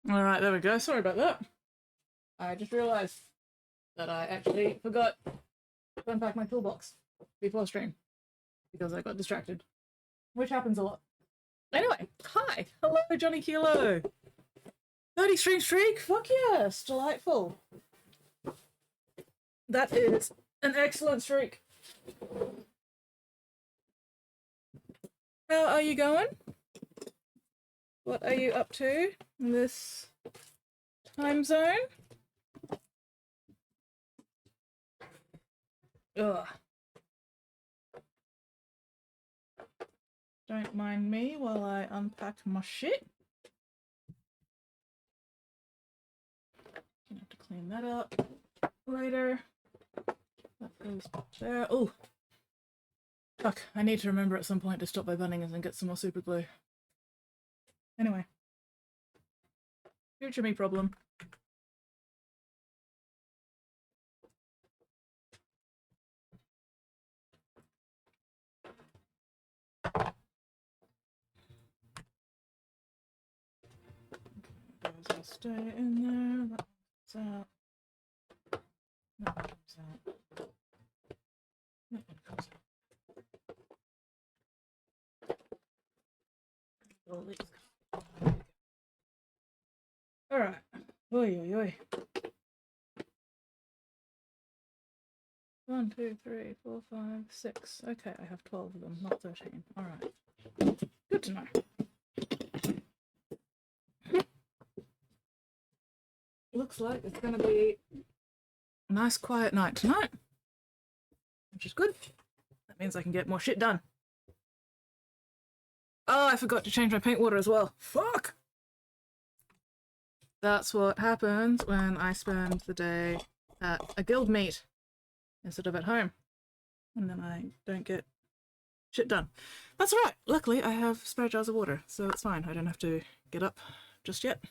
Alright, there we go. Sorry about that. I just realised that I actually forgot to unpack my toolbox before stream because I got distracted, which happens a lot. Anyway, hi! Hello, Johnny Kilo! 30 stream streak? Fuck yes! Delightful. That is an excellent streak. How are you going? What are you up to in this time zone? Ugh. Don't mind me while I unpack my shit. Gonna have to clean that up later. That goes there. Oh! Fuck, I need to remember at some point to stop by Bunnings and get some more super glue. Anyway. Future me problem. Those will stay in there. That comes out. That one comes out. That one comes out. Alright. Oi, oi, oi. 1, 2, 3, 4, 5, 6. Okay, I have 12 of them, not 13. Alright. Good to know. Looks like it's gonna be a nice quiet night tonight, which is good. That means I can get more shit done. Oh, I forgot to change my paint water as well. Fuck! That's what happens when I spend the day at a guild meet instead of at home. And then I don't get shit done. That's alright. Luckily, I have spare jars of water, so it's fine. I don't have to get up just yet.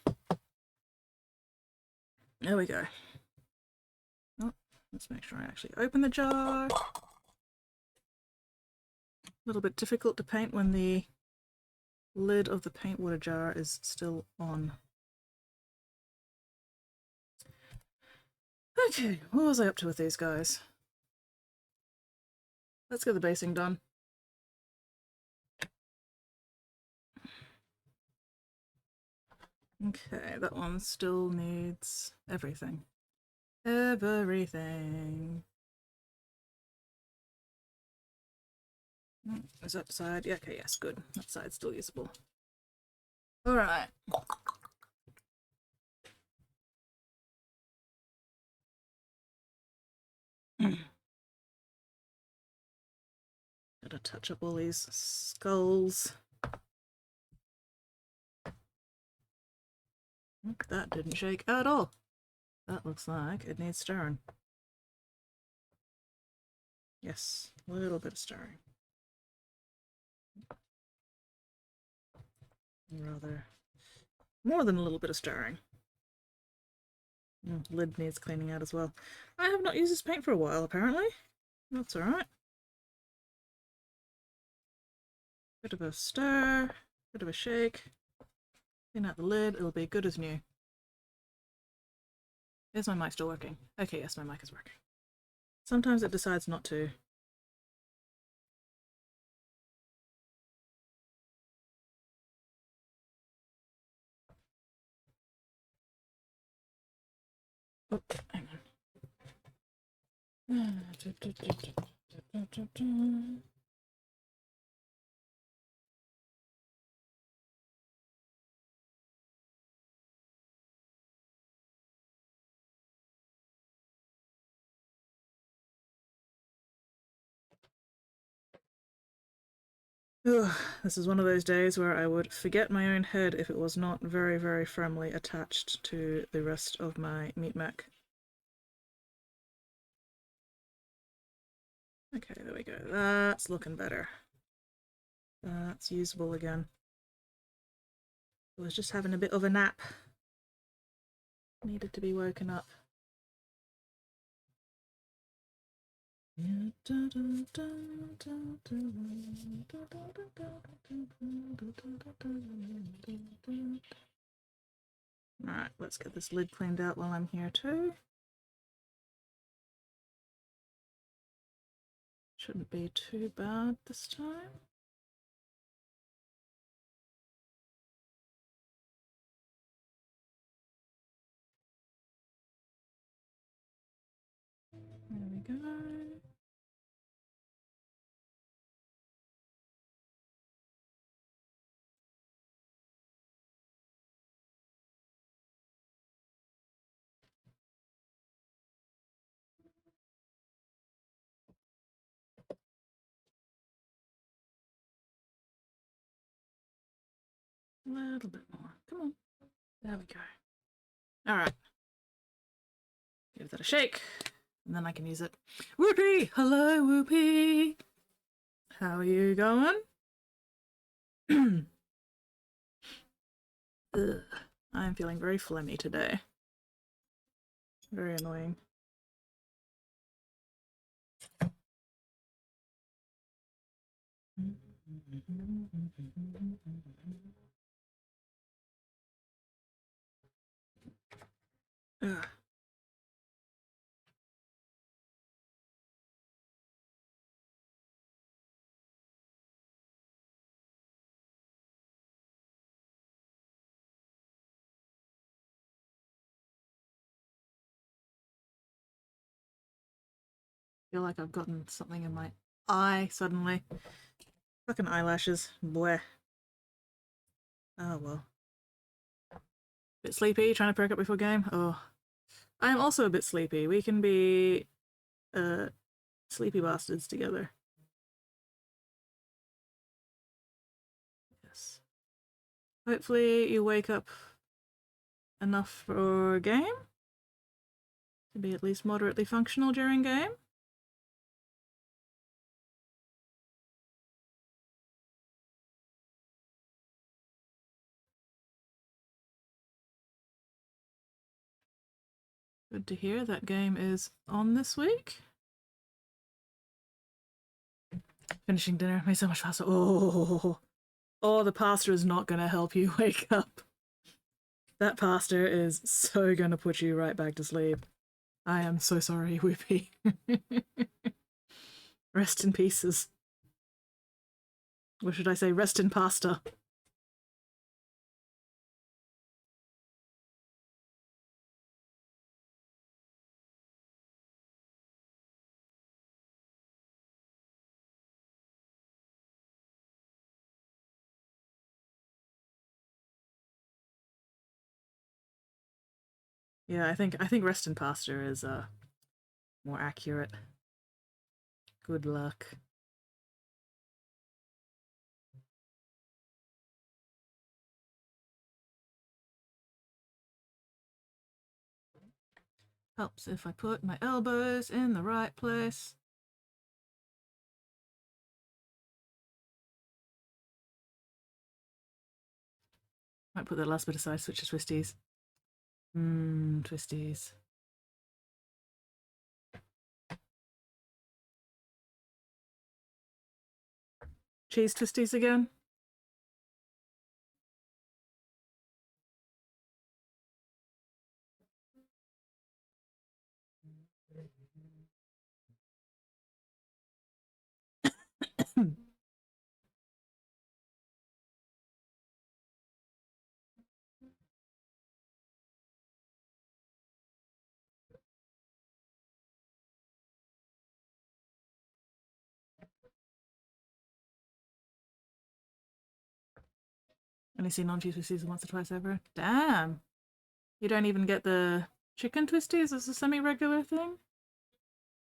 There we go. Oh, let's make sure I actually open the jar. A little bit difficult to paint when the lid of the paint water jar is still on. Okay, what was I up to with these guys? Let's get the basing done. Okay, that one still needs everything. Everything. Is that side? Yeah, okay, yes, good. That side's still usable. Alright. Gotta touch up all these skulls. Look, that didn't shake at all. That looks like it needs stirring. Yes, a little bit of stirring. Rather, more than a little bit of stirring. Lid needs cleaning out as well. I have not used this paint for a while, apparently. That's alright. Bit of a stir, bit of a shake. Clean out the lid, it'll be good as new. Is my mic still working? Okay, yes, my mic is working. Sometimes it decides not to. Oh, hang on. Ugh, this is one of those days where I would forget my own head if it was not very, very firmly attached to the rest of my meat mech. Okay, there we go. That's looking better. That's usable again. I was just having a bit of a nap. Needed to be woken up. Alright, let's get this lid cleaned out while I'm here too. Shouldn't be too bad this time. There we go. A little bit more. Come on. There we go. Alright. Give that a shake. And then I can use it. Whoopee! Hello, Whoopee! How are you going? Ugh. I'm feeling very phlegmy today. Very annoying. Ugh. Feel like I've gotten something in my eye suddenly. Fucking eyelashes. Bleh. Oh well. Bit sleepy, trying to perk up before game? Oh. I'm also a bit sleepy. We can be sleepy bastards together. Yes. Hopefully you wake up enough for game to be at least moderately functional during game. Good to hear that game is on this week. Finishing dinner made so much faster. Oh, the pasta is not going to help you wake up. That pasta is so going to put you right back to sleep. I am so sorry, Whippy. Rest in pieces. Or should I say rest in pasta? Yeah, I think rest in pasta is more accurate. Good luck. Helps if I put my elbows in the right place. Might put that last bit aside, switch to twisties. Twisties. Cheese twisties again? Only seen non-cheese twisties once or twice ever. Damn! You don't even get the chicken twisties as a semi-regular thing?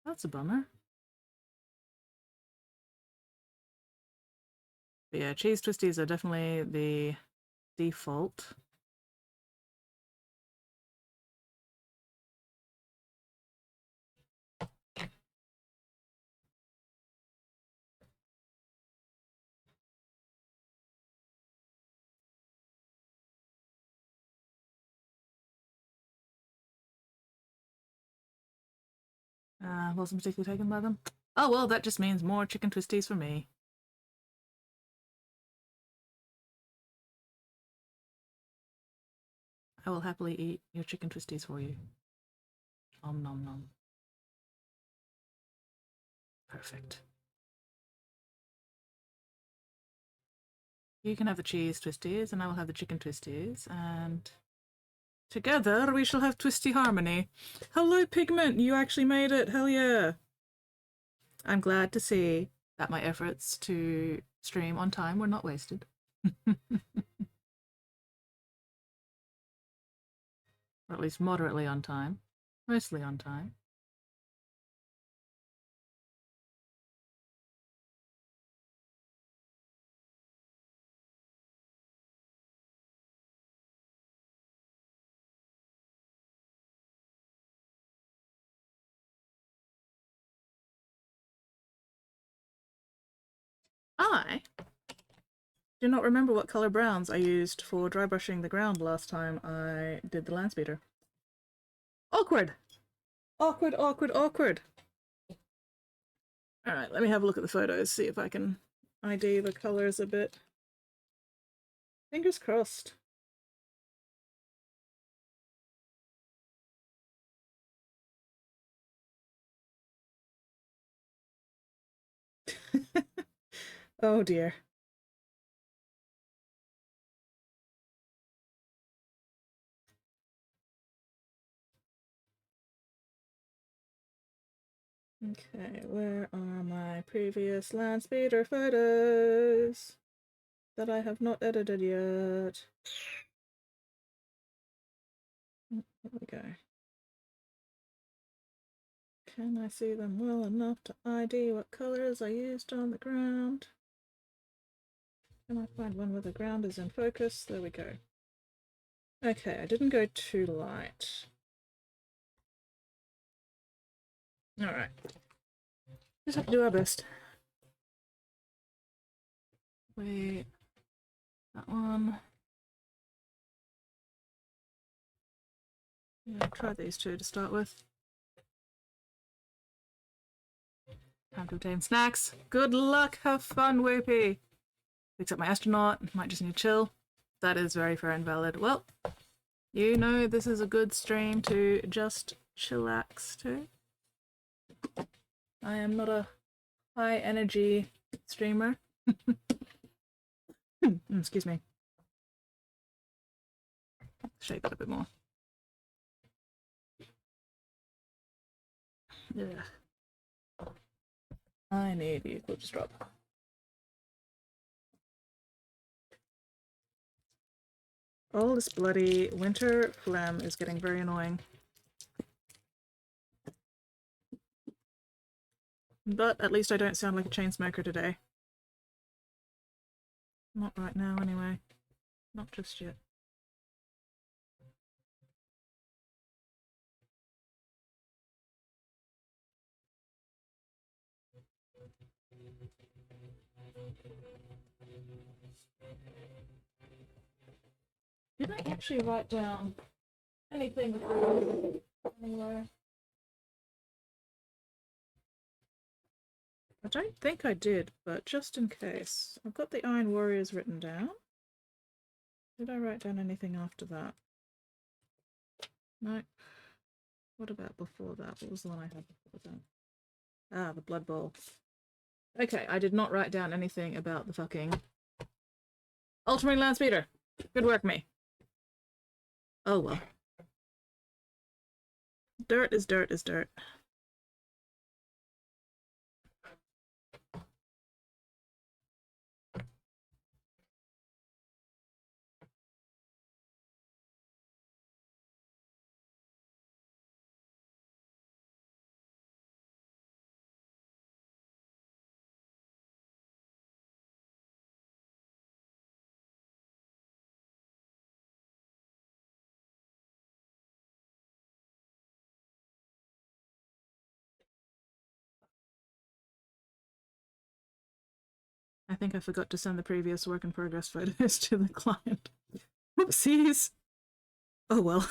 That's a bummer. But yeah, cheese twisties are definitely the default. Wasn't particularly taken by them. Oh well, that just means more chicken twisties for me. I will happily eat your chicken twisties for you. Om nom nom. Perfect. You can have the cheese twisties, and I will have the chicken twisties, and together we shall have twisty harmony. Hello, Pigment! You actually made it! Hell yeah! I'm glad to see that my efforts to stream on time were not wasted. Or at least moderately on time. Mostly on time. I do not remember what colour browns I used for dry brushing the ground last time I did the Landspeeder. Awkward! Awkward, awkward, awkward! Alright, let me have a look at the photos, see if I can ID the colours a bit. Fingers crossed. Oh dear. Okay, where are my previous Landspeeder photos that I have not edited yet? There we go. Can I see them well enough to ID what colours I used on the ground? Can I find one where the ground is in focus? There we go. Okay, I didn't go too light. Alright. Just have to do our best. Wait. That one. Yeah, I'll try these two to start with. Time to obtain snacks. Good luck, have fun, Whoopie. Except my astronaut might just need to chill. That is very fair and valid. Well, you know this is a good stream to just chillax to. I am not a high energy streamer. Excuse me. Shake it a bit more. Yeah. I need the eclipse drop. All this bloody winter phlegm is getting very annoying. But at least I don't sound like a chain smoker today. Not right now, anyway. Not just yet. Did I actually write down anything anywhere? I don't think I did, but just in case. I've got the Iron Warriors written down. Did I write down anything after that? No. What about before that? What was the one I had before that? Ah, the Blood Bowl. Okay, I did not write down anything about the fucking Ultramarine Landspeeder. Good work, me. Oh well. Dirt is dirt is dirt. I think I forgot to send the previous work in progress photos to the client. Whoopsies! Oh well.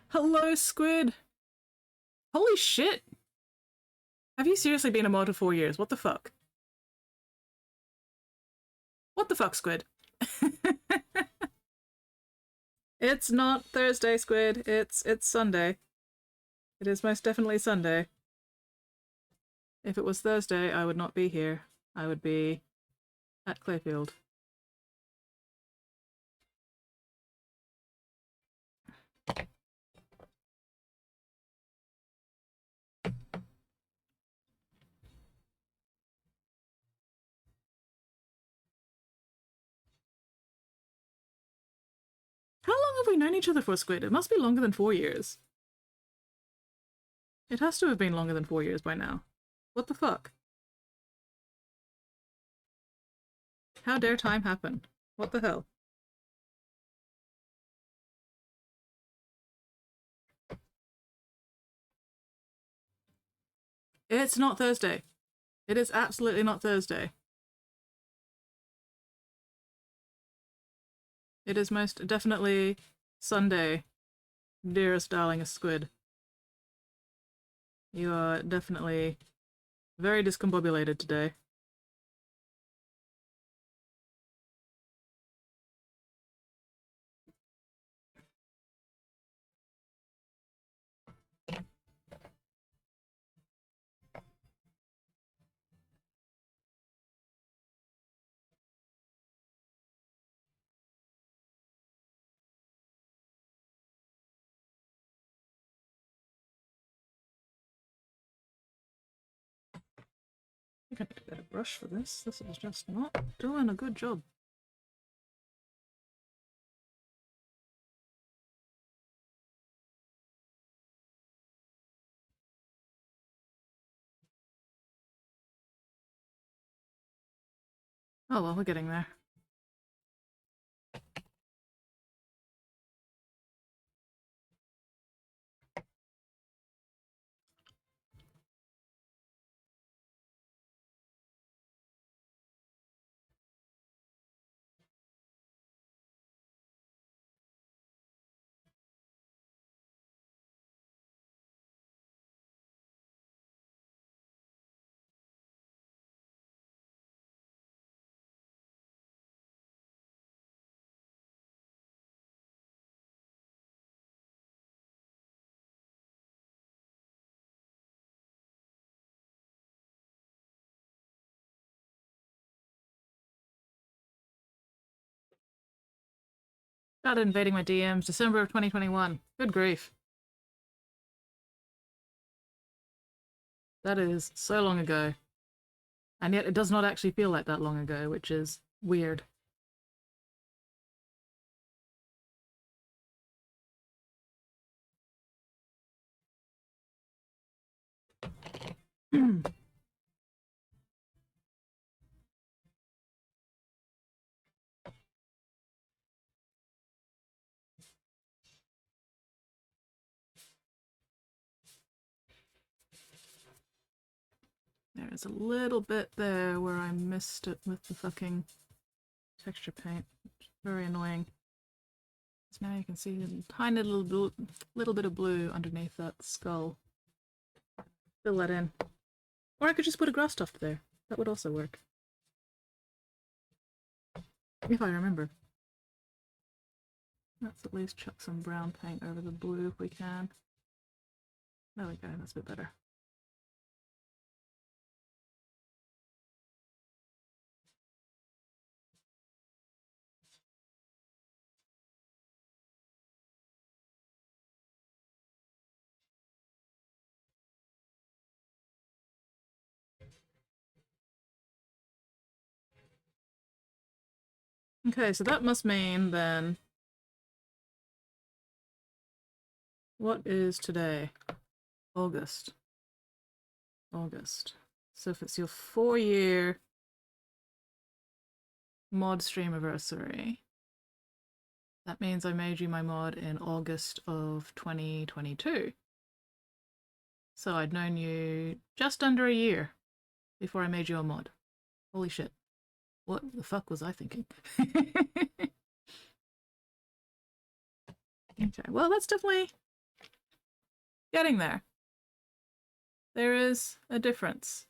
Hello, Squid! Holy shit! Have you seriously been a mod for 4 years? What the fuck? What the fuck, Squid? It's not Thursday, Squid. It's Sunday. It is most definitely Sunday. If it was Thursday, I would not be here. I would be at Clayfield. How long have we known each other for, Squid? It must be longer than 4 years. It has to have been longer than 4 years by now. What the fuck? How dare time happen? What the hell? It's not Thursday. It is absolutely not Thursday. It is most definitely Sunday, dearest darlingest Squid. You are definitely very discombobulated today. I think I need to get a brush for this. This is just not doing a good job. Oh well, we're getting there. Started invading my DMs December of 2021. Good grief. That is so long ago. And yet it does not actually feel like that long ago, which is weird. There is a little bit there where I missed it with the fucking texture paint. Very annoying. So now you can see a tiny little bit of blue underneath that skull. Fill that in. Or I could just put a grass tuft there. That would also work. If I remember. Let's at least chuck some brown paint over the blue if we can. There we go, that's a bit better. Okay, so that must mean then... What is today? August. August. So if it's your 4-year mod stream anniversary, that means I made you my mod in August of 2022. So I'd known you just under a year before I made you a mod. Holy shit. What the fuck was I thinking? Okay, well that's definitely getting there. There is a difference.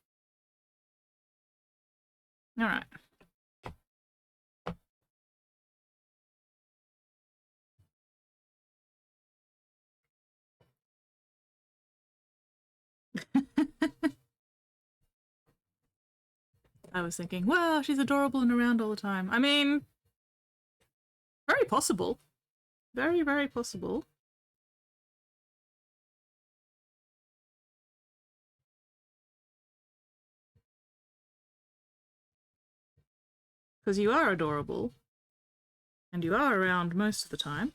All right. I was thinking, well, she's adorable and around all the time. I mean, very possible. Very, very possible. Because you are adorable. And you are around most of the time.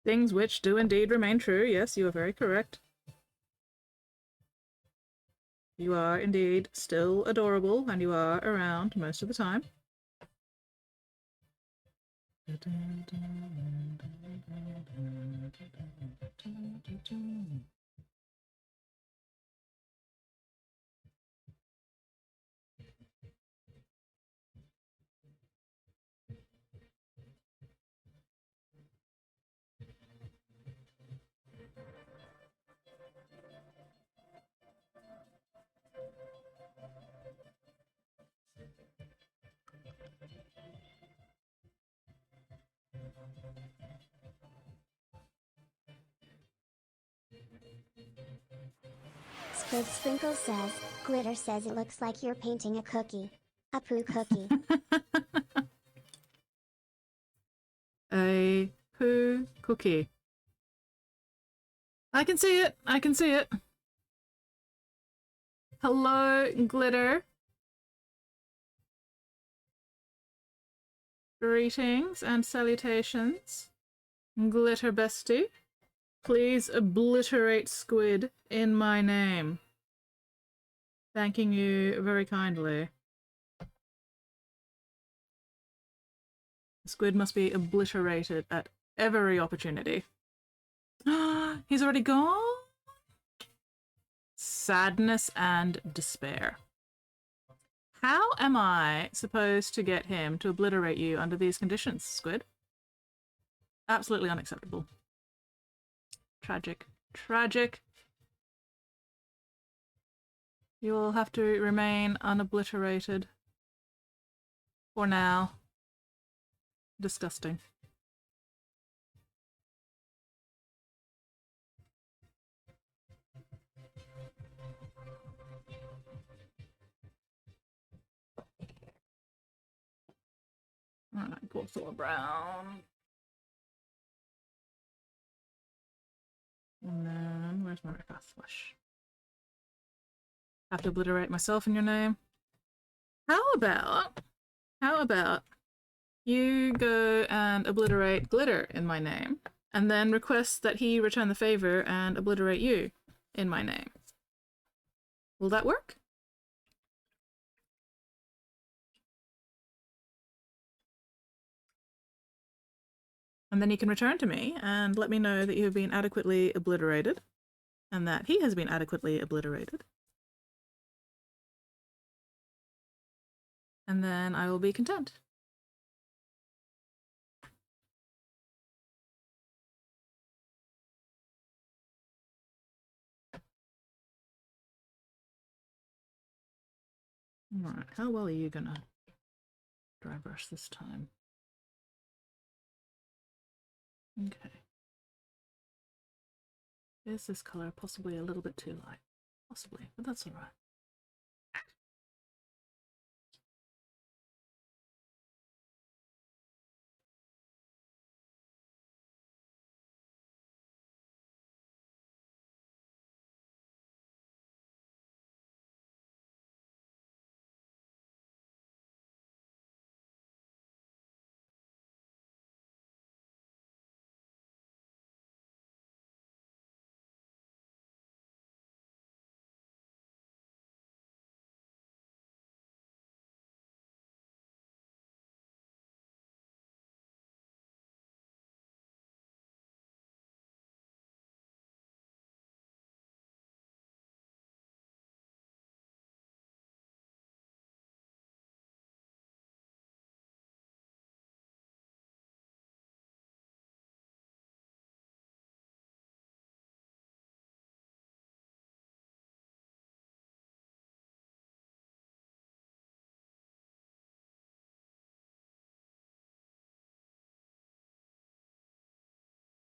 Things which do indeed remain true. Yes, you are very correct. You are indeed still adorable, and you are around most of the time. Squid Sprinkle says, Glitter says it looks like you're painting a cookie. A poo cookie. A poo cookie. I can see it. I can see it. Hello, Glitter. Greetings and salutations, Glitter Bestie. Please obliterate Squid in my name. Thanking you very kindly. Squid must be obliterated at every opportunity. He's already gone? Sadness and despair. How am I supposed to get him to obliterate you under these conditions, Squid? Absolutely unacceptable. Tragic. Tragic. You will have to remain unobliterated. For now. Disgusting. Alright, go Thor Brown. And then, where's my Rikath Flush? Have to obliterate myself in your name. How about you go and obliterate Glitter in my name, and then request that he return the favor and obliterate you in my name. Will that work? And then you can return to me and let me know that you have been adequately obliterated, and that he has been adequately obliterated. And then I will be content. Alright, how well are you gonna dry brush this time? Okay. Is this color possibly a little bit too light? Possibly, but that's alright.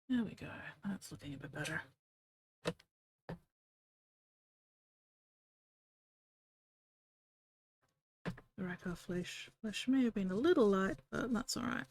There we go. That's looking a bit better. The Rackar flesh may have been a little light, but that's alright.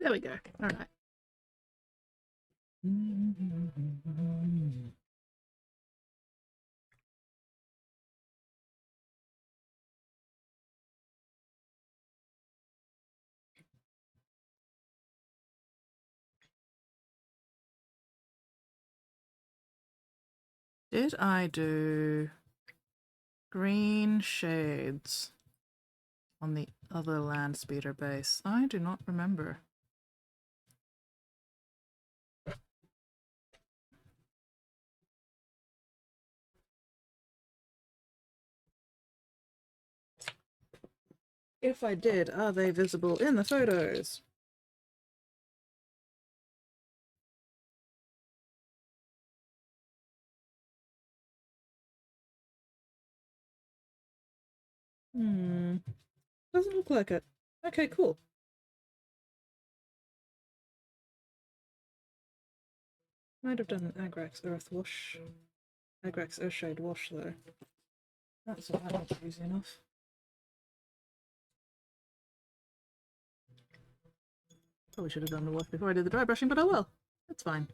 There we go. Alright. Did I do green shades on the other Landspeeder base? I do not remember. If I did, are they visible in the photos? Doesn't look like it. Okay, cool. Might have done an Agrax Earth Wash. Agrax Earthshade Wash, though. That's not easy enough. Probably should have done the wash before I did the dry brushing, but oh well. That's fine.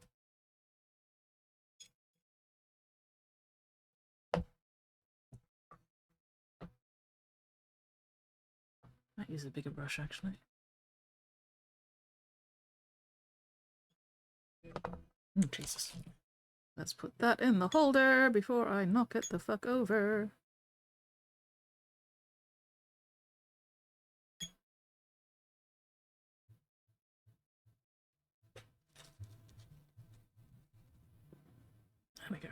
Might use a bigger brush, actually. Oh, Jesus. Let's put that in the holder before I knock it the fuck over. There we go.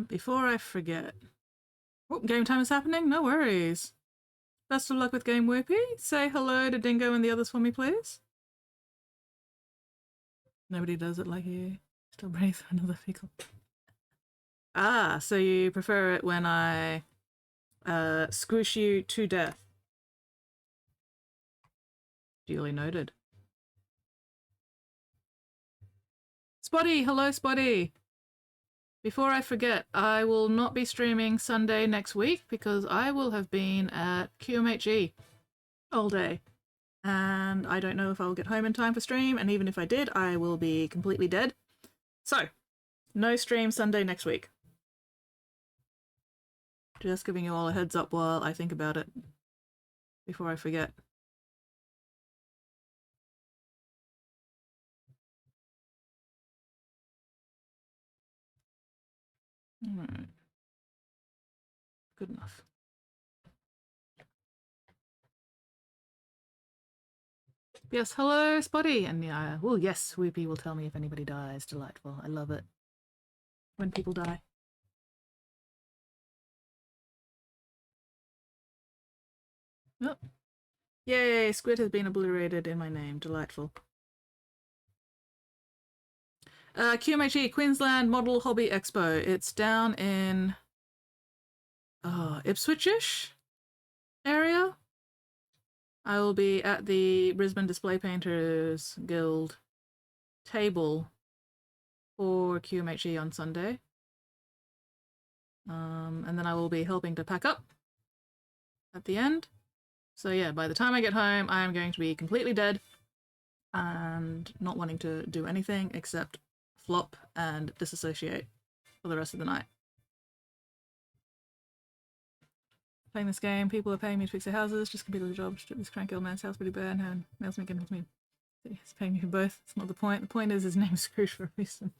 Before I forget. Oh, game time is happening? No worries. Best of luck with Game Whippy. Say hello to Dingo and the others for me, please. Nobody does it like you. Still breathe for another pickle. Ah, so you prefer it when I squish you to death. Duly noted. Spotty! Hello, Spotty! before I forget, I will not be streaming Sunday next week because I will have been at QMHE all day. And I don't know if I'll get home in time for stream, and even if I did, I will be completely dead. So, no stream Sunday next week. Just giving you all a heads up while I think about it before I forget. Alright. Good enough. Yes, hello, Spotty! And yeah, well, yes, Whoopi will tell me if anybody dies. Delightful. I love it. When people die. Oh. Yay, Squid has been obliterated in my name. Delightful. QMHE, Queensland Model Hobby Expo. It's down in Ipswich-ish area. I will be at the Brisbane Display Painters Guild table for QMHE on Sunday. And then I will be helping to pack up at the end. So yeah, by the time I get home, I am going to be completely dead and not wanting to do anything except flop and disassociate for the rest of the night. Playing this game, people are paying me to fix their houses, just completed the job, strip this cranky old man's house pretty bad, and mails me again with me. He's paying me for both. It's not the point. The point is his name's Scrooge for a reason.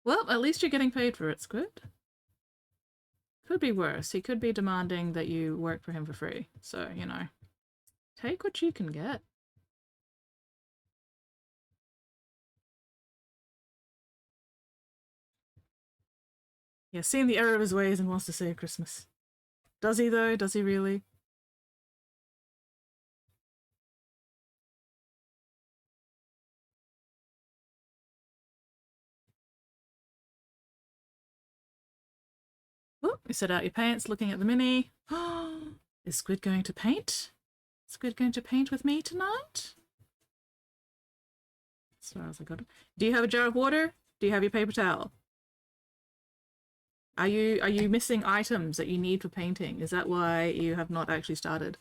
Well, at least you're getting paid for it, Squid. Could be worse. He could be demanding that you work for him for free. So, you know, take what you can get. Yeah, seeing the error of his ways and wants to save Christmas. Does he though? Does he really? Oh, you set out your paints, looking at the mini. Is Squid going to paint? Squid going to paint with me tonight? As far as I got it. Do you have a jar of water? Do you have your paper towel? Are you missing items that you need for painting? Is that why you have not actually started?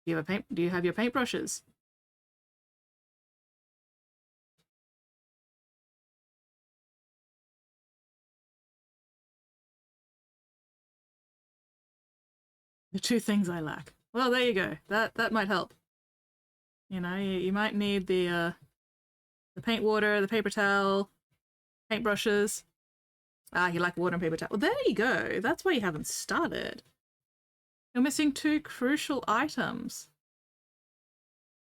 Do you have your paintbrushes? The two things I lack. Well, there you go. That might help. You know, you might need the paint water, the paper towel, paintbrushes. Ah, you like water and paper towel. Well, there you go. That's why you haven't started. You're missing two crucial items.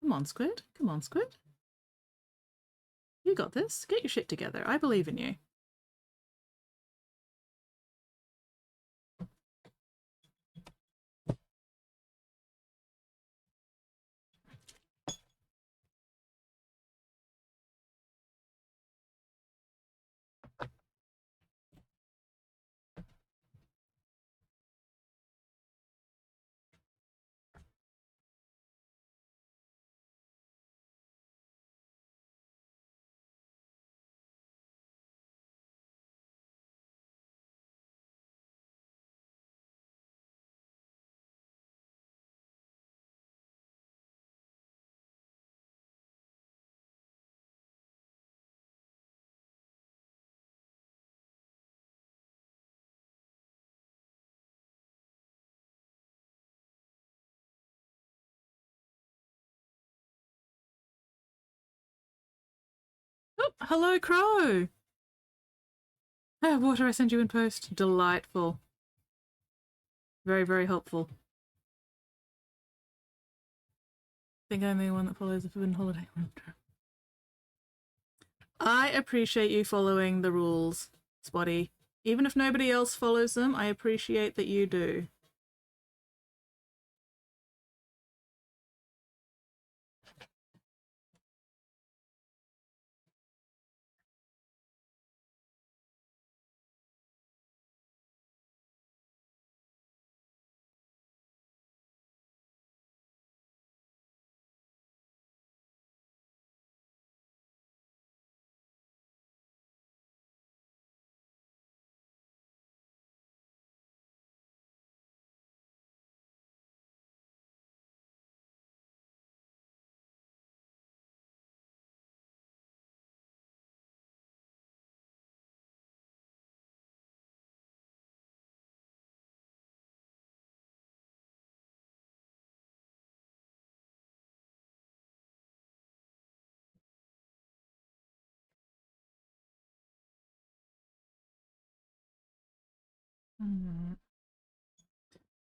Come on, Squid. Come on, Squid. You got this. Get your shit together. I believe in you. Oh, hello, Crow. Water I sent you in post. Delightful. Very, very helpful. I think I'm the one that follows the Forbidden Holiday. I appreciate you following the rules, Spotty. Even if nobody else follows them, I appreciate that you do.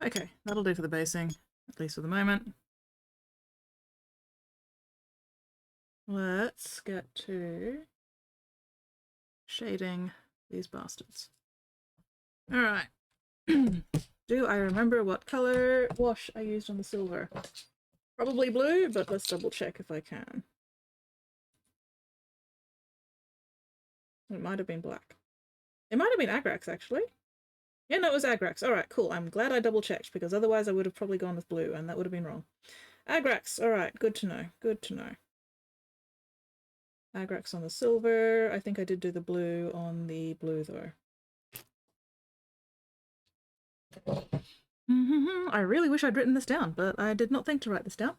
Okay, that'll do for the basing, at least for the moment. Let's get to shading these bastards. Alright. Do I remember what color wash I used on the silver? Probably blue, but let's double check if I can. It might have been black. It might have been Agrax, actually. Yeah, no, it was Agrax. Alright, cool. I'm glad I double checked, because otherwise I would have probably gone with blue, and that would have been wrong. Agrax, alright, good to know. Good to know. Agrax on the silver. I think I did do the blue on the blue, though. I really wish I'd written this down, but I did not think to write this down.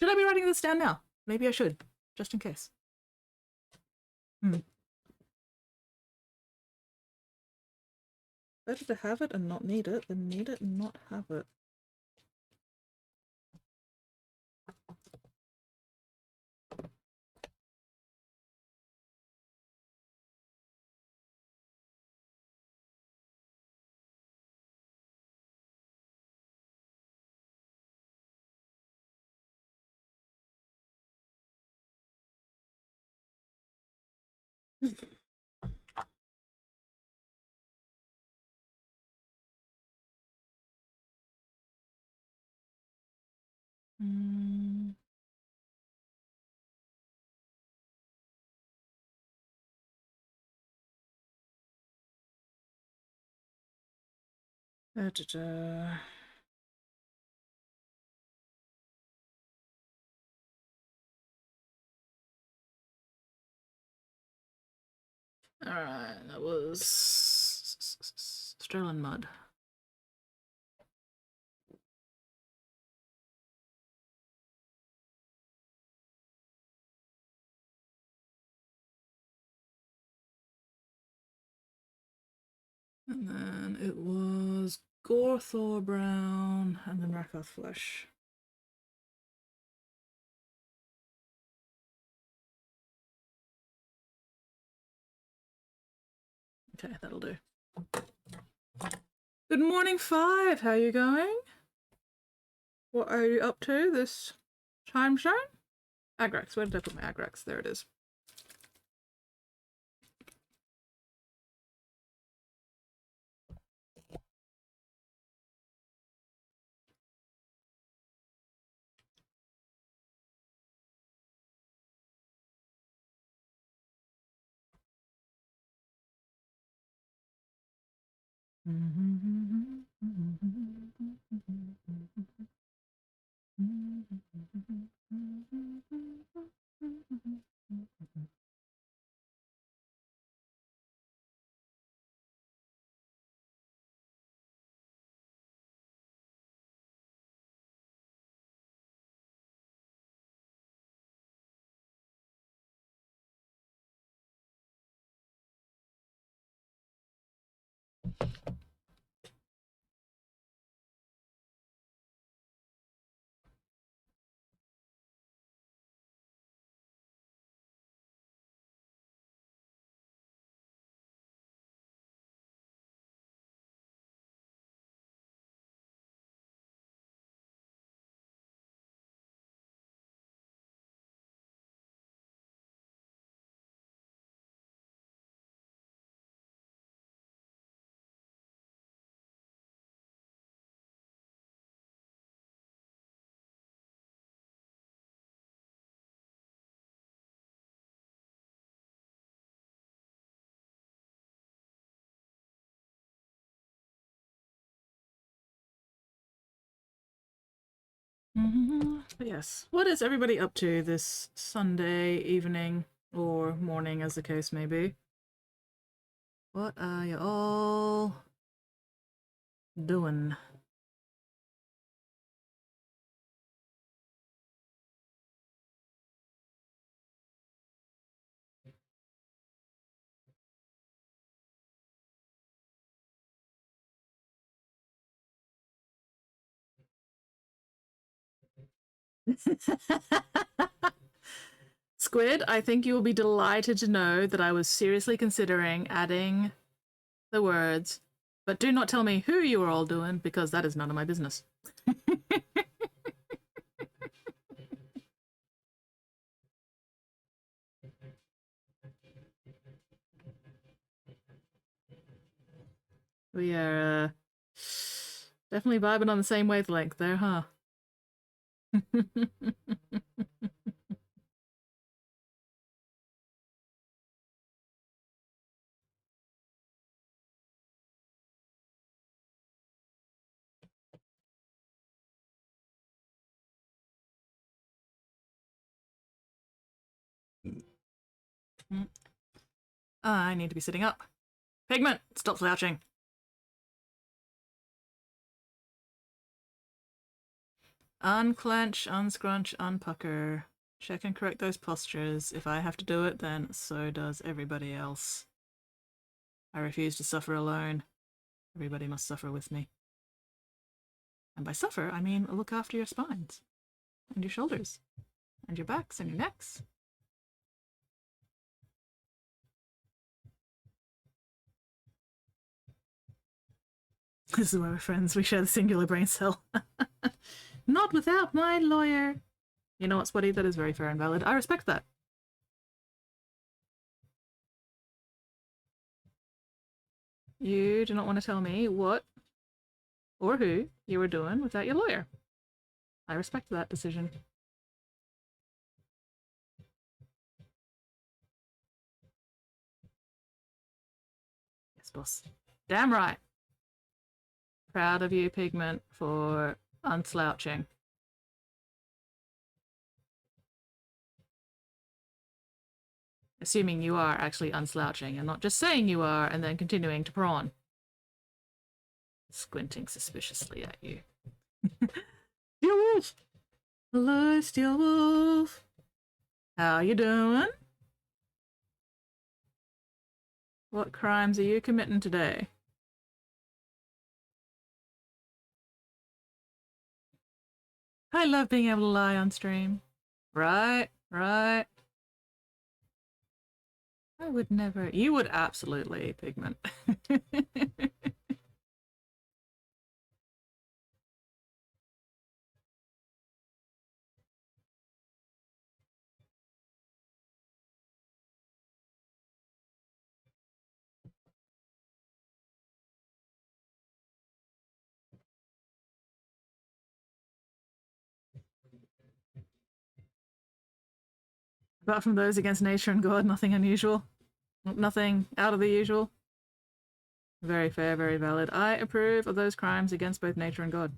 Should I be writing this down now? Maybe I should, just in case. Better to have it and not need it than need it and not have it. Alright, that was Sterling Mud. And then it was Gorthor Brown and then Rakoth Flesh. Okay, that'll do. Good morning, Five. How you going? What are you up to this time zone? Agrax. Where did I put my Agrax? There it is. Yes. What is everybody up to this Sunday evening or morning, as the case may be? What are you all doing? Squid, I think you will be delighted to know that I was seriously considering adding the words But do not tell me who you are all doing, because that is none of my business. We are definitely vibing on the same wavelength there, huh? I need to be sitting up. Pigment, stop slouching. Unclench, unscrunch, unpucker. Check and correct those postures. If I have to do it, then so does everybody else. I refuse to suffer alone. Everybody must suffer with me. And by suffer, I mean look after your spines, and your shoulders, and your backs, and your necks. This is why we're friends. We share the singular brain cell. Not without my lawyer. You know what, Spuddy? That is very fair and valid. I respect that. You do not want to tell me what or who you were doing without your lawyer. I respect that decision. Yes, boss. Damn right. Proud of you, Pigment, for unslouching. Assuming you are actually unslouching and not just saying you are and then continuing to prawn. Squinting suspiciously at you. Steel Wolf! Hello, Steel Wolf. How you doing? What crimes are you committing today? I love being able to lie on stream. Right, right. I would never. You would absolutely, Pigment. Apart from those against nature and God, nothing unusual. Nothing out of the usual. Very fair, very valid. I approve of those crimes against both nature and God.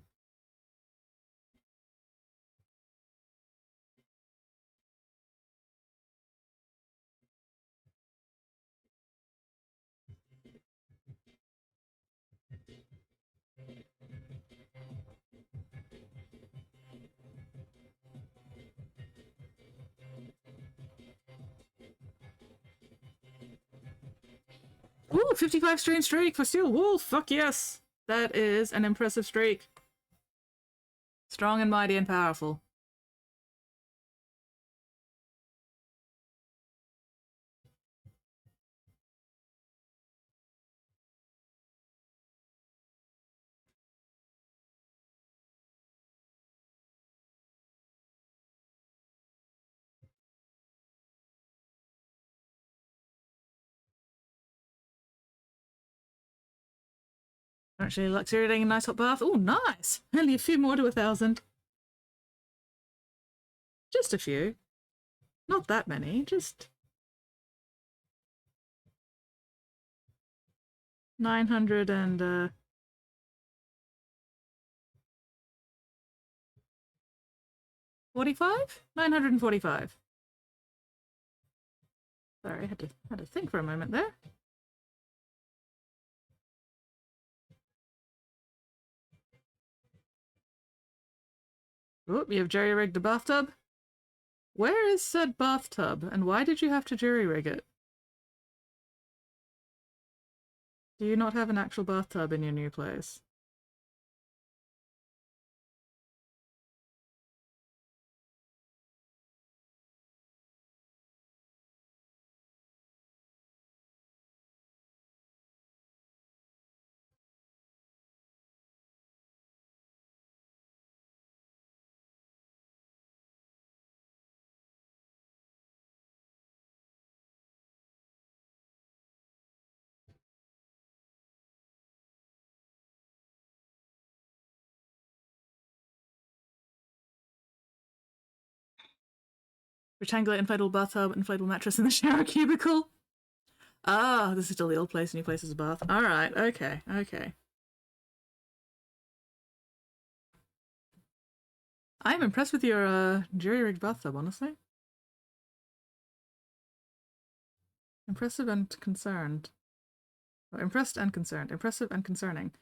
Ooh, 55 stream streak for Steel Wolf! Fuck yes! That is an impressive streak. Strong and mighty and powerful. Actually, luxuriating a nice hot bath. Oh, nice! Only a few more to 1,000. Just a few. Not that many, just 900 and 45? 945. Sorry, I had to think for a moment there. Oh, you have jerry-rigged the bathtub? Where is said bathtub, and why did you have to jury-rig it? Do you not have an actual bathtub in your new place? Rectangular inflatable bathtub, inflatable mattress in the shower cubicle. Ah, this is still the old place, new place is a bath. Alright, okay, okay. I'm impressed with your jury-rigged bathtub, honestly. Impressive and concerned. Oh, impressed and concerned. Impressive and concerning.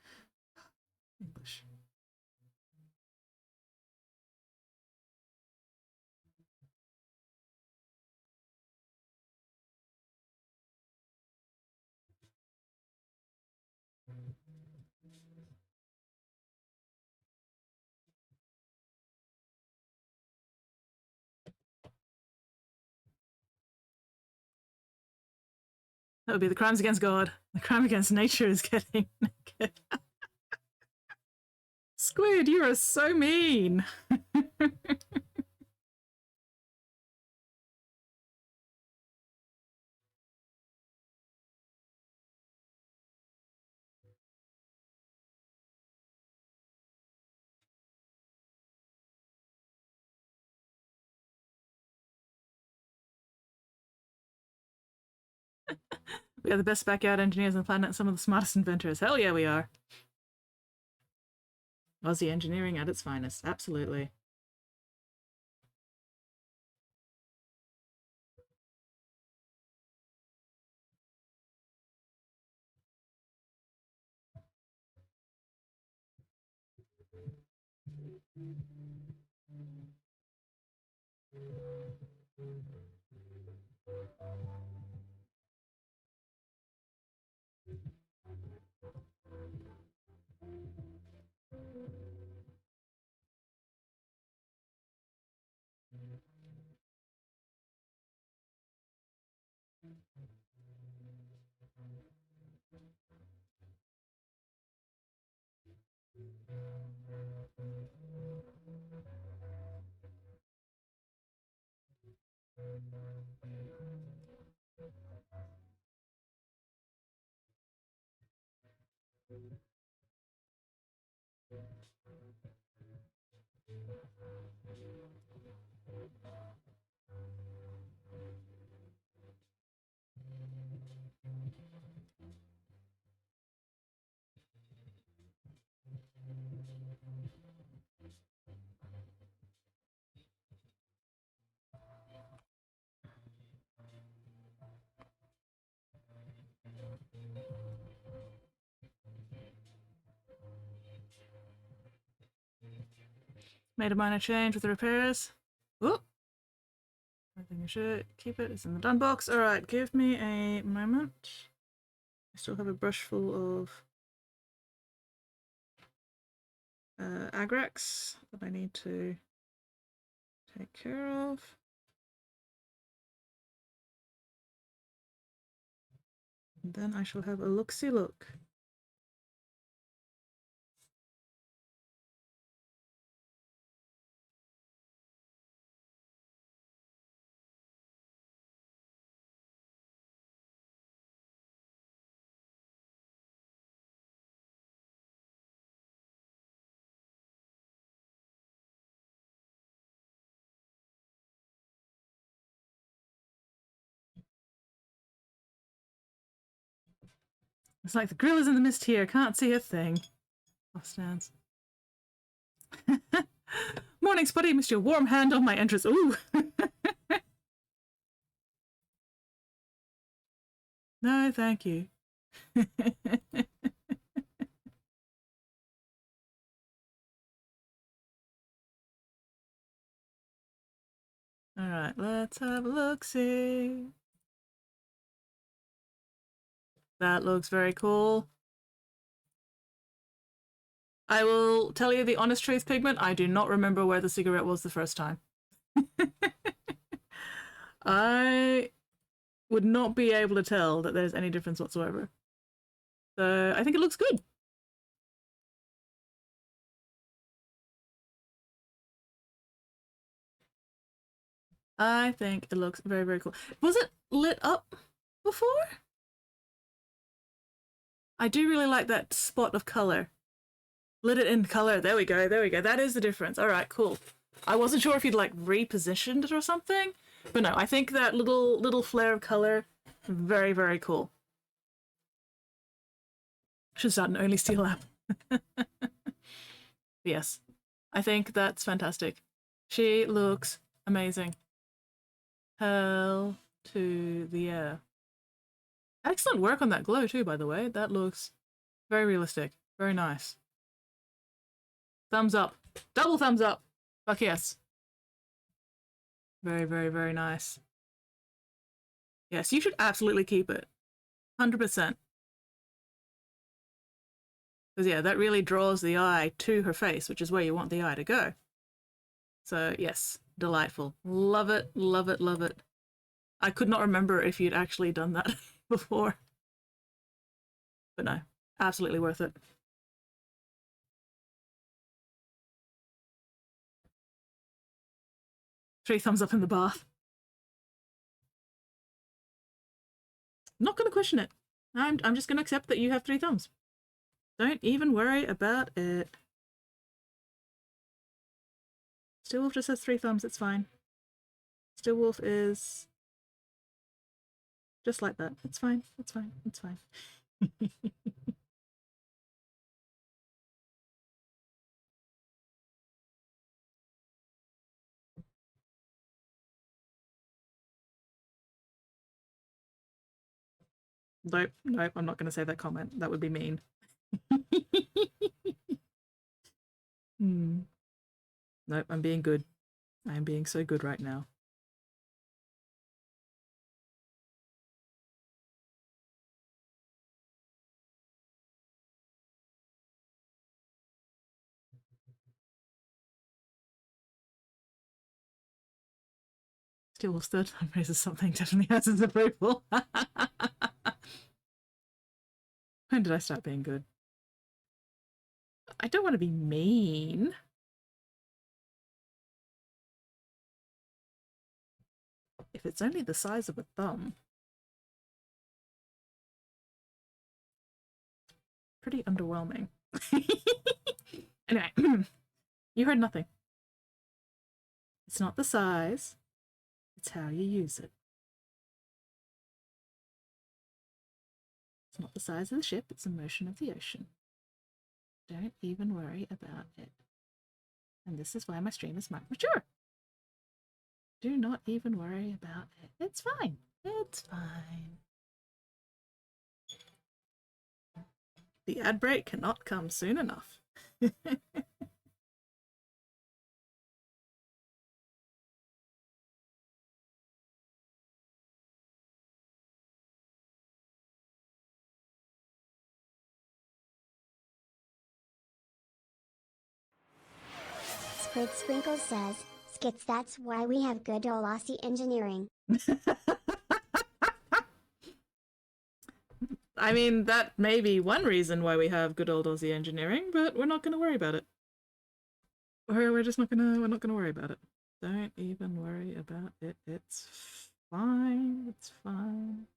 English. That would be the crimes against God. The crime against nature is getting naked. Squid, you are so mean. We are the best backyard engineers on the planet, some of the smartest inventors. Hell yeah, we are. Aussie engineering at its finest, absolutely. Made a minor change with the repairs. Whoop. I think I should keep it. It's in the done box. Alright, give me a moment. I still have a brush full of Agrax that I need to take care of. And then I shall have a look-see look. It's like the grill is in the mist here. Can't see a thing. Off stands. Morning, Spuddy. Missed your warm hand on my entrance. Ooh. No, thank you. Alright, let's have a look-see. That looks very cool. I will tell you the honest truth, Pigment. I do not remember where the cigarette was the first time. I would not be able to tell that there's any difference whatsoever. So I think it looks good. I think it looks very, very cool. Was it lit up before? I do really like that spot of color. Lit it in color. There we go. There we go. That is the difference. All right, cool. I wasn't sure if you'd like repositioned it or something, But no, I think that little flare of color, very, very cool. Should start an Only Steel app. Yes, I think that's fantastic. She looks amazing. Hell to the air. Excellent work on that glow too, by the way. That looks very realistic. Very nice. Thumbs up. Double thumbs up. Fuck yes. Very, very, very nice. Yes, you should absolutely keep it. 100%. Because yeah, that really draws the eye to her face, which is where you want the eye to go. So yes, delightful. Love it, love it, love it. I could not remember if you'd actually done that before. But no, absolutely worth it. Three thumbs up in the bath. I'm not going to question it. I'm just going to accept that you have 3 thumbs. Don't even worry about it. Stillwolf just has 3 thumbs, it's fine. Stillwolf is just like that. It's fine, it's fine, it's fine. Nope, nope, I'm not going to say that comment. That would be mean. Nope, I'm being good. I am being so good right now. Stillwolf's third time raises something definitely has his approval. When did I start being good? I don't want to be mean. If it's only the size of a thumb. Pretty underwhelming. Anyway, you heard nothing. It's not the size, it's how you use it. It's not the size of the ship, it's the motion of the ocean. Don't even worry about it. And this is why my stream is mature. Do not even worry about it. It's fine. It's fine. The ad break cannot come soon enough. Squid Sprinkles says, Skits, that's why we have good old Aussie engineering. I mean, that may be one reason why we have good old Aussie engineering, but we're not going to worry about it. We're just not gonna worry about it. Don't even worry about it. It's fine. It's fine.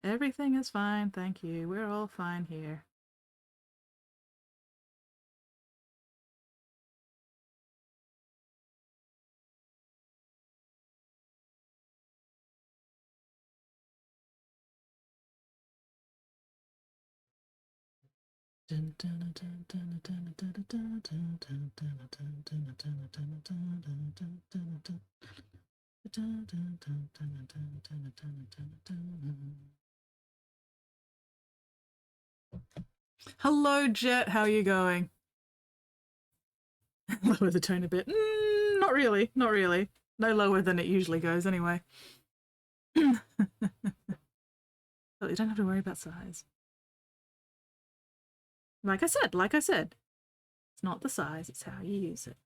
Everything is fine, thank you. We're all fine here. Hello, Jet. How are you going? Lower the tone a bit. Not really. Not really. No lower than it usually goes, anyway. But you don't have to worry about size. Like I said, it's not the size, it's how you use it.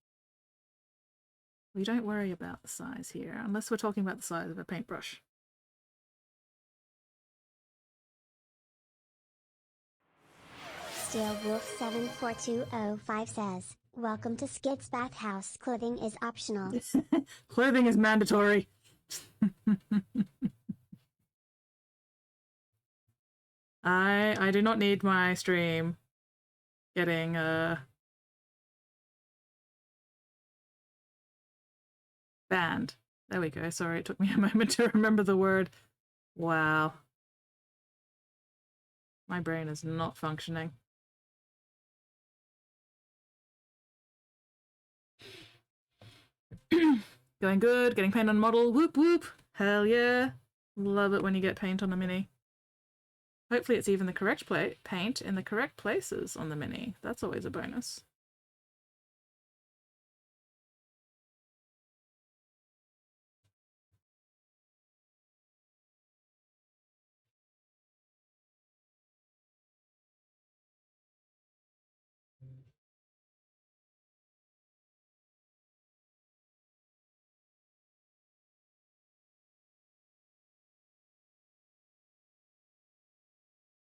We don't worry about the size here, unless we're talking about the size of a paintbrush. SteelWolf74205 says, welcome to Skit's Bathhouse. Clothing is optional. Clothing is mandatory. I do not need my stream getting banned. There we go. Sorry, it took me a moment to remember the word. Wow. My brain is not functioning. Going good, getting paint on model. Whoop whoop. Hell yeah. Love it when you get paint on a mini. Hopefully it's even the correct paint in the correct places on the mini. That's always a bonus.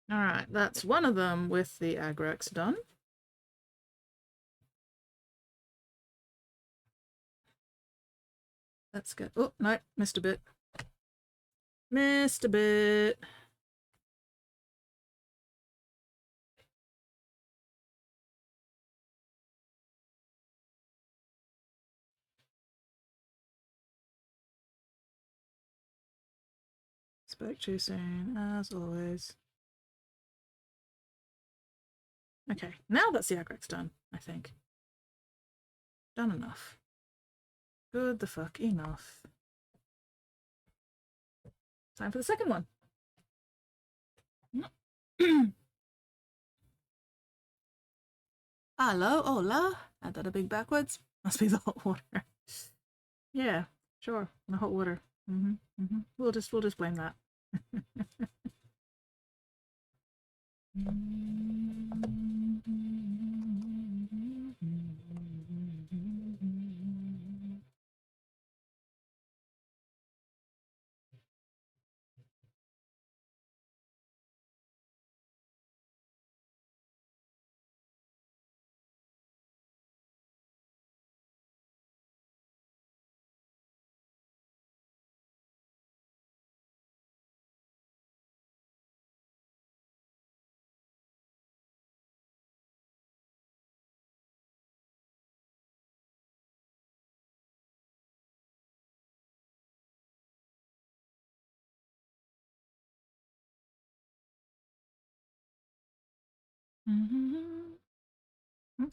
All right, that's one of them with the aggrex done. Let's go. Oh, no, missed a bit. Missed a bit. Spoke too soon, as always. Okay, now that's the aggrex done, I think. Done enough. Good the fuck enough. Time for the second one. Hello, hola. Add that a big backwards. Must be the hot water. Yeah, sure. The hot water. We'll just blame that.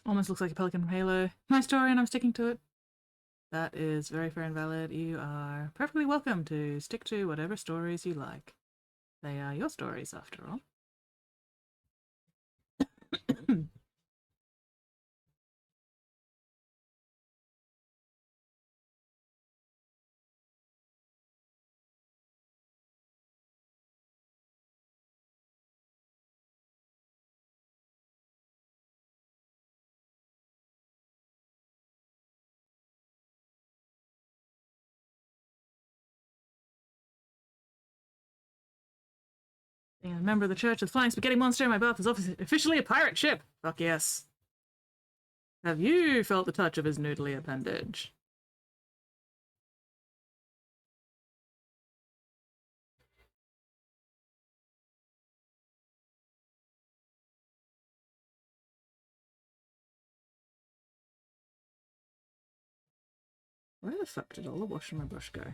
Almost looks like a pelican from Halo. My story, and I'm sticking to it. That is very fair and valid. You are perfectly welcome to stick to whatever stories you like. They are your stories, after all. Being a member of the Church of the Flying Spaghetti Monster in my bath is officially a pirate ship. Fuck yes. Have you felt the touch of his noodly appendage? Where the fuck did all the wash on my brush go?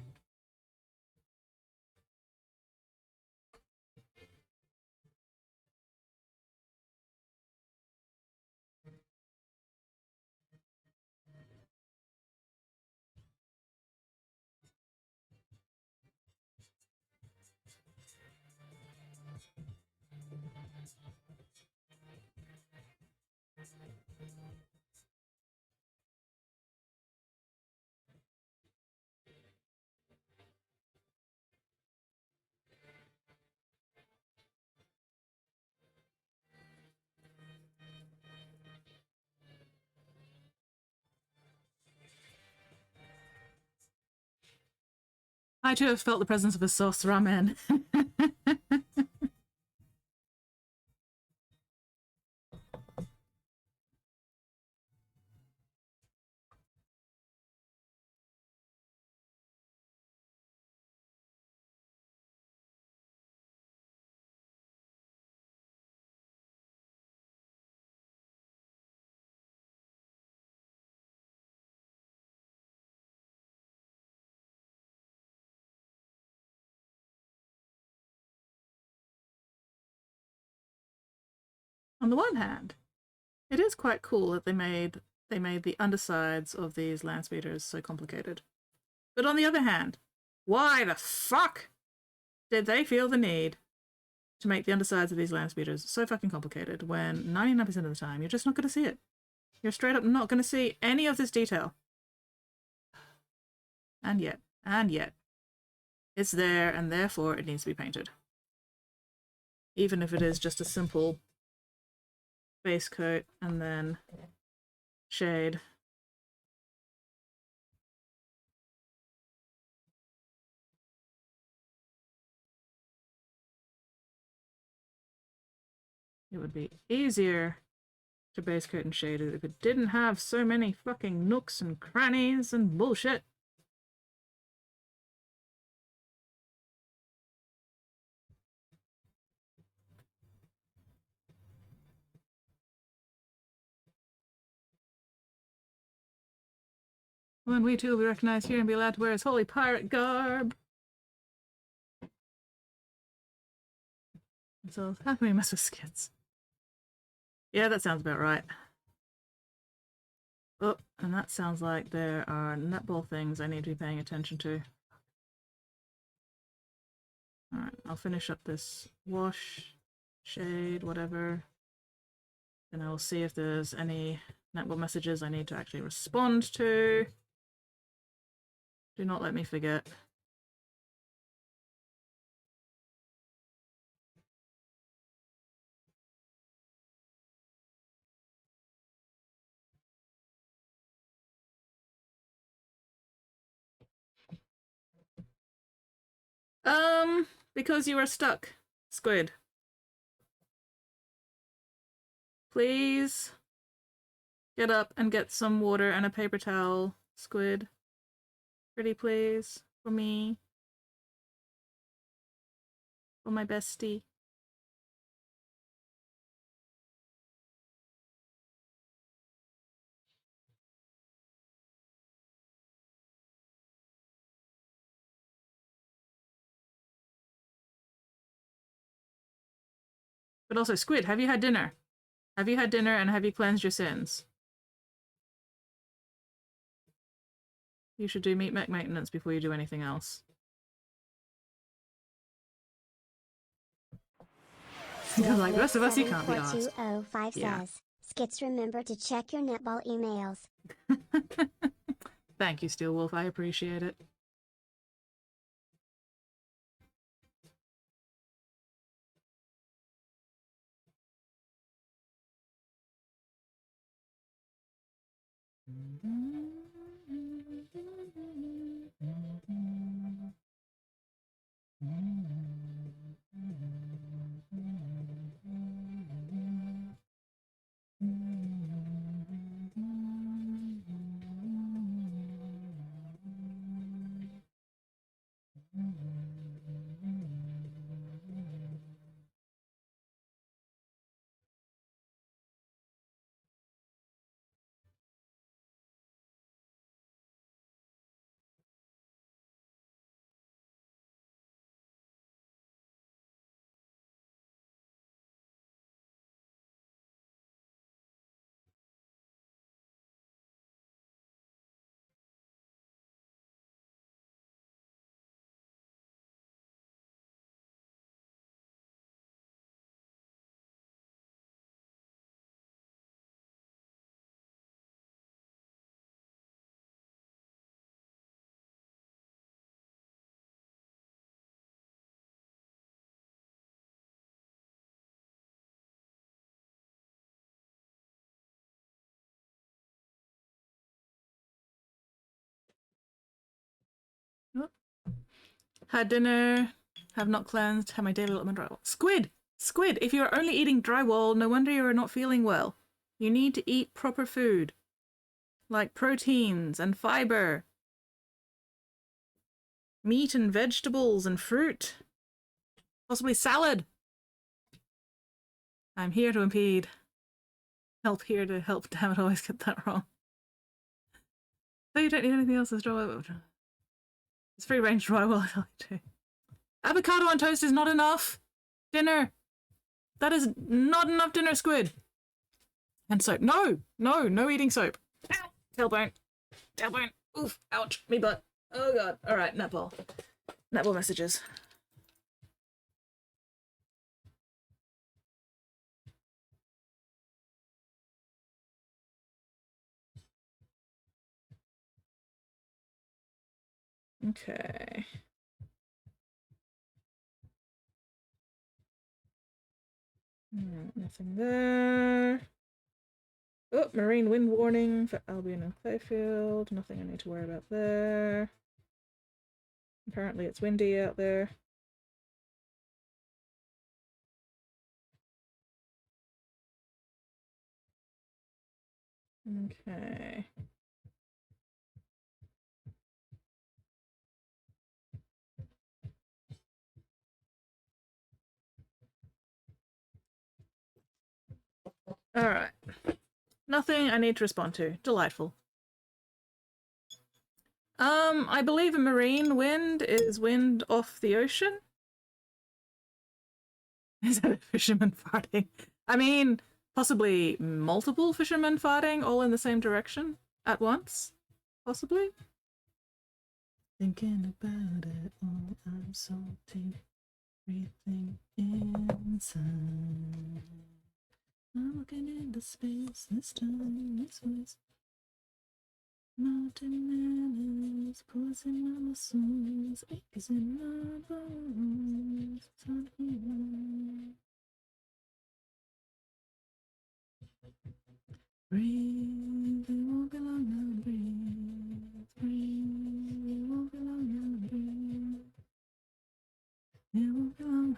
I too have felt the presence of a sauce ramen. On the one hand, it is quite cool that they made the undersides of these Landspeeders so complicated. But on the other hand, why the fuck did they feel the need to make the undersides of these Landspeeders so fucking complicated when 99% of the time you're just not going to see it? You're straight up not going to see any of this detail. And yet, it's there, and therefore it needs to be painted. Even if it is just a simple base coat and then shade. It would be easier to base coat and shade it if it didn't have so many fucking nooks and crannies and bullshit. When we too will be recognized here and be allowed to wear his holy pirate garb. So how can we mess with skids? Yeah, that sounds about right. Oh, and that sounds like there are netball things I need to be paying attention to. Alright, I'll finish up this wash, shade, whatever. Then I will see if there's any netball messages I need to actually respond to. Do not let me forget. Because you are stuck, Squid. Please get up and get some water and a paper towel, Squid. Pretty please, for me. For my bestie. But also, Squid, have you had dinner? Have you had dinner and have you cleansed your sins? You should do meat mech maintenance before you do anything else. Because like the rest of us, you can't be asked. 4205 Yeah. says, Skits, remember to check your netball emails. Thank you, Steel Wolf. I appreciate it. Had dinner, have not cleansed, have my daily allotment drywall. Squid! Squid! If you are only eating drywall, no wonder you are not feeling well. You need to eat proper food. Like proteins and fiber. Meat and vegetables and fruit. Possibly salad. I'm here to impede. Help here to help. Damn it, I always get that wrong. So you don't need anything else as drywall. It's free range drywall, I tell you too. Avocado on toast is not enough. Dinner. That is not enough dinner squid. And soap. No! No! No eating soap. Ow! Tailbone. Tailbone. Oof. Ouch. Me butt. Oh god. Alright, netball. Netball messages. Okay. Nothing there. Oh, marine wind warning for Albion and Clayfield. Nothing I need to worry about there. Apparently it's windy out there. Okay. Alright. Nothing I need to respond to. Delightful. I believe a marine wind is wind off the ocean. Is that a fisherman farting? I mean, possibly multiple fishermen farting all in the same direction at once? Possibly? Thinking about it all, I'm salty. Everything inside. I'm looking into space this time, this was mountain manners, poison my muscles, aches in my bones. Breathe, it won't be long now, breathe, breathe, it won't be long now, breathe, it won't be long.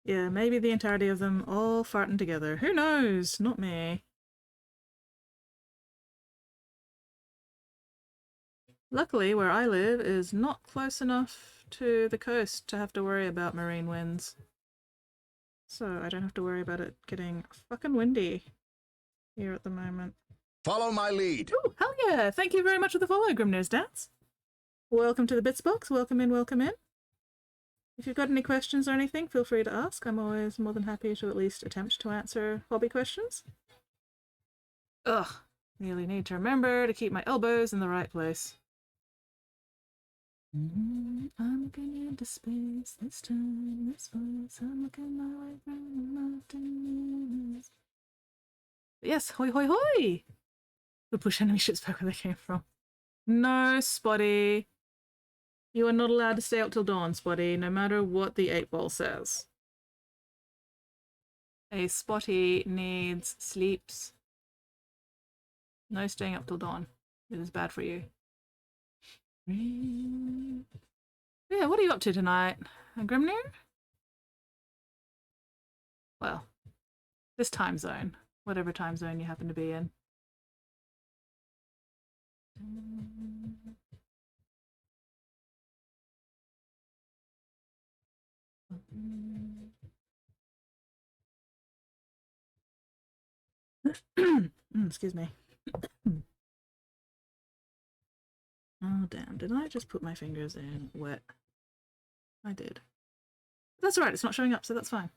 Yeah, maybe the entirety of them all farting together. Who knows? Not me. Luckily, where I live is not close enough to the coast to have to worry about marine winds. So I don't have to worry about it getting fucking windy here at the moment. Follow my lead. Oh, hell yeah! Thank you very much for the follow, Grimnose Dance. Welcome to the Bits Box. Welcome in, welcome in. If you've got any questions or anything, feel free to ask. I'm always more than happy to at least attempt to answer hobby questions. Ugh, really need to remember to keep my elbows in the right place. I'm looking into space this time, this voice, I'm looking my way through the mountains. Yes, hoi hoi hoi! We push enemy ships back where they came from. No, Spotty. You are not allowed to stay up till dawn, Spotty, no matter what the 8-ball says. A Spotty needs sleeps. No staying up till dawn. It is bad for you. Yeah, what are you up to tonight? Grimnir? Well, this time zone. Whatever time zone you happen to be in. Excuse me. Oh damn, did I just put my fingers in wet? I did. That's alright, it's not showing up, so that's fine.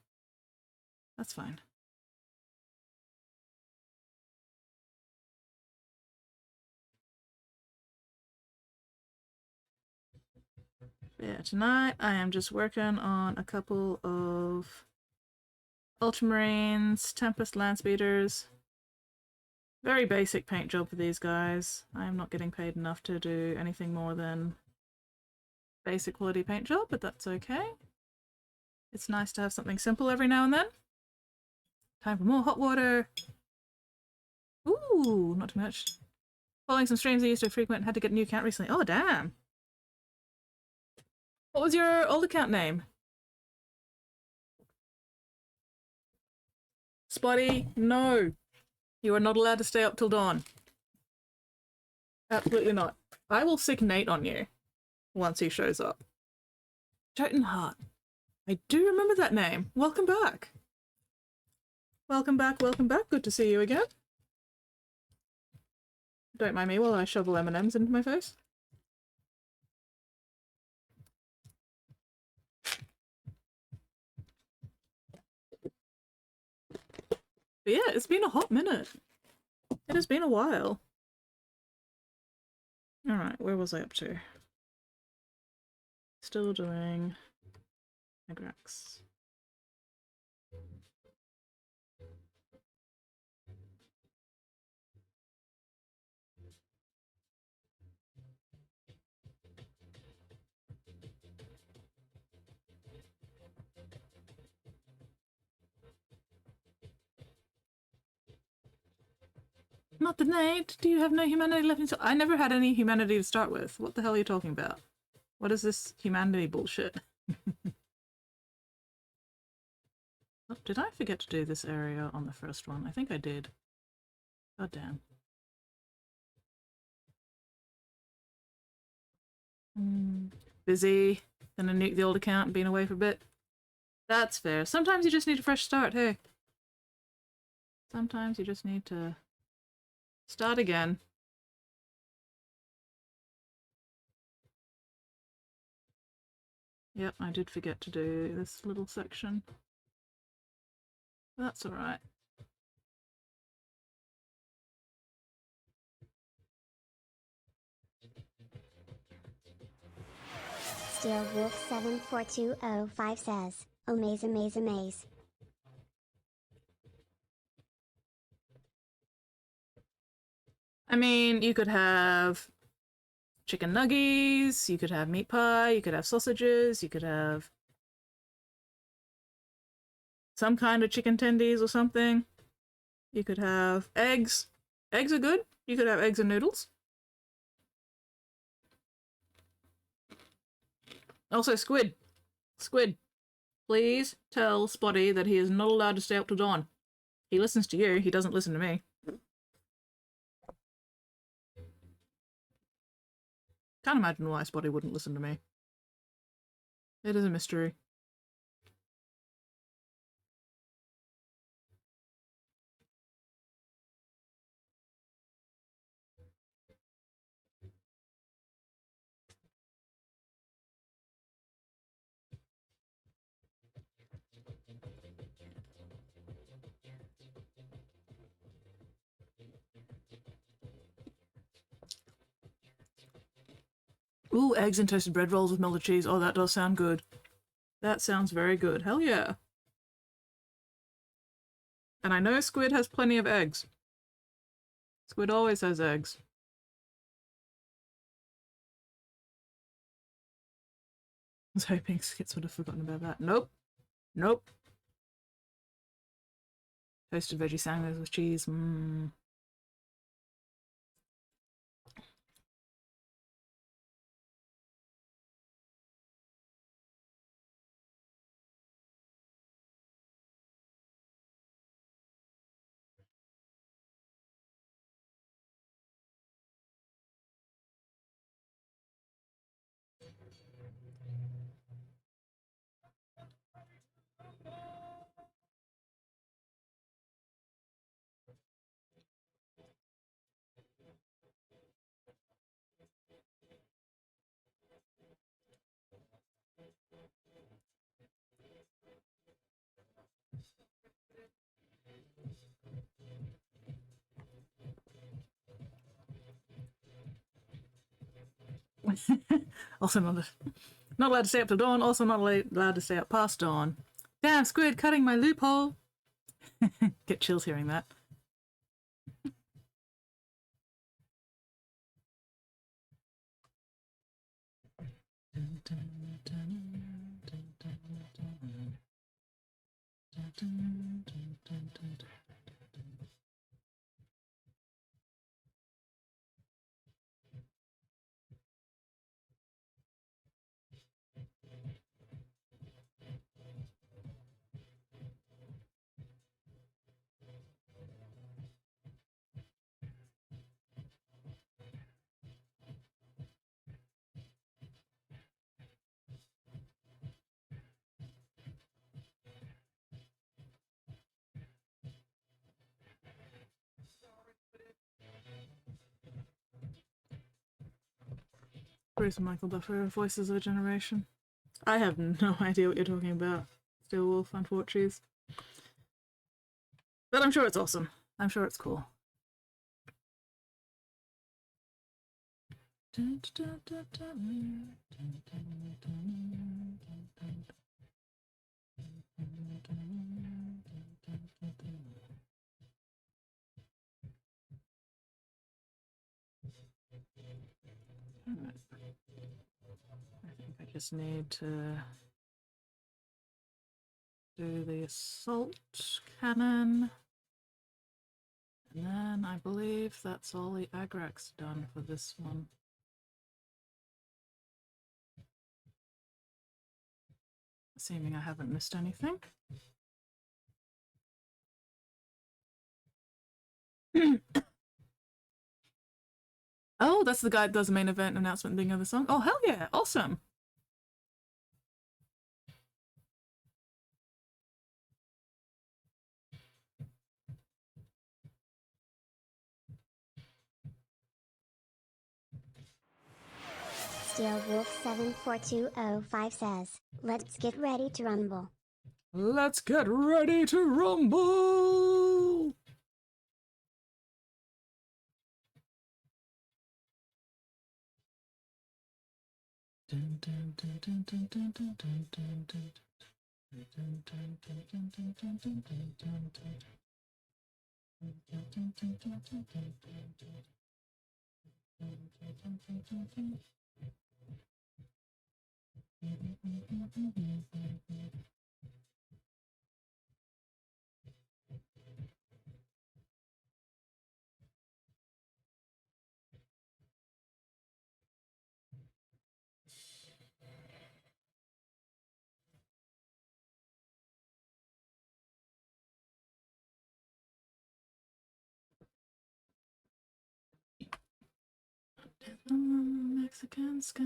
That's fine. Yeah, tonight I am just working on a couple of Ultramarines, Tempest, Landspeeders. Very basic paint job for these guys. I am not getting paid enough to do anything more than basic quality paint job, but that's okay. It's nice to have something simple every now and then. Time for more hot water. Ooh, not too much. Following some streams I used to frequent, had to get a new account recently. Oh, damn. What was your old account name? Spotty, no. You are not allowed to stay up till dawn. Absolutely not. I will sick Nate on you once he shows up. Jotunheart. I do remember that name. Welcome back. Welcome back, welcome back. Good to see you again. Don't mind me while I shovel M&Ms into my face. But yeah, it's been a hot minute. It has been a while. Alright, where was I up to? Still doing Agrax. Not the night. Do you have no humanity left in so I never had any humanity to start with. What the hell are you talking about? What is this humanity bullshit? Oh, did I forget to do this area on the first one? I think I did. God damn. Busy. Gonna nuke the old account and been away for a bit. That's fair. Sometimes you just need a fresh start, hey. Sometimes you just need to start again. Yep, I did forget to do this little section. That's alright. Steel Wolf 74205 says, amaze, amaze, amaze. I mean, you could have chicken nuggies, you could have meat pie, you could have sausages, you could have some kind of chicken tendies or something. You could have eggs. Eggs are good. You could have eggs and noodles. Also, squid. Squid. Please tell Spotty that he is not allowed to stay up till dawn. He listens to you, he doesn't listen to me. Can't imagine why Spotty wouldn't listen to me. It is a mystery. Ooh, eggs and toasted bread rolls with melted cheese. Oh, that does sound good. That sounds very good. Hell yeah. And I know squid has plenty of eggs. Squid always has eggs. I was hoping Skits would have forgotten about that. Nope. Nope. Toasted veggie sandwiches with cheese. Mmm. Also not allowed to stay up till dawn, also not allowed to stay up past dawn. Damn, squid cutting my loophole! Get chills hearing that. Bruce and Michael Buffer, Voices of a Generation. I have no idea what you're talking about. Steel Wolf, unfortunately. But I'm sure it's awesome. I'm sure it's cool. I think I just need to do the assault cannon. And then I believe that's all the agrax done for this one. Assuming I haven't missed anything. Oh, that's the guy that does the main event announcement thing of the song. Oh, hell yeah, awesome. Steel Wolf 74205 says, let's get ready to rumble. Let's get ready to rumble! Mexican sky,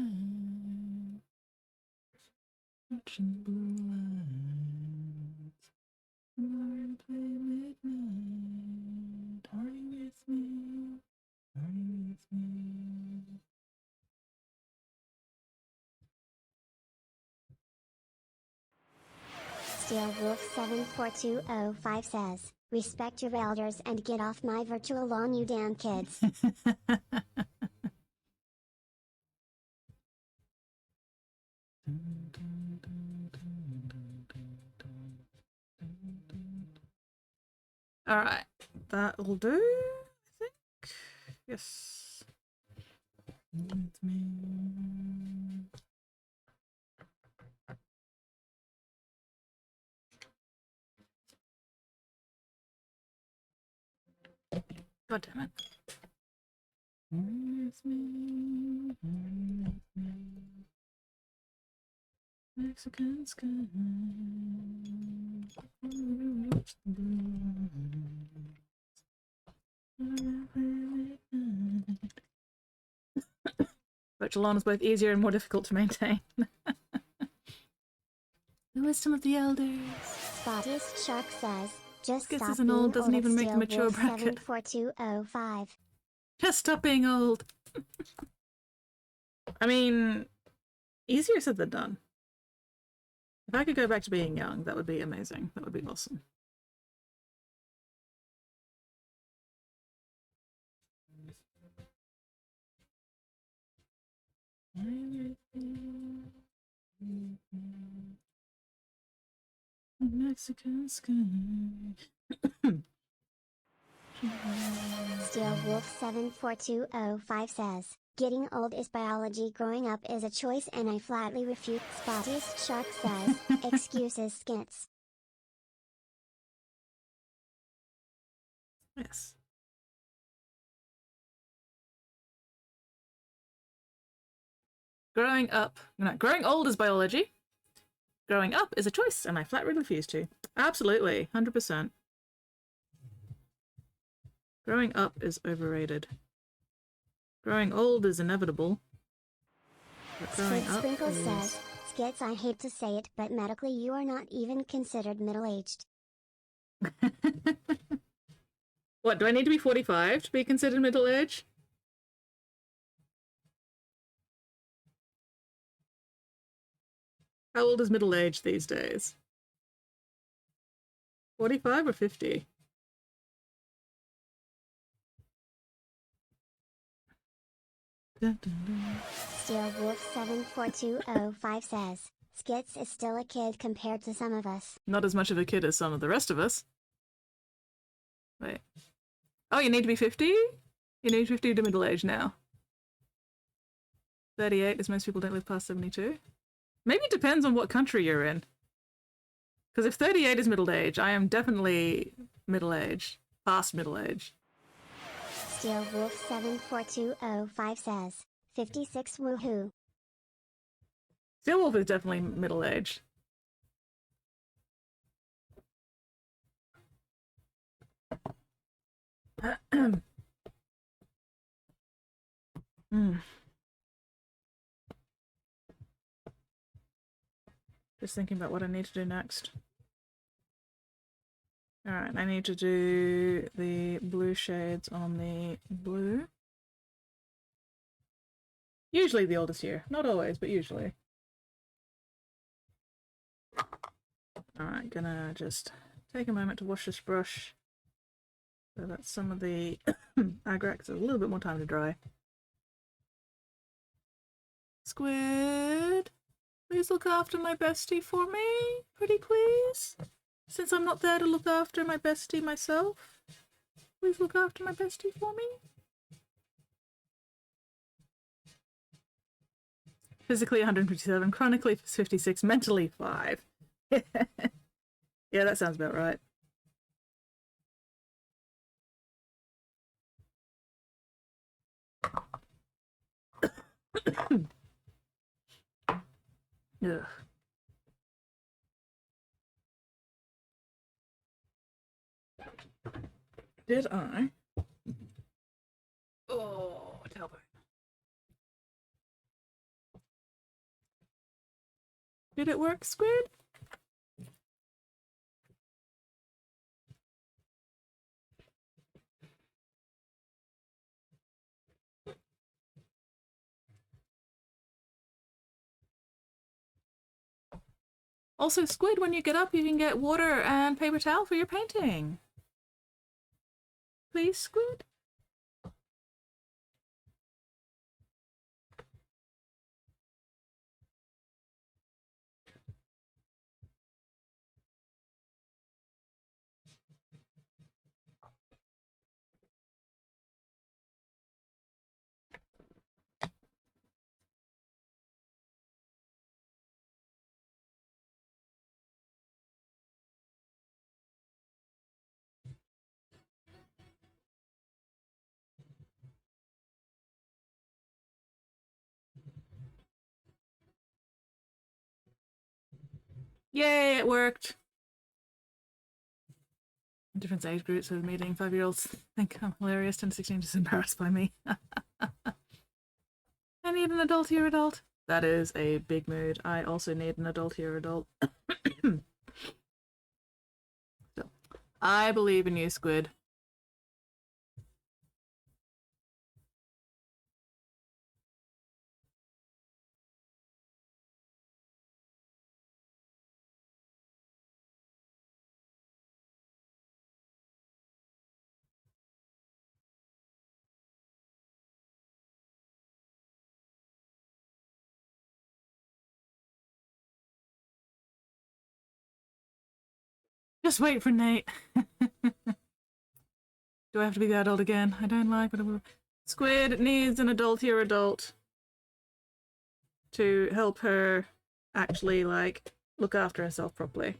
ocean blue lights, midnight, hurry with me, hurry with me. Steel Wolf 74205 says, respect your elders and get off my virtual lawn, you damn kids. Alright, that'll do, I think. Yes. With me. God damn it. With me, with me. Mexican sky. Virtual lawn is both easier and more difficult to maintain. The wisdom of the elders. Spottiest Shark says, just Skits stop isn't being old, doesn't old even at make the Steel mature Wolf bracket. 74205. Just stop being old. I mean, easier said than done. If I could go back to being young, that would be amazing. That would be awesome. Mexican sky. Steel Wolf 74205 says, getting old is biology, growing up is a choice, and I flatly refute. Spottiest Shark says, excuses skits. Yes. Growing old is biology. Growing up is a choice, and I flatly refuse to. Absolutely, 100%. Growing up is overrated. Growing old is inevitable. But growing Squid up Sprinkle is... says, skits, I hate to say it, but medically you are not even considered middle-aged. What, do I need to be 45 to be considered middle-aged? How old is middle age these days? 45 or 50? Dun, dun, dun. Steel Wolf 74205 says, Skits is still a kid compared to some of us. Not as much of a kid as some of the rest of us. Wait. Oh, you need to be 50? You need 50 to middle age now. 38, as most people don't live past 72. Maybe it depends on what country you're in. Because if 38 is middle age, I am definitely middle age. Past middle age. Steel Wolf 74205 says, 56 woohoo. Steel Wolf is definitely middle age. Just thinking about what I need to do next. Alright, I need to do the blue shades on the blue. Usually the oldest year. Not always, but usually. Alright, gonna just take a moment to wash this brush so that some of the agrax has a little bit more time to dry. Squid, please look after my bestie for me, pretty please. Since I'm not there to look after my bestie myself, please look after my bestie for me. Physically 157, chronically 56, mentally 5. Yeah, that sounds about right. Ugh. Did I? Oh, tailbone. Did it work, Squid? Also, Squid, when you get up, you can get water and paper towel for your painting. Please, Squid? Yay, it worked. Different age groups with meeting 5-year-olds think I'm hilarious. 10 to 16 just embarrassed by me. I need an adultier adult. That is a big mood. I also need an adultier adult. Still, I believe in you, Squid. Just wait for Nate. Do I have to be the adult again? I don't like, but I will. Squid needs an adultier adult to help her actually, like, look after herself properly.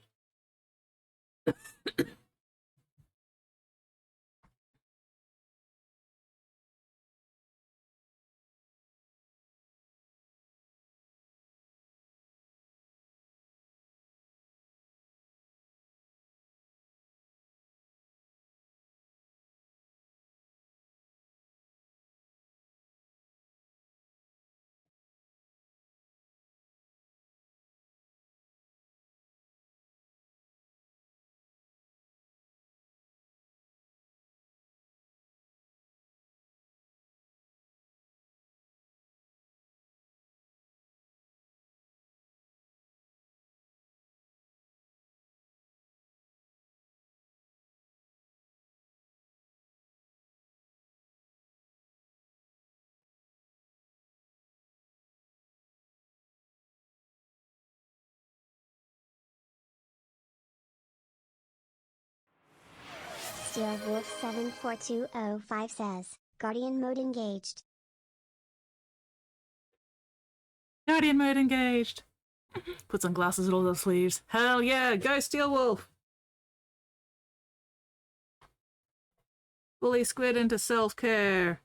SteelWolf74205 says, Guardian mode engaged. Guardian mode engaged. Put some glasses at all those sleeves. Hell yeah, go Steel Wolf! Fully squid into self-care.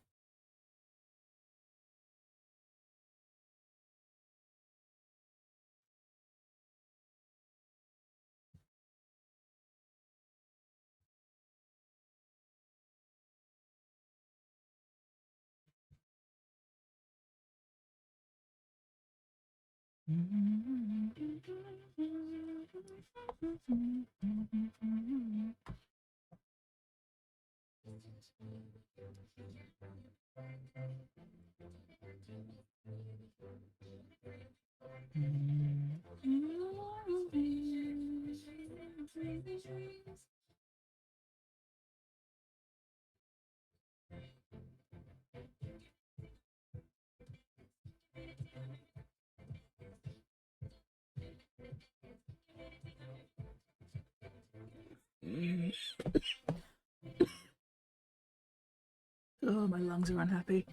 Oh, my lungs are unhappy.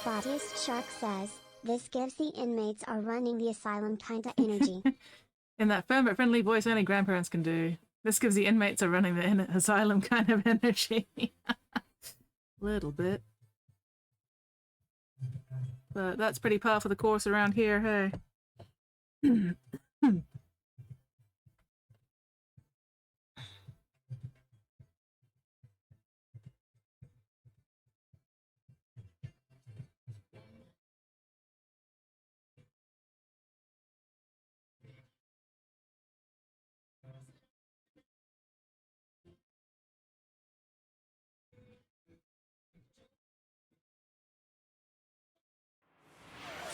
Spottiest Shark says, this gives the inmates are running the asylum kinda energy. In that firm but friendly voice only grandparents can do. This gives the inmates are running the asylum kind of energy. Little bit. But that's pretty par for the course around here, hey?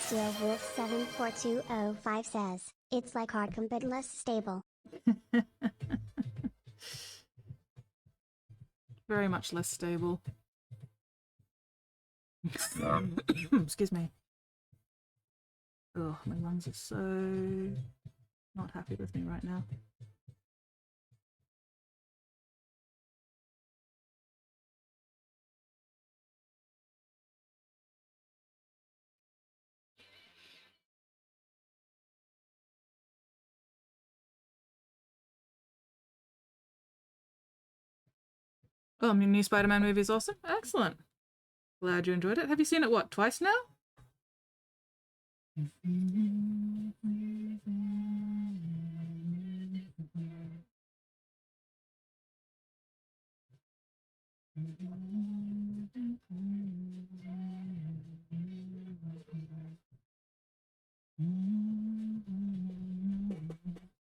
SteelWolf74205 says, it's like Arkham but less stable. Very much less stable. Excuse me. Oh, my lungs are so not happy with me right now. Oh, the new Spider-Man movie is awesome. Excellent. Glad you enjoyed it. Have you seen it, what, twice now?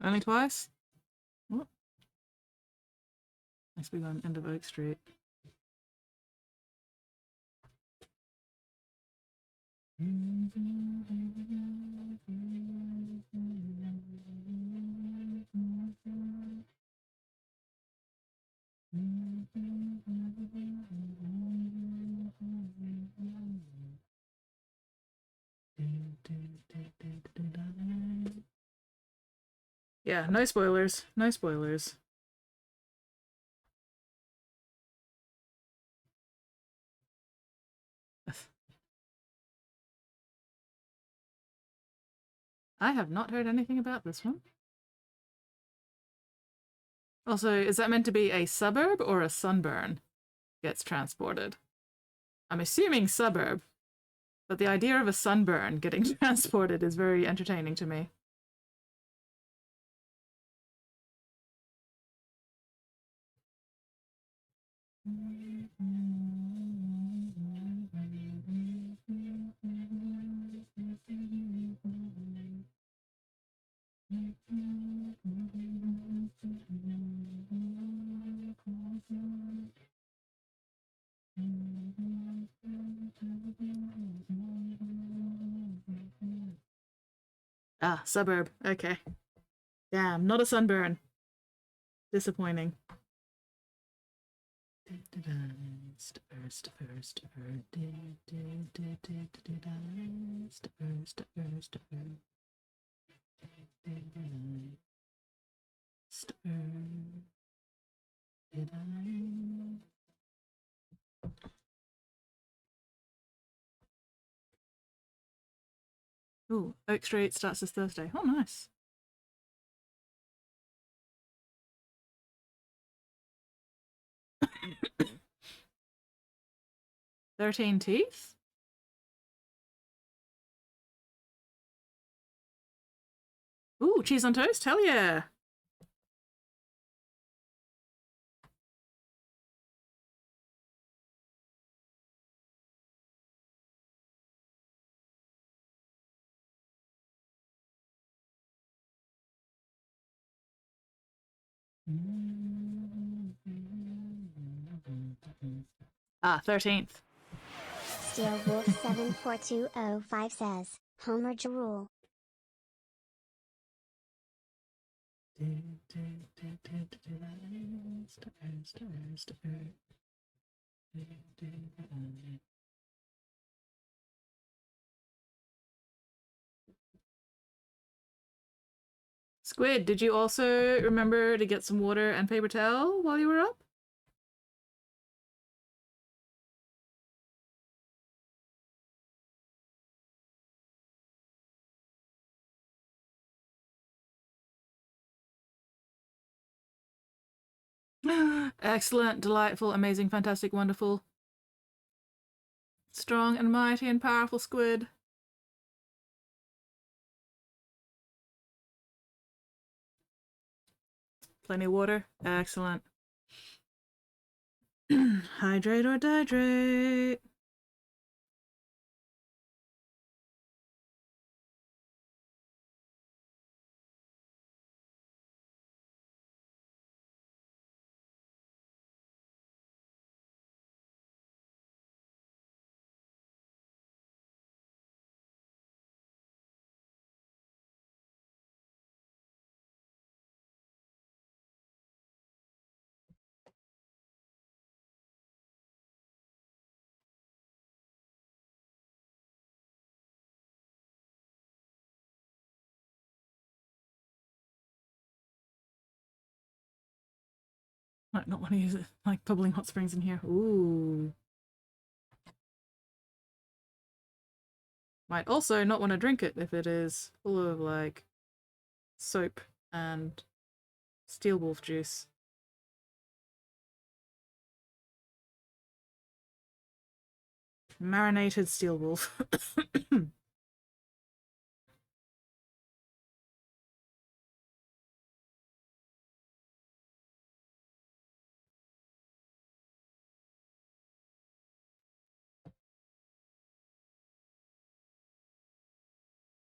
Only twice? What? Must be on end of Oak Street. Yeah, no spoilers. No spoilers. I have not heard anything about this one. Also, is that meant to be a suburb or a sunburn gets transported? I'm assuming suburb, but the idea of a sunburn getting transported is very entertaining to me. Ah, suburb. Okay. Damn, not a sunburn. Disappointing. Ooh, Oak Street starts this Thursday. Oh, nice. 13 teeth? Ooh, cheese on toast? Hell yeah. Ah, 13th. Steel Wolf 74205 says, Homer Jarul. Squid, did you also remember to get some water and paper towel while you were up? Excellent, delightful, amazing, fantastic, wonderful. Strong and mighty and powerful squid. Plenty of water. Excellent. Hydrate or dihydrate. Might not want to use it like bubbling hot springs in here. Ooh. Might also not want to drink it if it is full of like soap and steel wolf juice. Marinated steel wolf.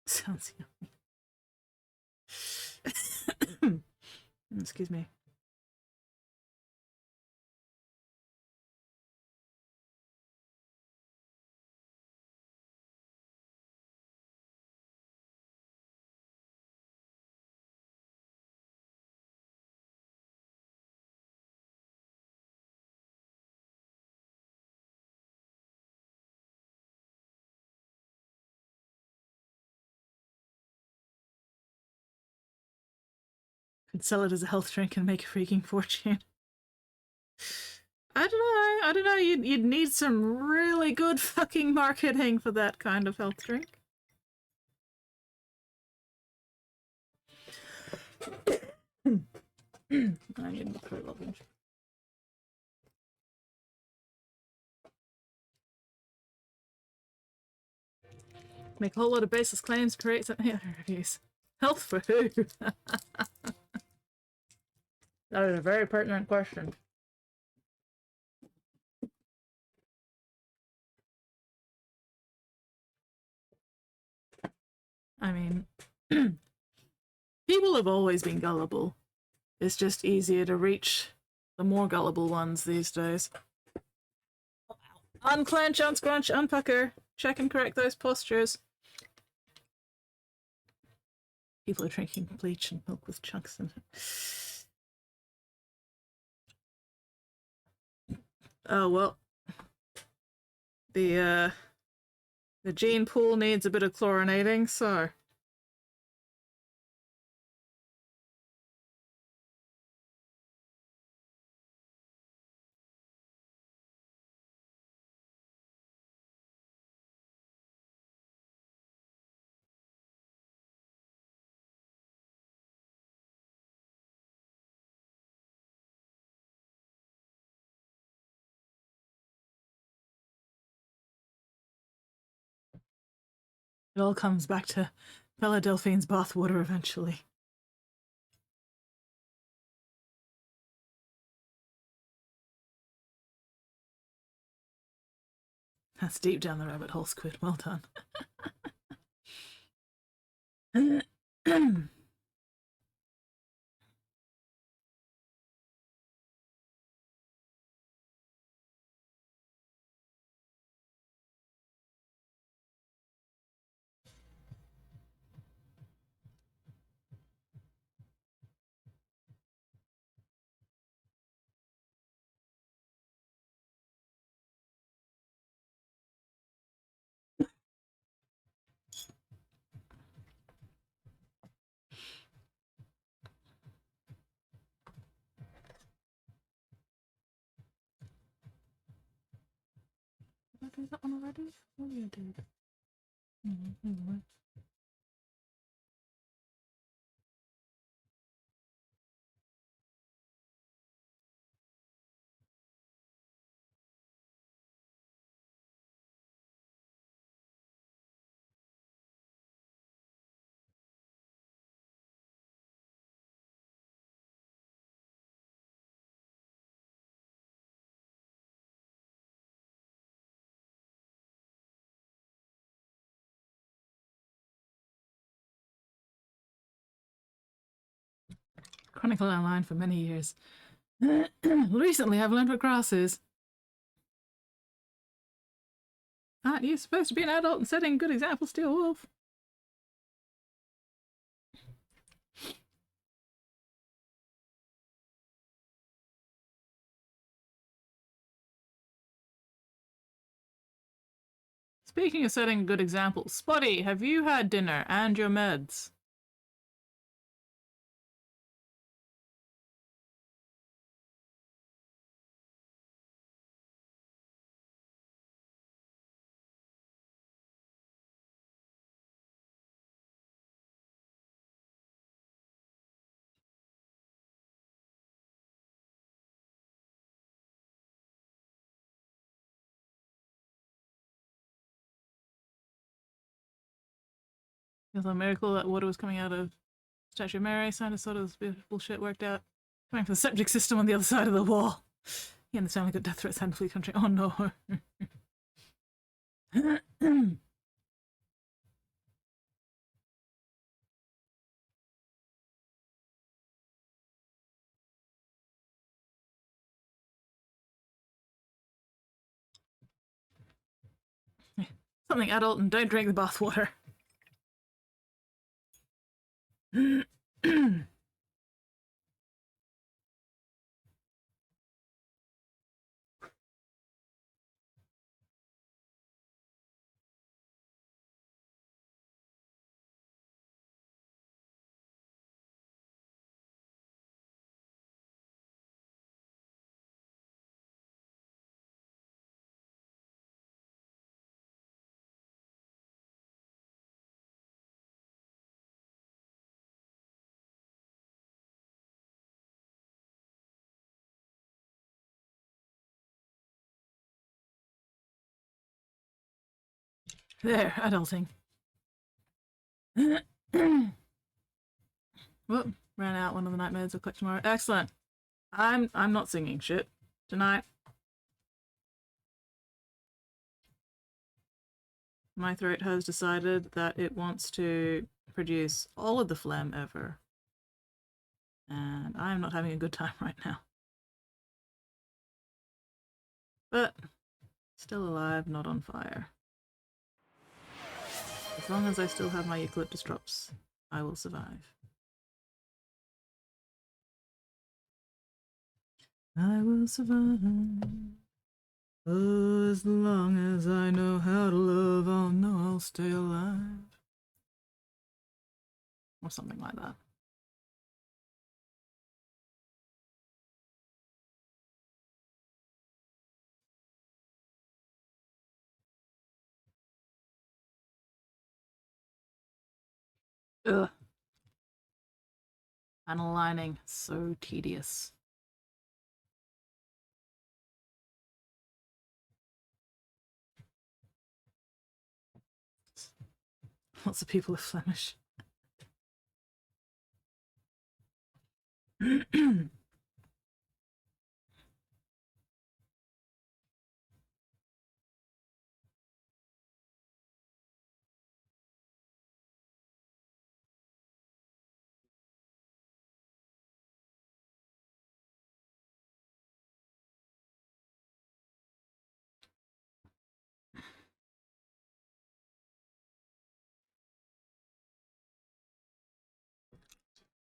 Sounds yummy. Excuse me. Could sell it as a health drink and make a freaking fortune. I don't know. You'd need some really good fucking marketing for that kind of health drink. I need the throat lozenge. Make a whole lot of baseless claims, create some reviews. Health for who? That is a very pertinent question. I mean, people have always been gullible. It's just easier to reach the more gullible ones these days. Unclench, unscrunch, unpucker. Check and correct those postures. People are drinking bleach and milk with chunks in it. Oh well. The gene pool needs a bit of chlorinating, so it all comes back to Bella Delphine's bathwater eventually. That's deep down the rabbit hole, Squid. Well done. Did I do that one already? Oh, yeah, I did. Chronicle online for many years. Recently, I've learned what grass is. Aren't you supposed to be an adult and setting good examples to your wolf? Speaking of setting good examples, Spotty, have you had dinner and your meds? It was a miracle that water was coming out of Statue of Mary. Scientists thought it was bullshit worked out. Coming from the septic system on the other side of the wall. He and the family got death threats and flee country. Oh no. Something adult and don't drink the bathwater. There, adulting. Whoop, ran out one of the nightmares. I'll collect tomorrow. Excellent. I'm not singing shit tonight. My throat has decided that it wants to produce all of the phlegm ever. And I'm not having a good time right now. But still alive, not on fire. As long as I still have my eucalyptus drops. I will survive. I will survive. Oh, as long as I know how to love, I'll know I'll stay alive. Or something like that. Ugh. And aligning, so tedious. Lots of people are Flemish.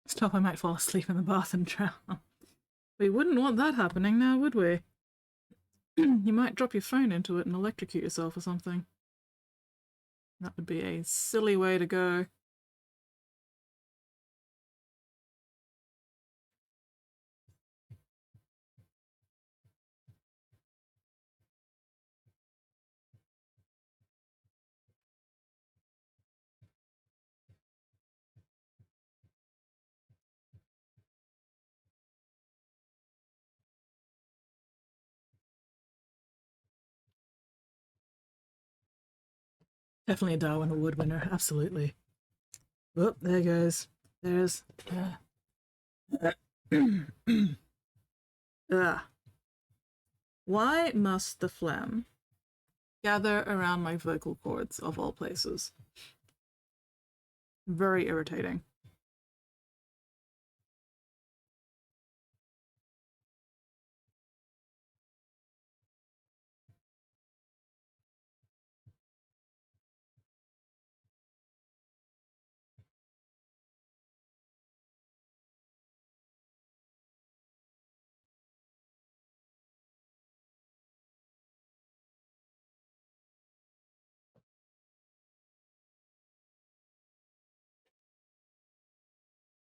Stop, I might fall asleep in the bath and drown. We wouldn't want that happening now, would we? You might drop your phone into it and electrocute yourself or something. That would be a silly way to go. Definitely a Darwin Award winner, absolutely. Oh, there goes. There's... Why must the phlegm gather around my vocal cords, of all places? Very irritating.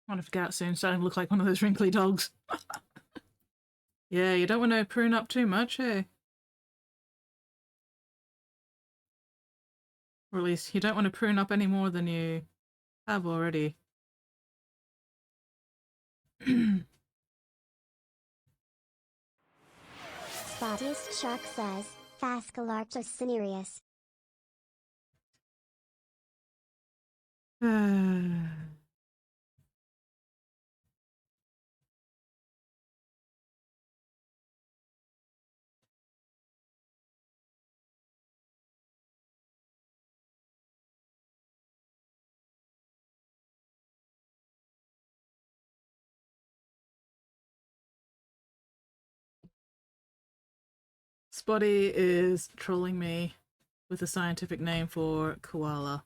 I want to forget soon, starting to look like one of those wrinkly dogs. Yeah, you don't want to prune up too much, hey? Or at least you don't want to prune up any more than you have already. Spottiest Shark says, Phascolarctos cinereus. Spotty is trolling me with a scientific name for koala.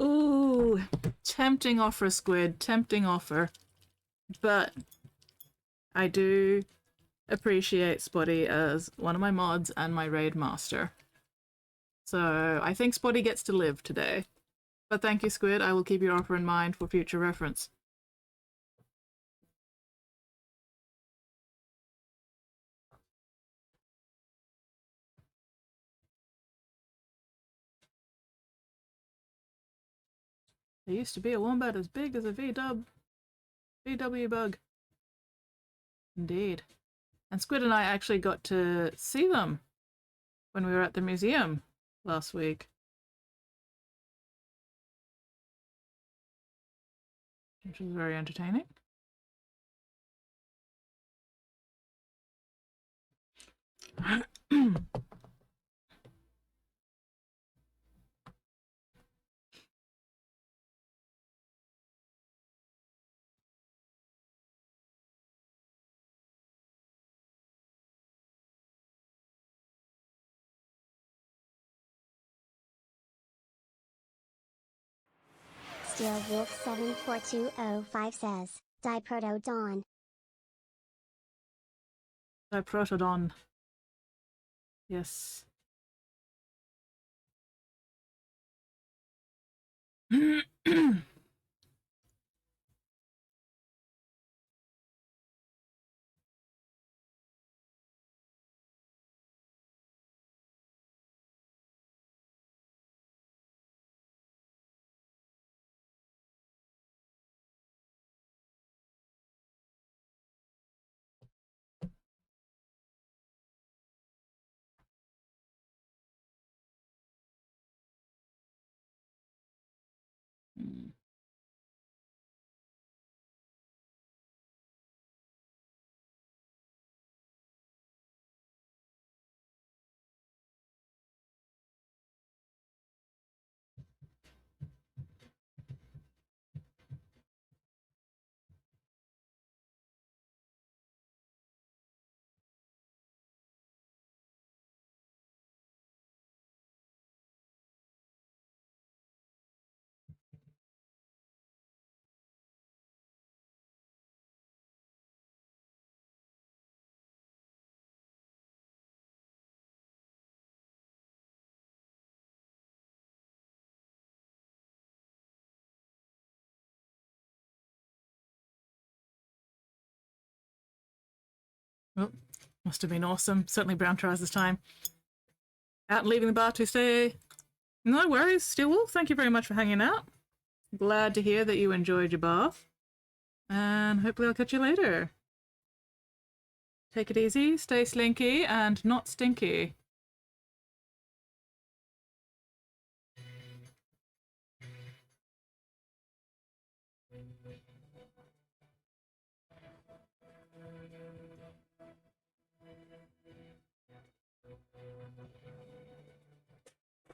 Ooh, tempting offer, Squid, tempting offer. But I do appreciate Spotty as one of my mods and my raid master. So I think Spotty gets to live today. But thank you, Squid. I will keep your offer in mind for future reference. There used to be a wombat as big as a VW bug. Indeed. And Squid and I actually got to see them when we were at the museum last week. which was very entertaining. Steelwolf 74205 says, Diprotodon. Diprotodon. Yes. Oh, must have been awesome. Certainly brown trousers time. Out and leaving the bar to say, no worries, Steelwolf. Thank you very much for hanging out. Glad to hear that you enjoyed your bath. And hopefully I'll catch you later. Take it easy, stay slinky, and not stinky.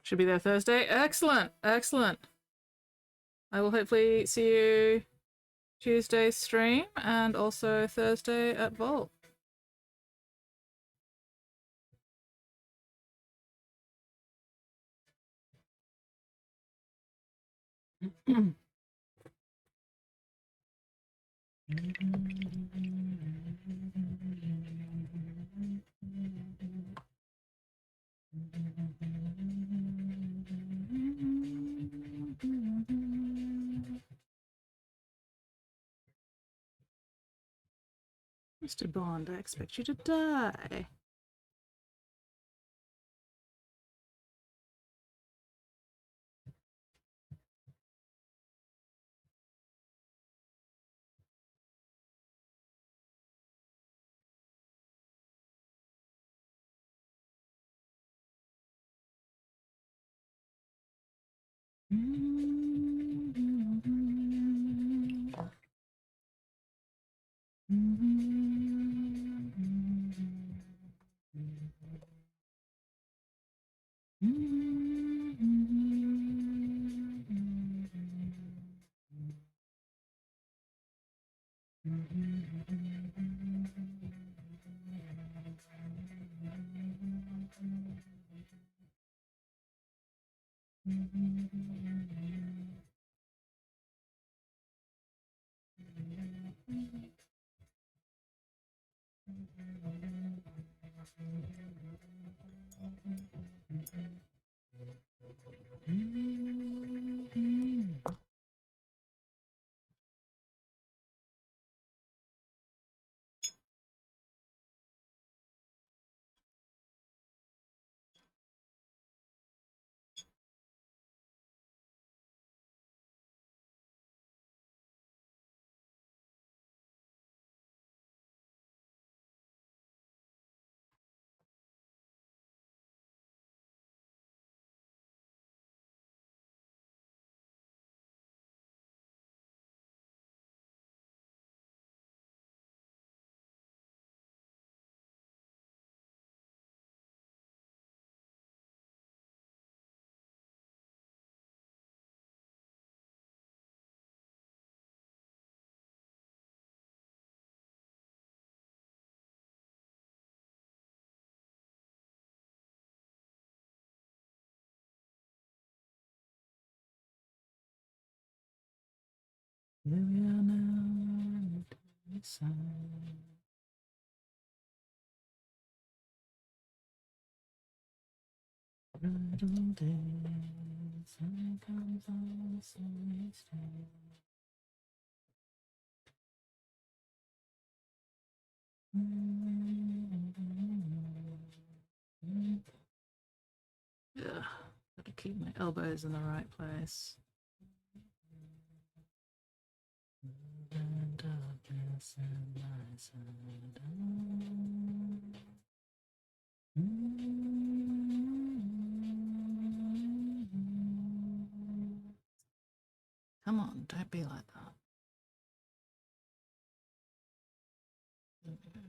Should be there Thursday. Excellent, excellent. I will hopefully see you Tuesday stream and also Thursday at Vault. Mr. Bond, I expect you to die. Here we are now. Bridal days, sun comes on a sunny day. Yeah, gotta keep my elbows in the right place. Come on, don't be like that. Okay.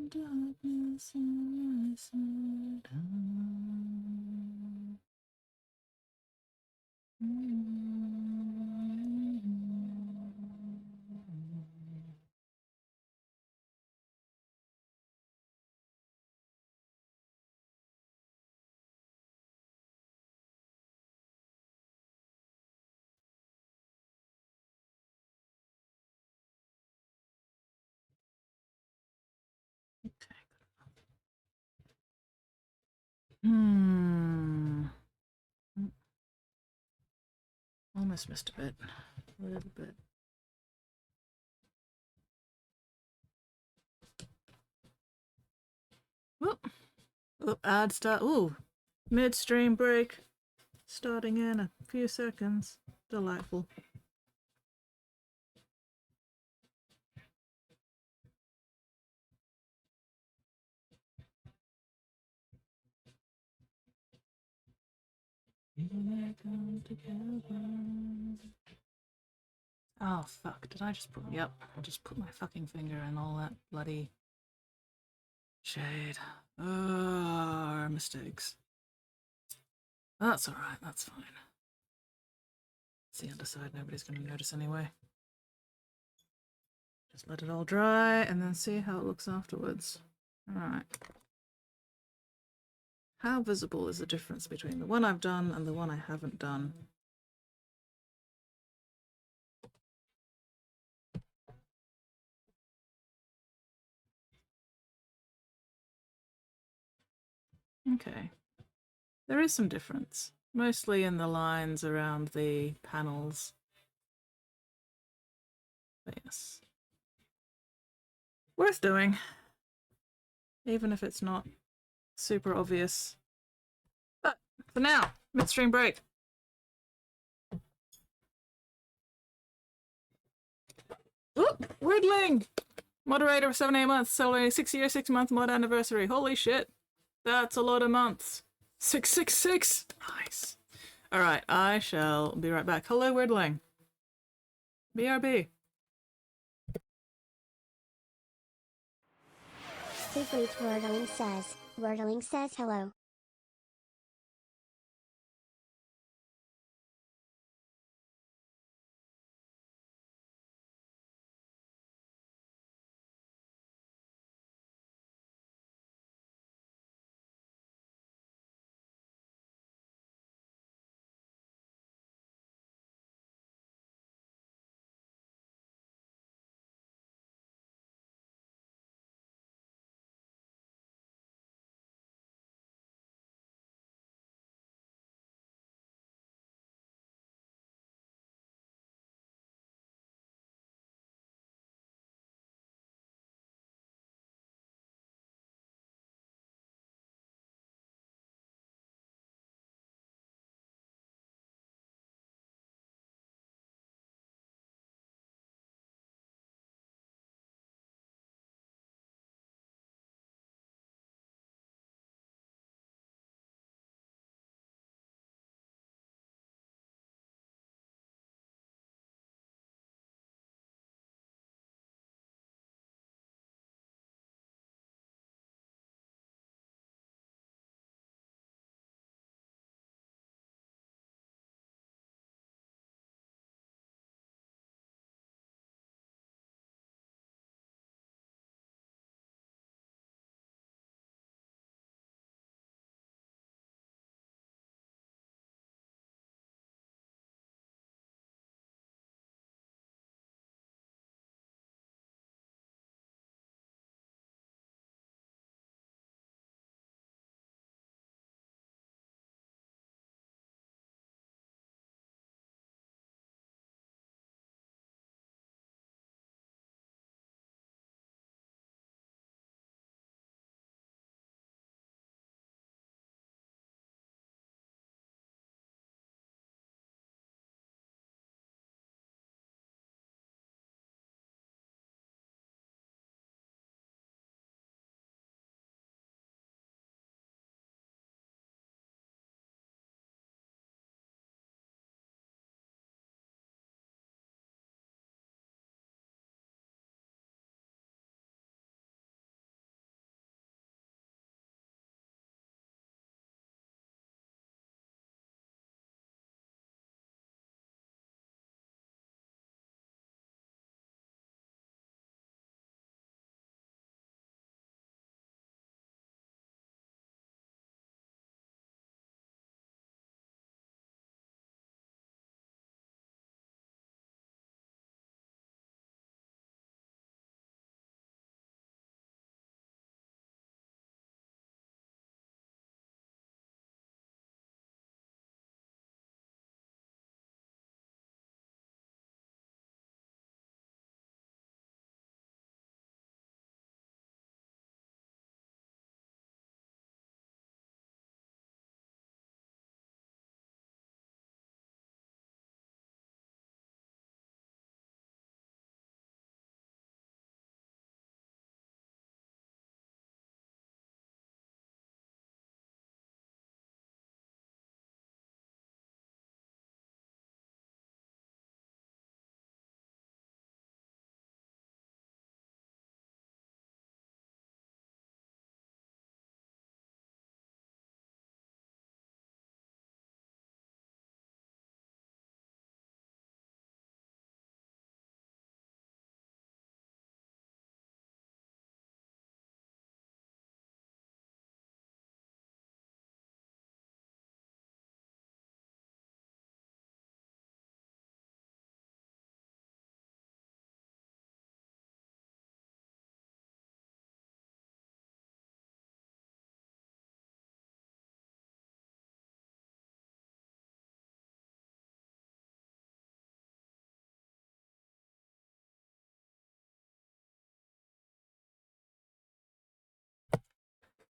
Darkness and I said, okay. Almost missed a bit. A little bit. Whoop. Oh, ad start. Ooh. Midstream break. Starting in a few seconds. Delightful. Oh fuck, did I just put, yep, I just put my fucking finger in all that bloody shade. Oh, mistakes. That's alright, that's fine. It's the underside, nobody's gonna notice anyway. Just let it all dry and then see how it looks afterwards. Alright. How visible is the difference between the one I've done and the one I haven't done? Okay. There is some difference, mostly in the lines around the panels. But yes. Worth doing. Even if it's not super obvious. But for now, midstream break. Oop! Wordling! Moderator of 7 8 months, celebrating 6 year, 6 month mod anniversary. Holy shit. That's a lot of months. 666! Nice. Alright, I shall be right back. Hello, Wordling. BRB. Simply Wordling says hello.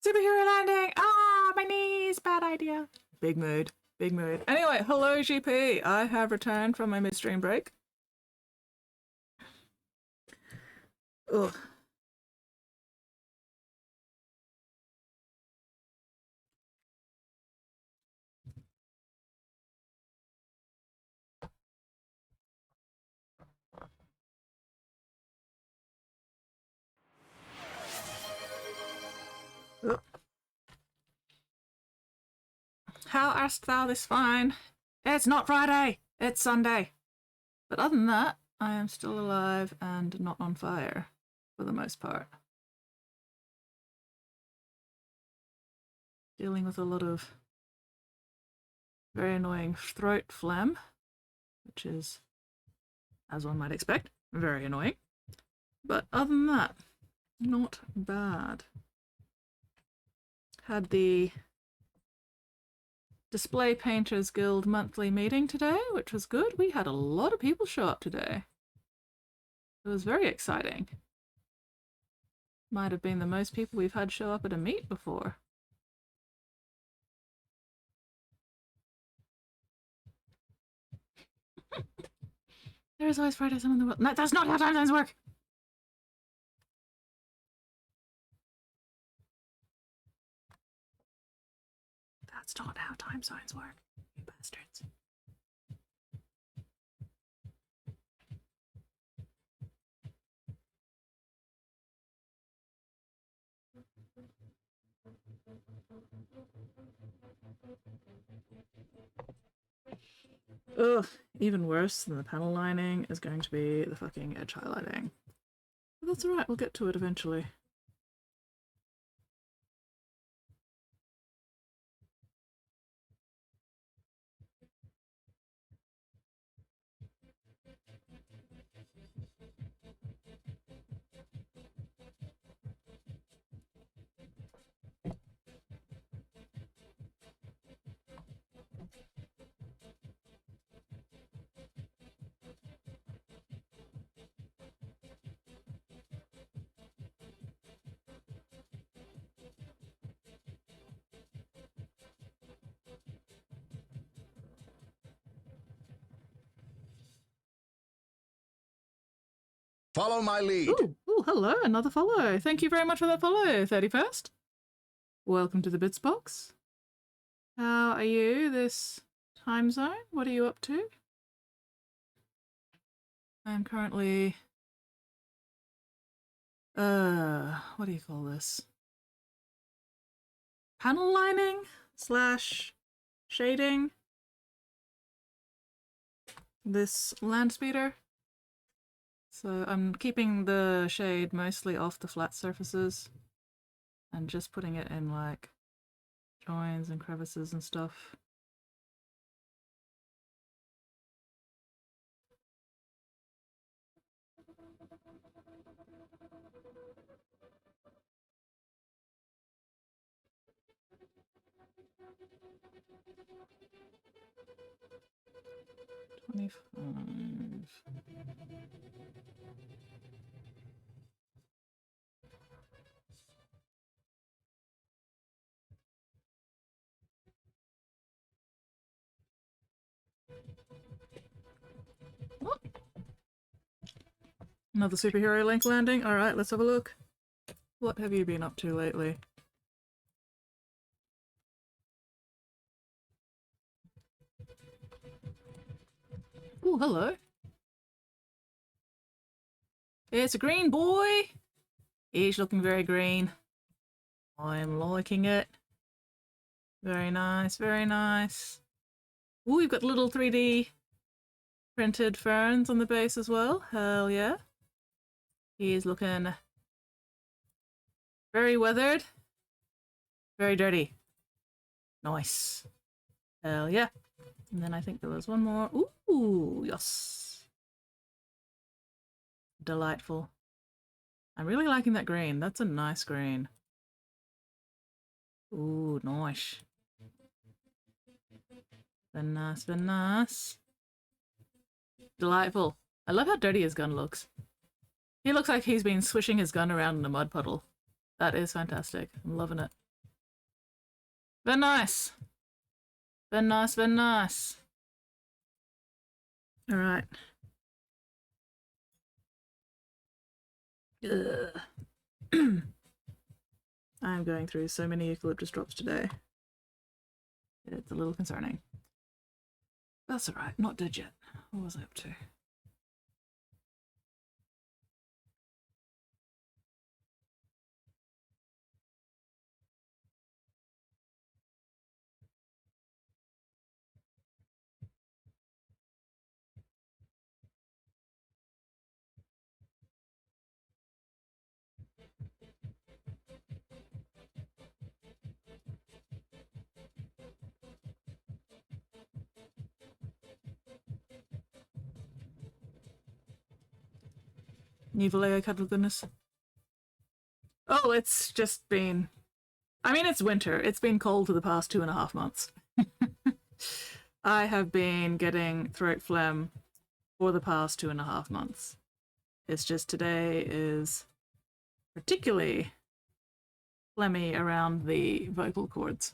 Superhero landing! Ah, my knees! Bad idea. Big mood. Big mood. Anyway, hello GP. I have returned from my midstream break. Ugh. Ugh. How hast thou this fine? It's not Friday, it's Sunday. But other than that, I am still alive and not on fire, for the most part. Dealing with a lot of very annoying throat phlegm, which is, as one might expect, very annoying. But other than that, not bad. Had the Display Painters Guild monthly meeting today, which was good. We had a lot of people show up today. It was very exciting. Might have been the most people we've had show up at a meet before. There's always Friday some in the world. No, that's not how time zones work! That's not how time zones work, you bastards. Ugh, even worse than the panel lining is going to be the fucking edge highlighting. But that's alright, we'll get to it eventually. Follow my lead. Ooh, hello, another follow. Thank you very much for that follow, 31st. Welcome to the Bits Box. How are you this time zone? What are you up to? I'm currently... what do you call this? Panel lining / shading this Landspeeder. So I'm keeping the shade mostly off the flat surfaces and just putting it in like joins and crevices and stuff. Oh. Another superhero link landing. Alright, let's have a look. What have you been up to lately? Oh, hello. It's a green boy. He's looking very green. I'm liking it. Very nice, very nice. Ooh, we've got little 3D printed ferns on the base as well. Hell yeah. He's looking very weathered. Very dirty. Nice. Hell yeah. And then I think there was one more. Ooh, yes. Delightful. I'm really liking that green. That's a nice green. Ooh, nice. Very nice, very nice. Delightful. I love how dirty his gun looks. He looks like he's been swishing his gun around in a mud puddle. That is fantastic. I'm loving it. Very nice. Very nice, very nice. Alright. I'm going through so many eucalyptus drops today. It's a little concerning. That's alright, not dead yet. What was I up to? New Vallejo cuddle goodness. Oh, it's just been... I mean, it's winter. It's been cold for the past 2.5 months. I have been getting throat phlegm for the past 2.5 months. It's just today is particularly phlegmy around the vocal cords.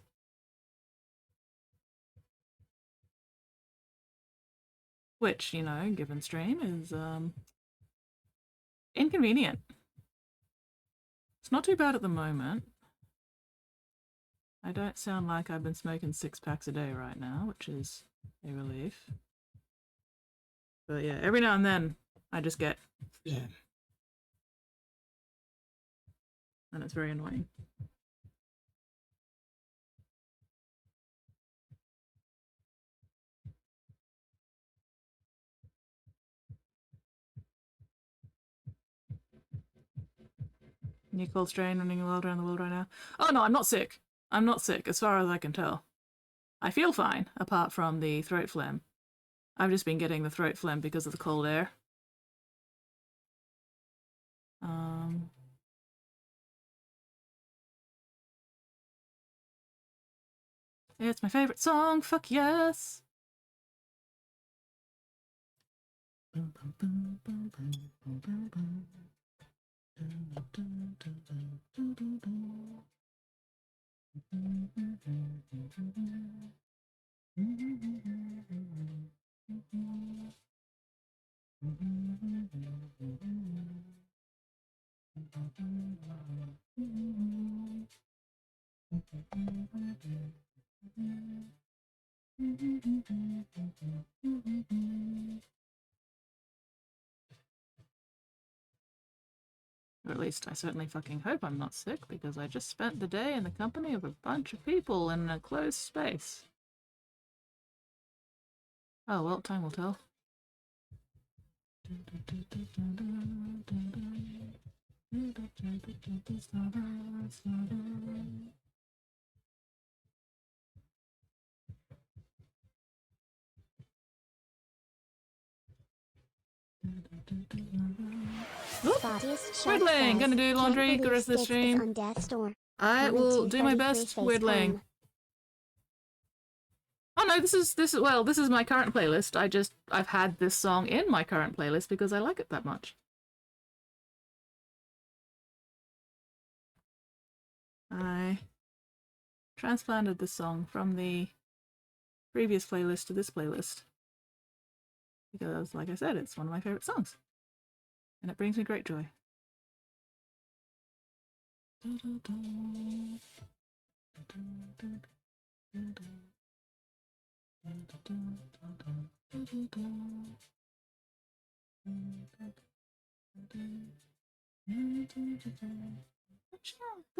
Which, you know, given stream, is inconvenient. It's not too bad at the moment. I don't sound like I've been smoking 6 packs a day right now, which is a relief. But yeah, every now and then I just get... and it's very annoying. New cold strain running wild around the world right now. Oh no, I'm not sick. I'm not sick, as far as I can tell. I feel fine, apart from the throat phlegm. I've just been getting the throat phlegm because of the cold air. It's my favourite song, fuck yes! Or at least I certainly fucking hope I'm not sick, because I just spent the day in the company of a bunch of people in a closed space. Oh well, time will tell. Weirdling, gonna do laundry, go rest of the stream. I will do my best, Weirdling. Oh no, this is my current playlist. I've had this song in my current playlist because I like it that much. I transplanted this song from the previous playlist to this playlist because, like I said, it's one of my favorite songs and it brings me great joy. The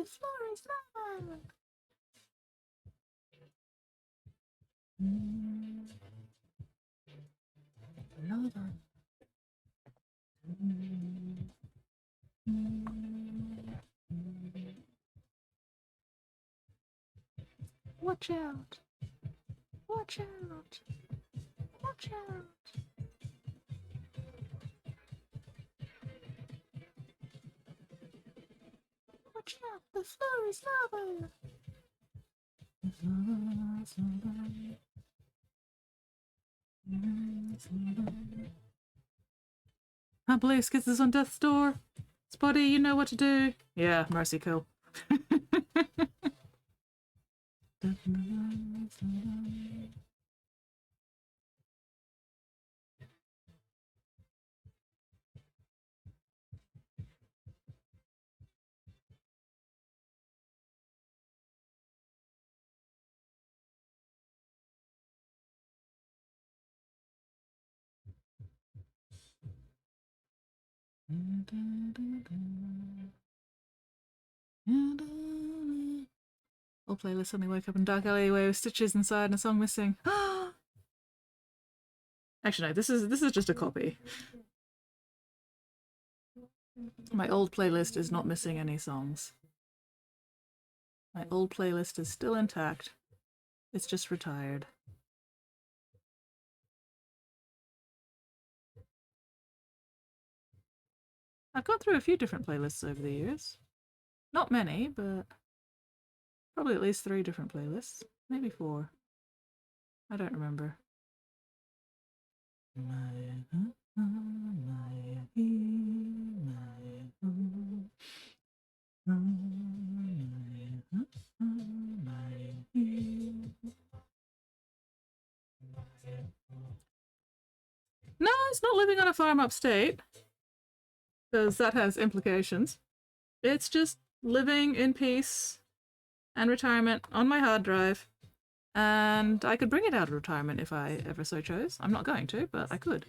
floor is lava. Watch out! Watch out! Watch out! Watch out! The floor is lava! I believe Skids is on death's door. Spotty, you know what to do. Yeah, mercy kill. Whole playlist suddenly wake up in dark alleyway with stitches inside and a song missing. Actually, no, this is just a copy. My old playlist is not missing any songs. My old playlist is still intact. It's just retired. I've gone through a few different playlists over the years. Not many, but probably at least 3 different playlists. Maybe 4. I don't remember. No, it's not living on a farm upstate, because that has implications. It's just living in peace and retirement on my hard drive, and I could bring it out of retirement if I ever so chose. I'm not going to, but I could.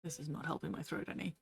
This is not helping my throat any.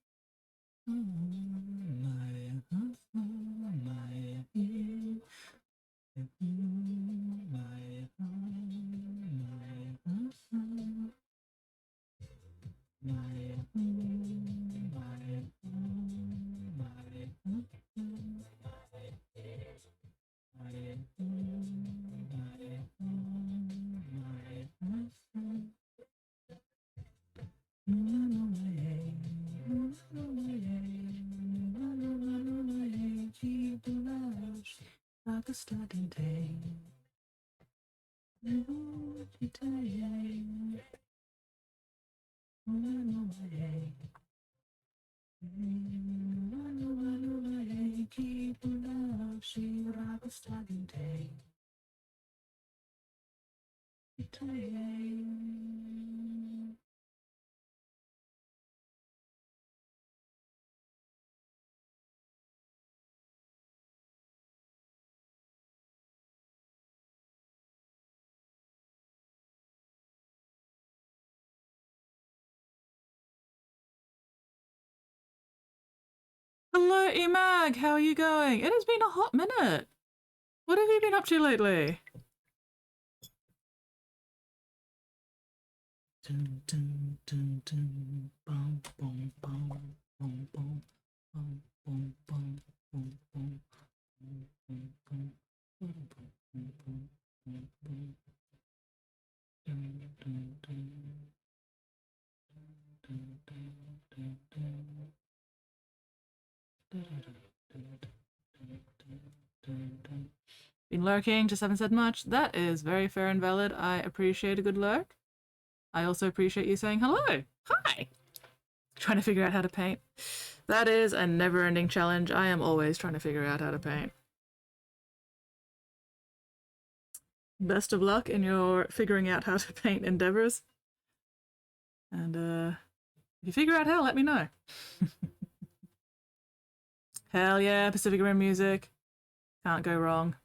Hello, Emag, how are you going? It has been a hot minute. What have you been up to lately? Dun, dun. dun, dun, bum, bum, bum, bum, bum, bum, bum, bum, bum, bum, bum, bum, bum, bum, bum, bum, bum, bum. Dun, dun, dun. Dun, dun, dun, dun. Dun, dun, dun, dun, dun, dun. Been lurking, just haven't said much. That is very fair and valid. I appreciate a good lurk. I also appreciate you saying hello. Hi! Trying to figure out how to paint. That is a never-ending challenge. I am always trying to figure out how to paint. Best of luck in your figuring out how to paint endeavors. And if you figure out how, let me know. Hell yeah, Pacific Rim music. Can't go wrong.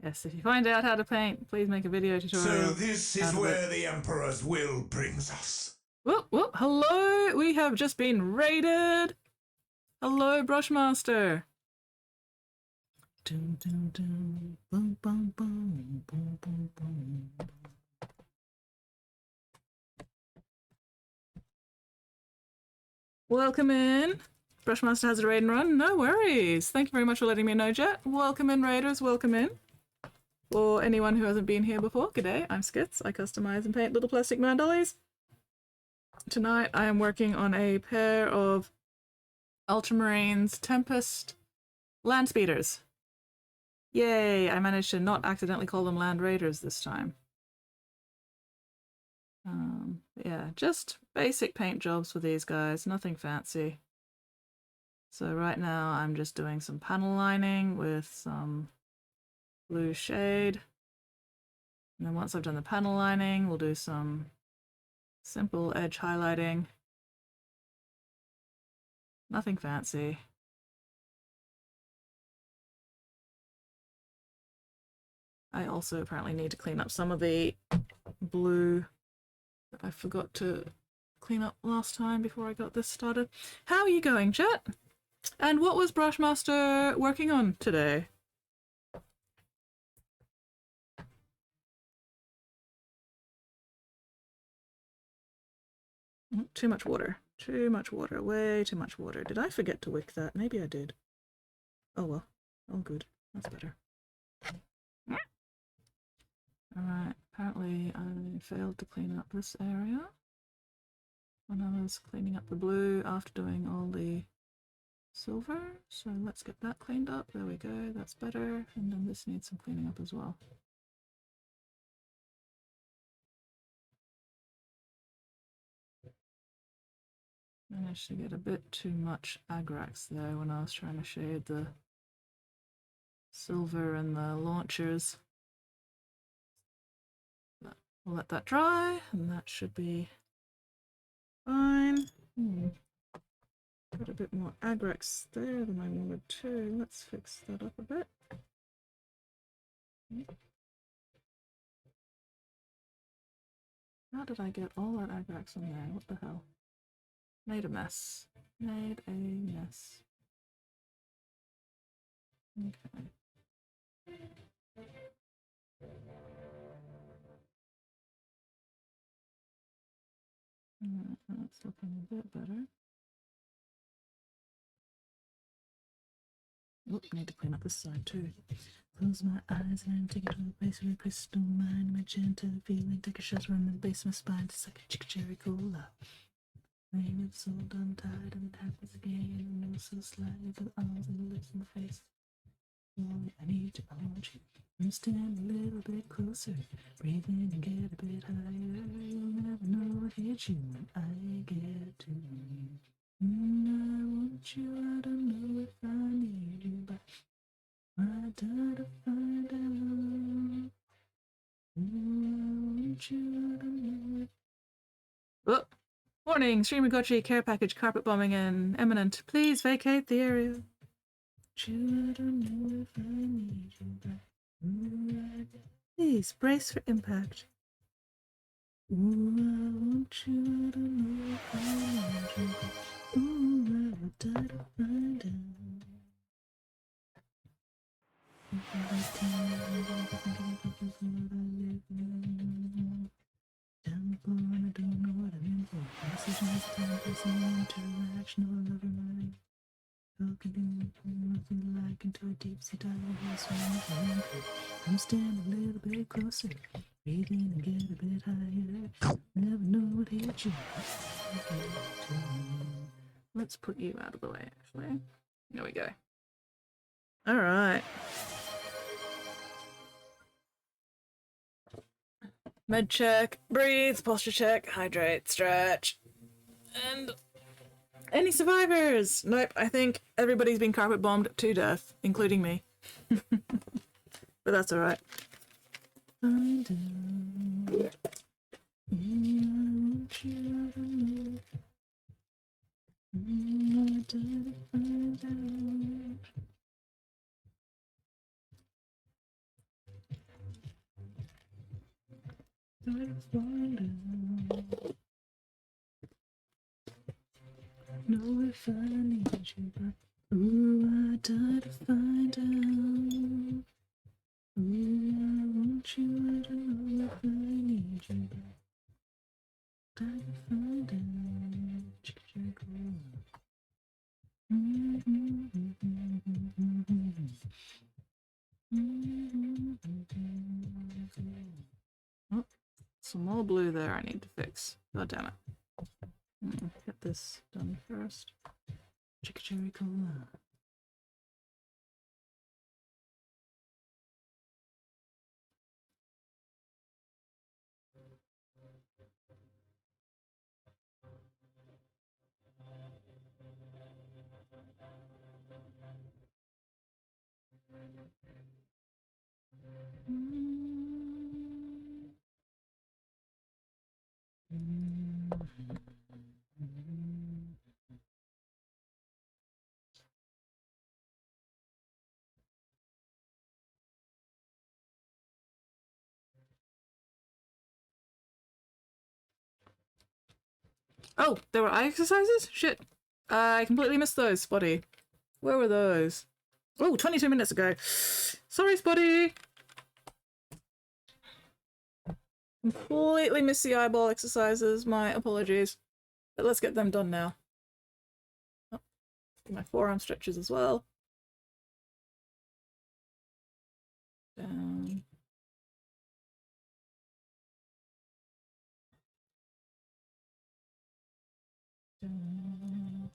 Yes, if you find out how to paint, please make a video tutorial. So this is where the Emperor's will brings us. Whoop, whoop, hello! We have just been raided! Hello, Brushmaster! Dun, dun, dun. Boom, boom, boom, boom, boom, boom. Welcome in! Brushmaster has a raid and run. No worries! Thank you very much for letting me know, Jet. Welcome in, raiders, welcome in. For anyone who hasn't been here before, g'day, I'm Skits. I customize and paint little plastic man dollies. Tonight I am working on a pair of Ultramarines Tempest Landspeeders. Yay, I managed to not accidentally call them Land Raiders this time. Yeah, just basic paint jobs for these guys, nothing fancy. So right now I'm just doing some panel lining with some blue shade. And then once I've done the panel lining, we'll do some simple edge highlighting. Nothing fancy. I also apparently need to clean up some of the blue that I forgot to clean up last time before I got this started. How are you going, Jet? And what was Brushmaster working on today? Too much water. Too much water. Way too much water. Did I forget to wick that? Maybe I did. Oh well. Oh good. That's better. Alright, apparently I failed to clean up this area when I was cleaning up the blue after doing all the silver. So let's get that cleaned up. There we go. That's better. And then this needs some cleaning up as well. Managed to get a bit too much agrax there when I was trying to shade the silver and the launchers. But we'll let that dry, and that should be fine. Got a bit more agrax there than I wanted to. Let's fix that up a bit. How did I get all that agrax on there? What the hell? Made a mess. Made a mess. Okay. That's looking a bit better. Oop, need to clean up this side too. Close my eyes and take it to a place with a crystal mind. Magenta feeling, take a shelter in the base of my spine. It's like a chick cherry cola. Maybe it's so done tied and it happens again. And it's so slightly for the arms and the lips and the face. I need to hold you. And stand a little bit closer. Breathe in and get a bit higher. You'll never know what hits you when I get to you. I want you, I don't know if I need you, but I gotta find out. I want you, I don't know if... Oh! Warning! Streamagochi care package carpet bombing and imminent. Please vacate the area. You, I don't know if I need you, but please brace for impact. Ooh, I want you, I don't know if I need you, but ooh, I would die to find out. Down the floor and I don't know what I'm in for. Message next time, person interaction or love your mind. Nothing like into a deep sea dive I'm standing a little bit closer, breathe in and get a bit higher. Never know what hit you. Let's put you out of the way, actually. There we go. Alright. Med check, breathe, posture check, hydrate, stretch, and... Any survivors? Nope, I think everybody's been carpet bombed to death, including me. But that's alright. Know if I need you, but ooh, I die to find out. Ooh, I want you, I don't know if I need you, but die to find out. Oh, some more blue there I need to fix. God damn it. Get this done first. Chicory cola. Oh, there were eye exercises? Shit. I completely missed those, Spotty. Where were those? Oh, 22 minutes ago. Sorry, Spotty. Completely missed the eyeball exercises. My apologies. But let's get them done now. Oh, do my forearm stretches as well. Down. Down.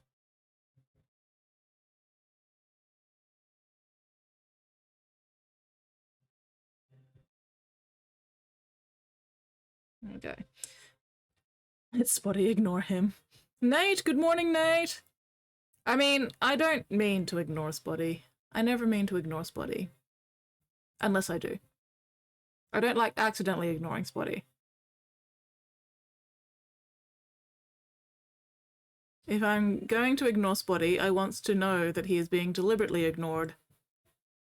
Okay. It's Spotty, ignore him. Nate, good morning, Nate! I mean, I don't mean to ignore Spotty. I never mean to ignore Spotty. Unless I do. I don't like accidentally ignoring Spotty. If I'm going to ignore Spotty, I want to know that he is being deliberately ignored.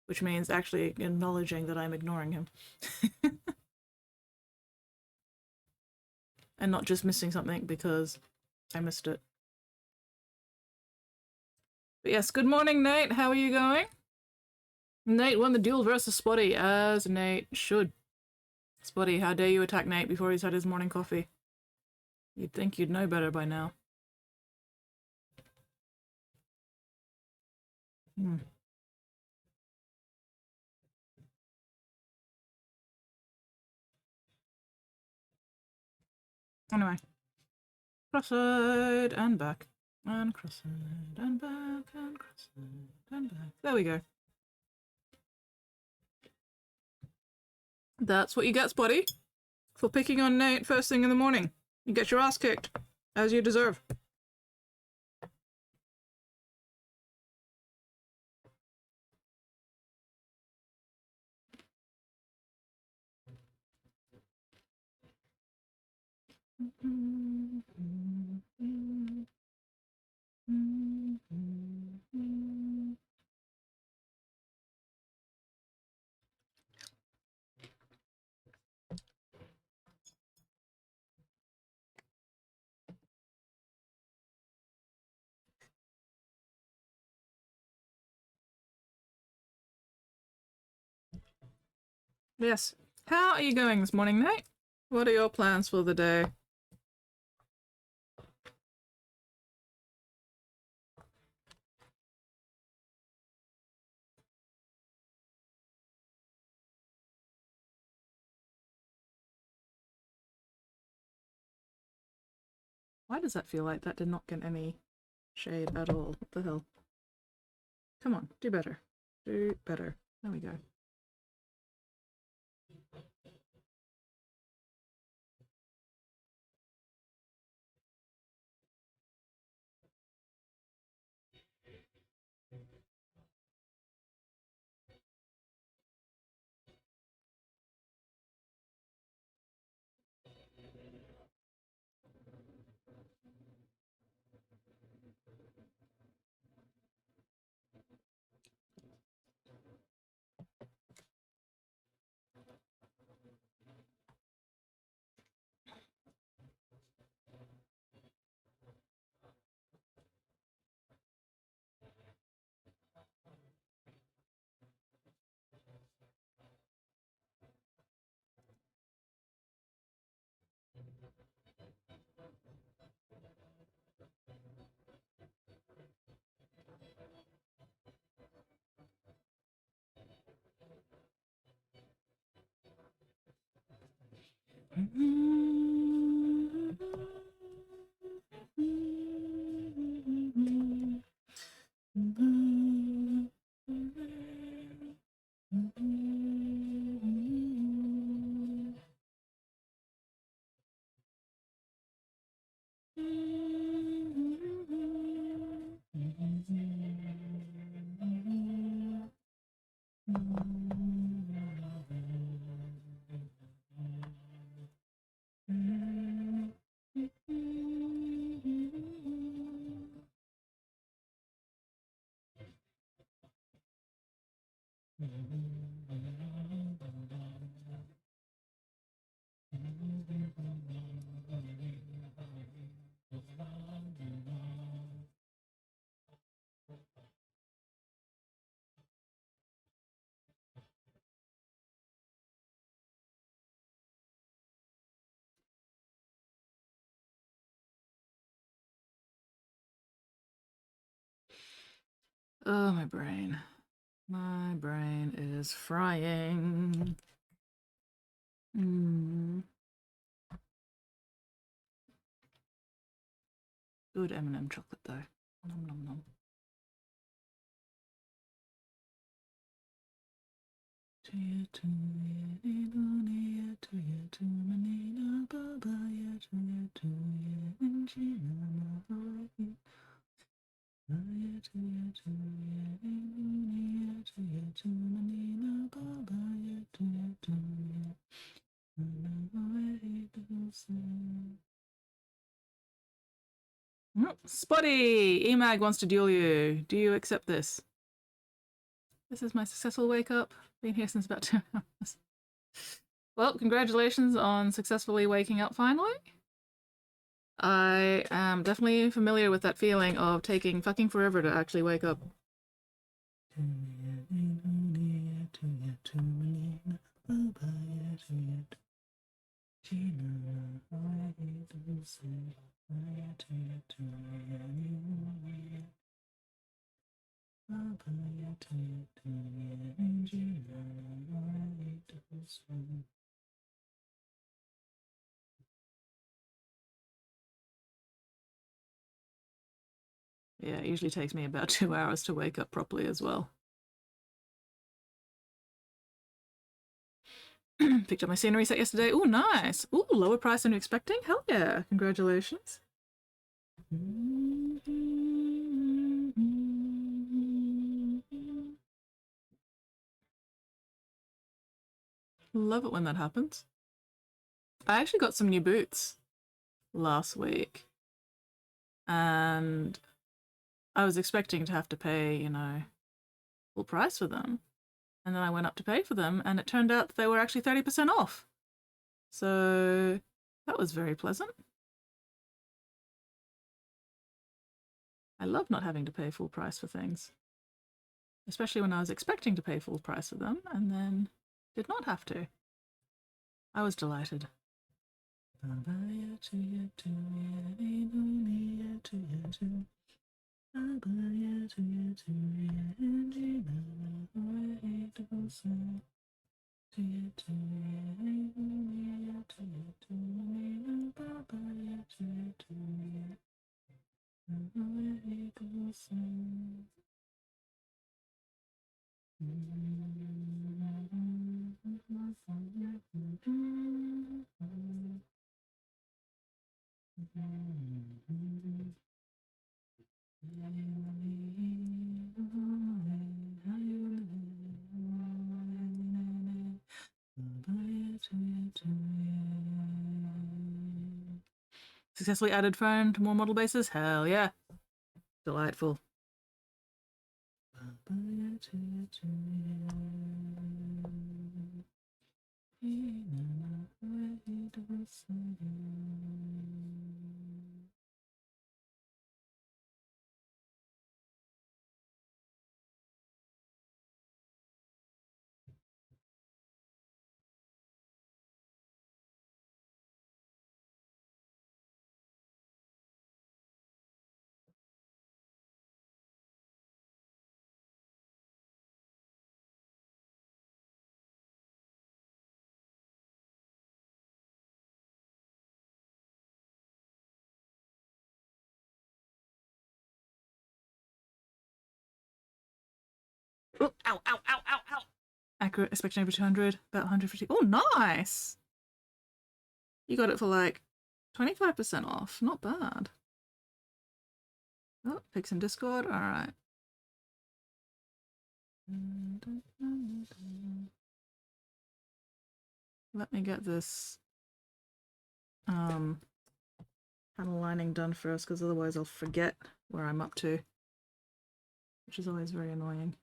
Which means actually acknowledging that I'm ignoring him. And not just missing something because I missed it. But yes, good morning, Nate. How are you going? Nate won the duel versus Spotty, as Nate should. Spotty, how dare you attack Nate before he's had his morning coffee? You'd think you'd know better by now. Anyway. Cross-side and back. And cross-side and back and cross-side and back. There we go. That's what you get, Spotty, for picking on Nate first thing in the morning. You get your ass kicked, as you deserve. Yes. How are you going this morning, mate? What are your plans for the day? Why does that feel like that did not get any shade at all? What the hell? Come on, do better. Do better. There we go. Oh, my brain. My brain is frying. Good M&M chocolate though. Nom nom nom. Spotty! Emag wants to duel you. Do you accept this? This is my successful wake up. Been here since about 2 hours. Well, congratulations on successfully waking up finally. I am definitely familiar with that feeling of taking fucking forever to actually wake up. Yeah, it usually takes me about 2 hours to wake up properly as well. Picked up my scenery set yesterday. Ooh, nice. Ooh, lower price than you're expecting? Hell yeah. Congratulations. Love it when that happens. I actually got some new boots. last week, and I was expecting to have to pay, you know, full price for them. And then I went up to pay for them, and it turned out that they were actually 30% off. So that was very pleasant. I love not having to pay full price for things, especially when I was expecting to pay full price for them and then did not have to. I was delighted. Successfully added phone to more model bases? Hell yeah. Delightful. Oh, ow, ow, ow, ow, ow. Accurate, expecting over 200, about 150. Oh, nice! You got it for like 25% off. Not bad. Oh, pics in Discord. Alright. Let me get this panel lining done first, because otherwise I'll forget where I'm up to, which is always very annoying.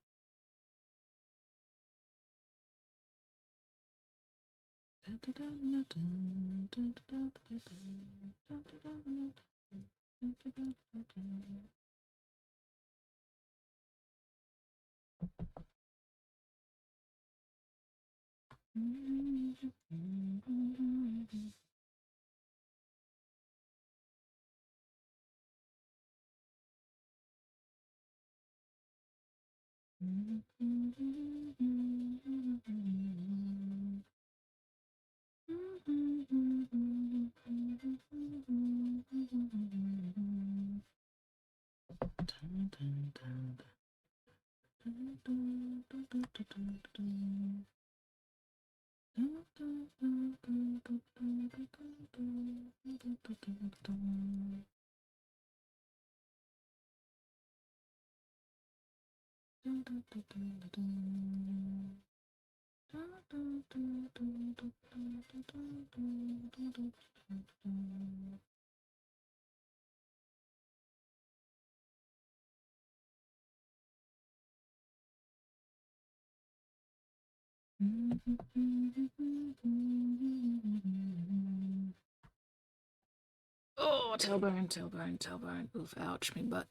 Oh, tailbone, tailbone, tailbone. Oof, ouch, me butt.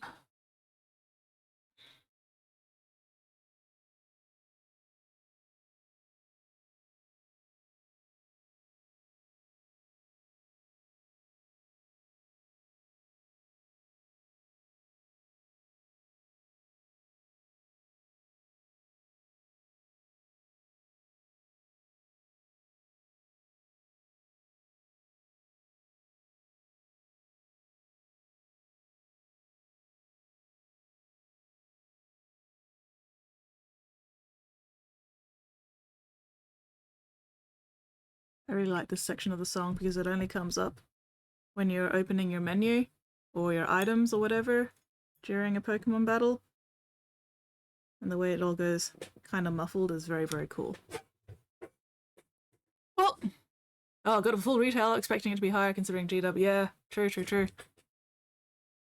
I really like this section of the song because it only comes up when you're opening your menu or your items or whatever during a Pokemon battle. And the way it all goes kind of muffled is very, very cool. Oh, got a full retail, expecting it to be higher considering GW. Yeah, True, true, true.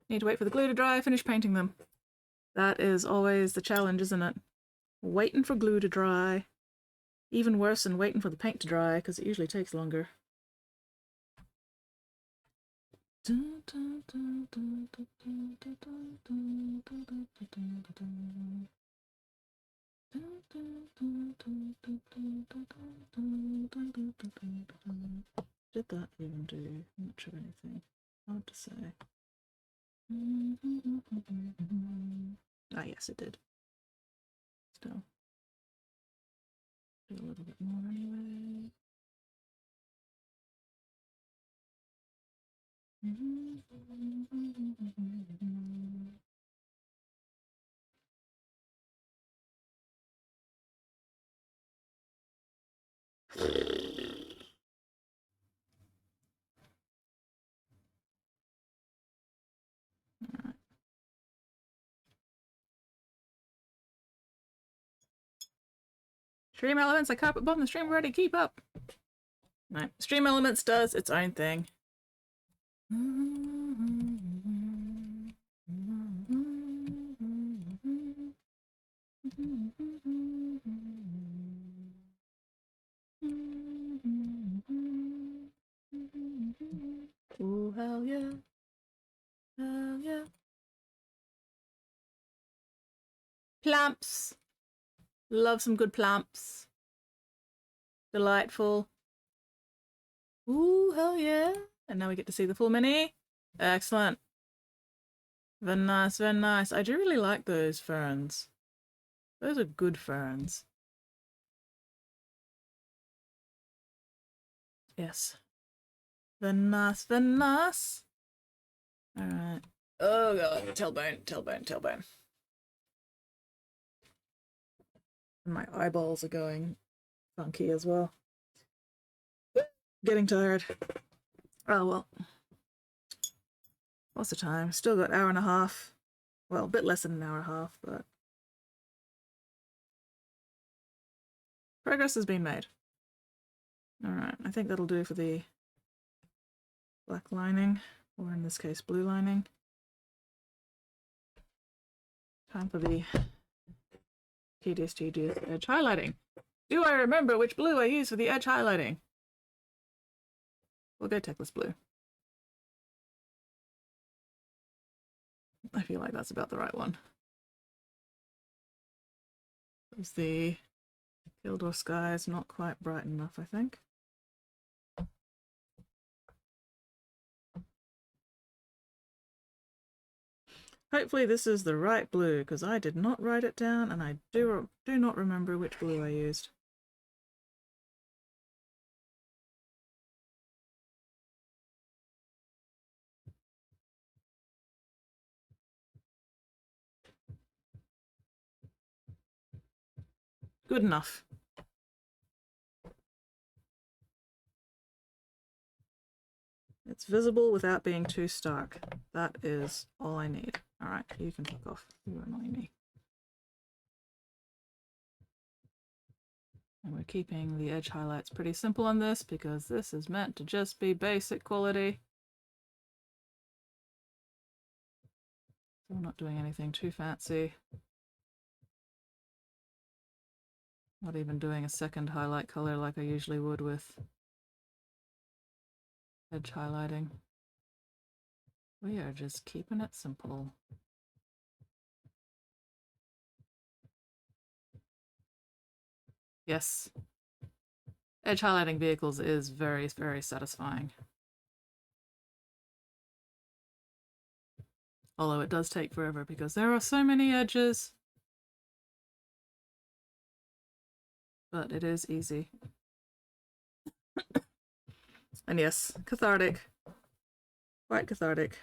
Need to wait for the glue to dry, finish painting them. That is always the challenge, isn't it? Waiting for glue to dry. Even worse than waiting for the paint to dry, because it usually takes longer. Did that even do much of anything? Hard to say. Ah, yes, it did. Still. Do a little bit more anyway. Stream Elements, I carpet bomb the stream already, keep up! Right, Stream Elements does its own thing. Oh, hell yeah. Hell yeah. Plamps! Love some good plamps. Delightful. Ooh, hell yeah. And now we get to see the full mini. Excellent. Very nice, very nice. I do really like those ferns. Those are good ferns. Yes. Very nice, very nice. Alright. Oh god, tailbone, tailbone, tailbone. My eyeballs are going funky as well. Getting tired. Oh well. What's the time? Still got an hour and a half. Well, a bit less than an hour and a half, but progress has been made. Alright, I think that'll do for the black lining, or in this case, blue lining. Time for the tedious edge highlighting. Do I remember which blue I used for the edge highlighting? We'll go Techless Blue. I feel like that's about the right one. Because the Kildor sky is not quite bright enough, I think. Hopefully this is the right blue, because I did not write it down, and I do not remember which blue I used. Good enough. It's visible without being too stark. That is all I need. Alright, you can fuck off. You're annoying me. And we're keeping the edge highlights pretty simple on this because this is meant to just be basic quality. So we're not doing anything too fancy. Not even doing a second highlight color like I usually would with edge highlighting. We are just keeping it simple. Yes. Edge highlighting vehicles is very, very satisfying. Although it does take forever because there are so many edges. But it is easy. And yes, cathartic. Quite cathartic.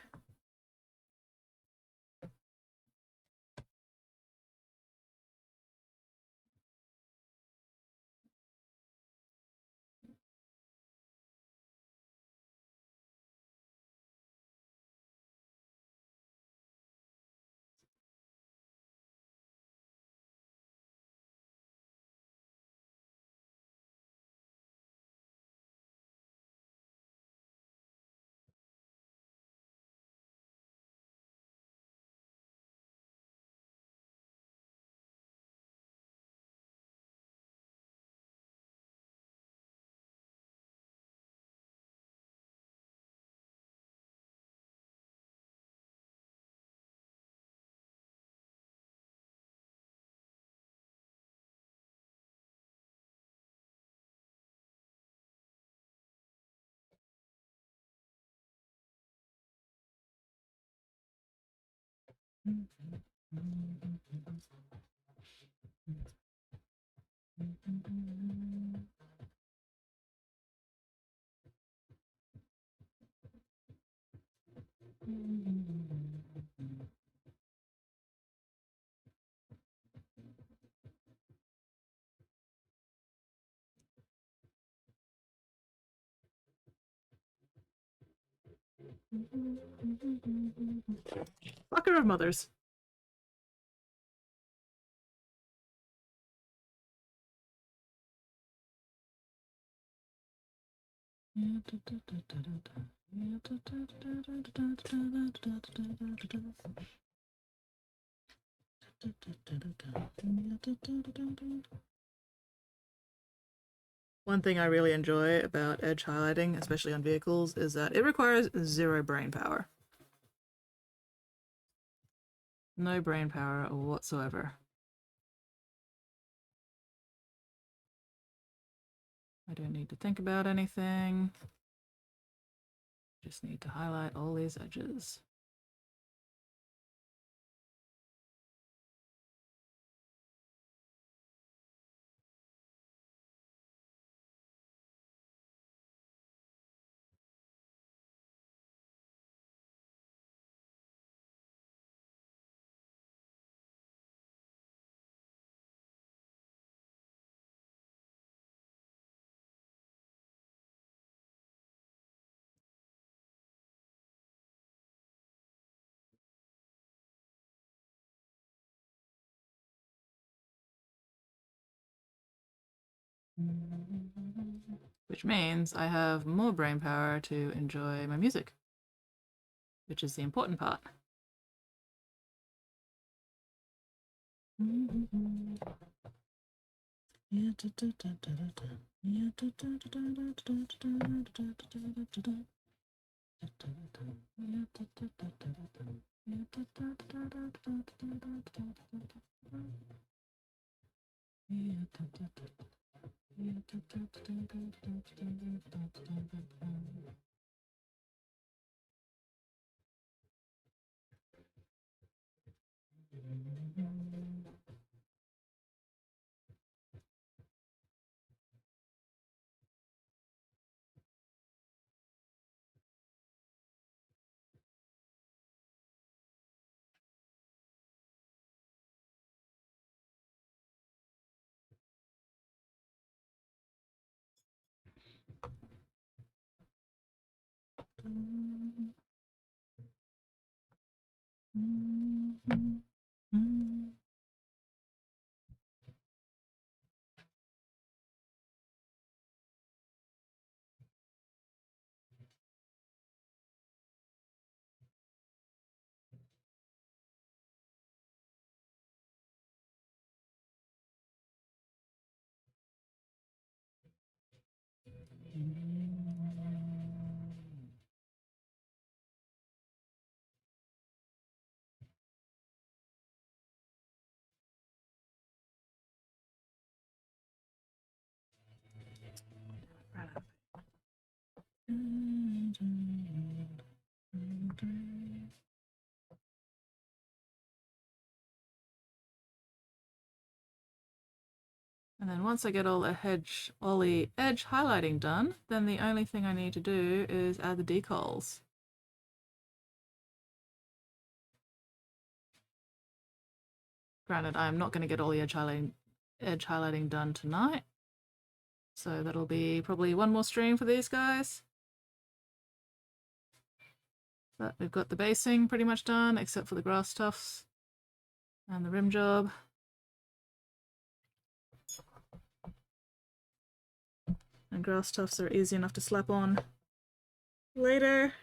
Fucker of mothers. One thing I really enjoy about edge highlighting, especially on vehicles, is that it requires 0 brain power. No brain power whatsoever. I don't need to think about anything. Just need to highlight all these edges. Which means I have more brain power to enjoy my music, which is the important part. And then once I get all the edge highlighting done, then the only thing I need to do is add the decals. Granted, I'm not going to get all the edge highlighting done tonight, so that'll be probably one more stream for these guys. But we've got the basing pretty much done, except for the grass tufts and the rim job. And grass tufts are easy enough to slap on later.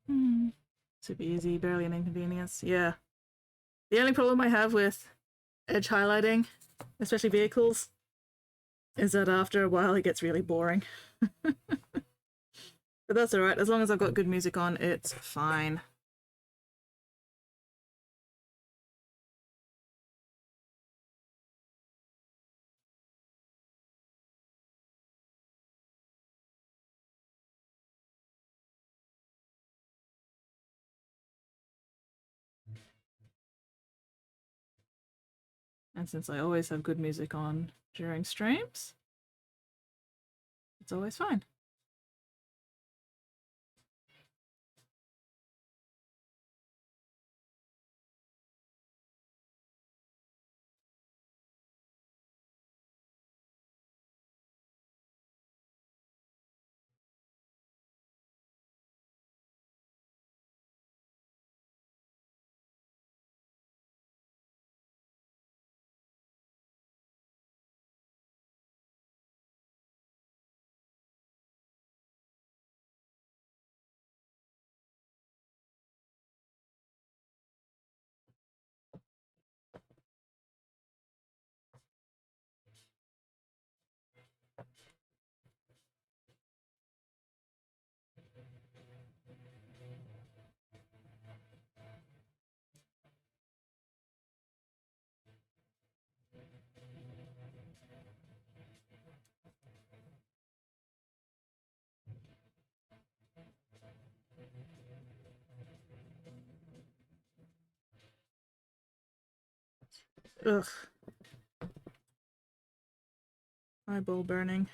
Super easy, barely an inconvenience. Yeah. The only problem I have with edge highlighting, especially vehicles, is that after a while it gets really boring. But that's alright, as long as I've got good music on, it's fine. And since I always have good music on during streams, it's always fine. Ugh. Eyeball burning.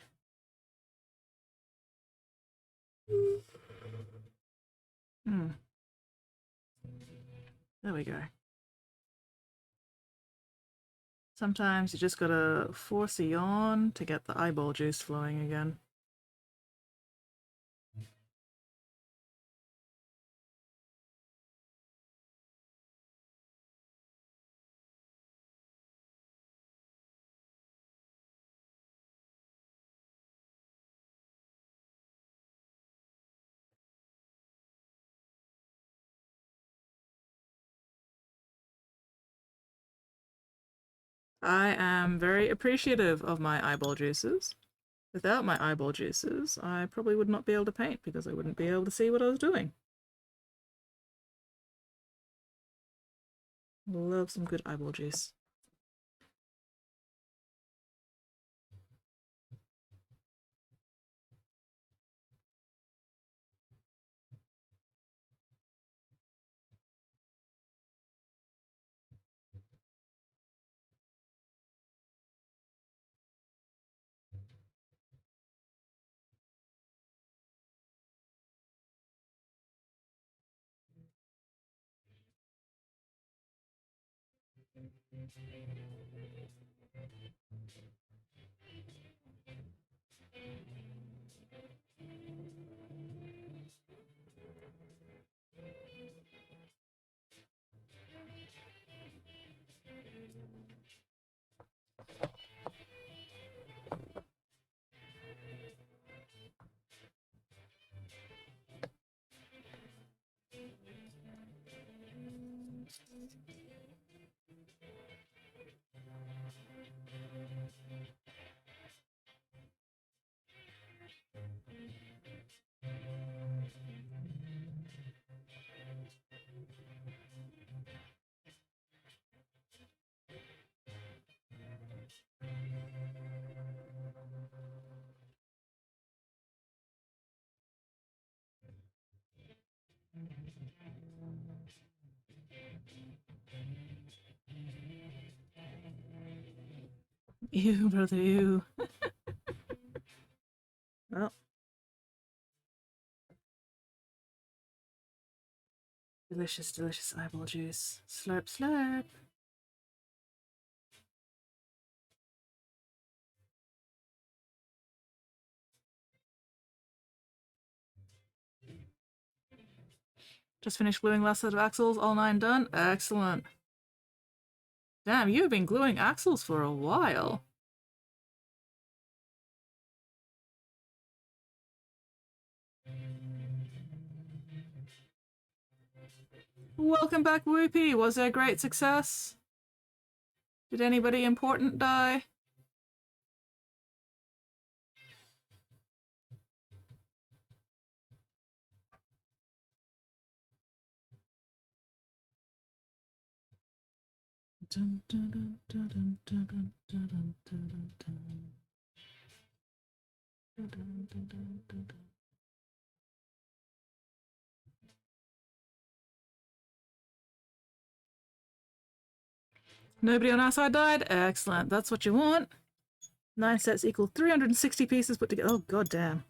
There we go. Sometimes you just gotta force a yawn to get the eyeball juice flowing again. I am very appreciative of my eyeball juices. Without my eyeball juices, I probably would not be able to paint because I wouldn't be able to see what I was doing. Love some good eyeball juice. Ew, brother, ew. Well. Delicious, delicious eyeball juice. Slurp, slurp. Just finished gluing last set of axles, all 9 done. Excellent. Damn, you've been gluing axles for a while. Welcome back, Whoopie. Was there a great success? Did anybody important die? Dun, dun, dun, dun, dun, dun, dun, dun, dun, dun. Dun, dun, dun, dun, dun, dun. Nobody on our side died? Excellent. That's what you want. 9 sets equal 360 pieces put together. Oh, goddamn.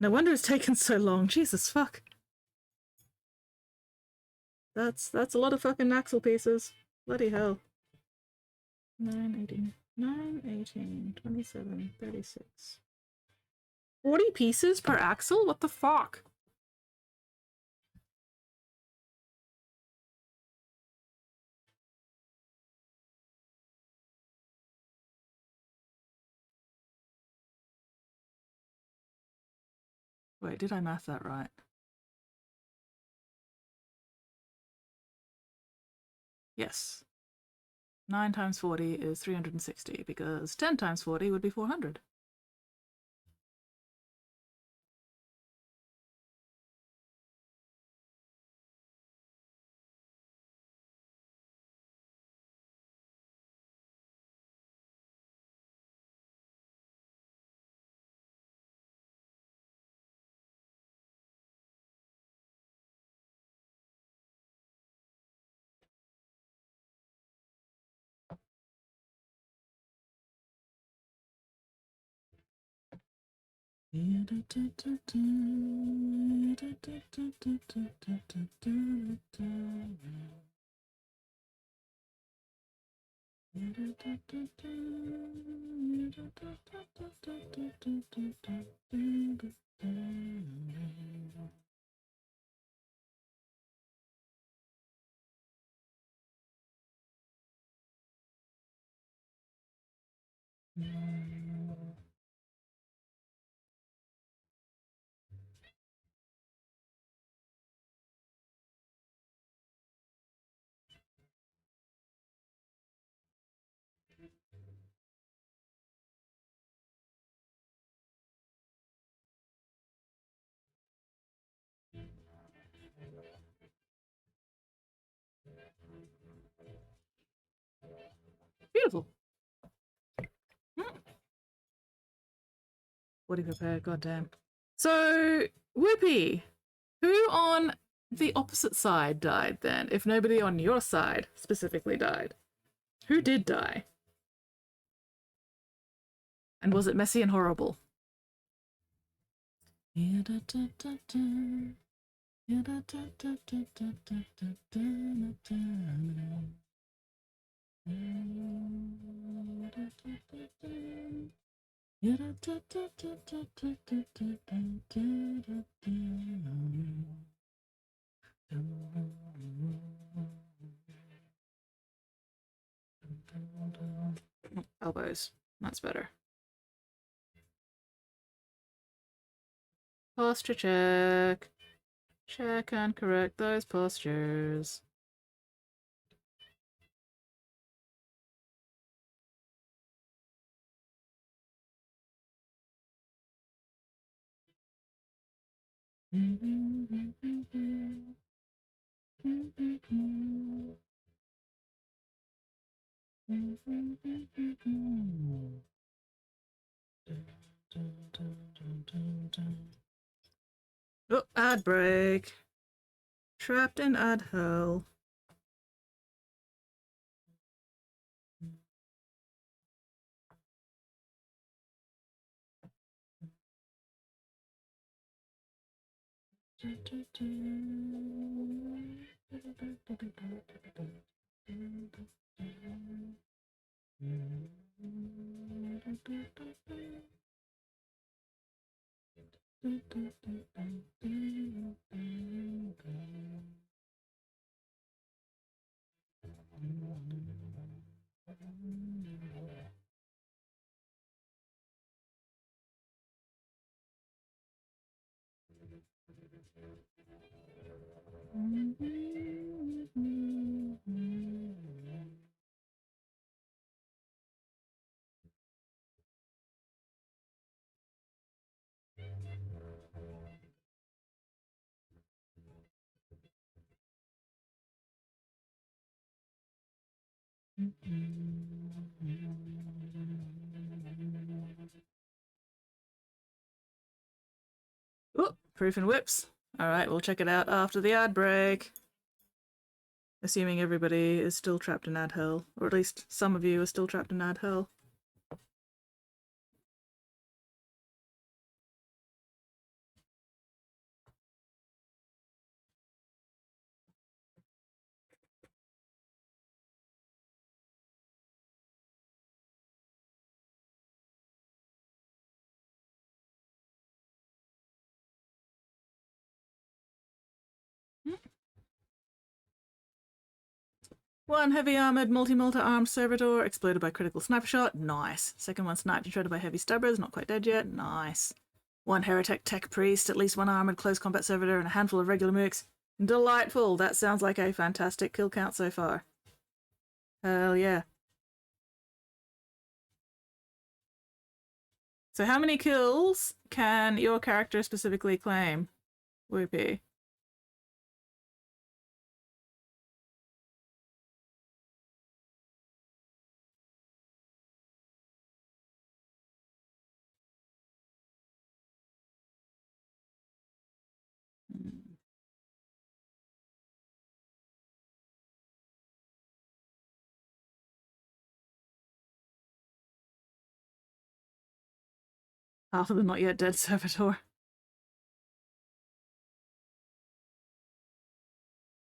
No wonder it's taken so long. Jesus fuck. That's a lot of fucking axle pieces. Bloody hell. 9, 18, 9, 18, 27, 36. 40 pieces per axle? What the fuck? Wait, did I math that right? Yes. 9 times 40 is 360 because 10 times 40 would be 400. Beautiful. What have you prepared? Goddamn. So, Whoopi, who on the opposite side died then? If nobody on your side specifically died, who did die? And was it messy and horrible? Elbows. That's better. Posture check. Check and correct those postures. Oh, ad break. Trapped in ad hell. Oh, proof and whips. Alright, we'll check it out after the ad break. Assuming everybody is still trapped in ad hell. Or at least some of you are still trapped in ad hell. One heavy armored multi-armed servitor exploded by critical sniper shot. Nice. Second one sniped and shredded by heavy stubbers. Not quite dead yet. Nice. One heretic tech priest, at least one armored close combat servitor, and a handful of regular mooks. Delightful. That sounds like a fantastic kill count so far. Hell yeah. So how many kills can your character specifically claim? Whoopee. Half of the not yet dead servitor.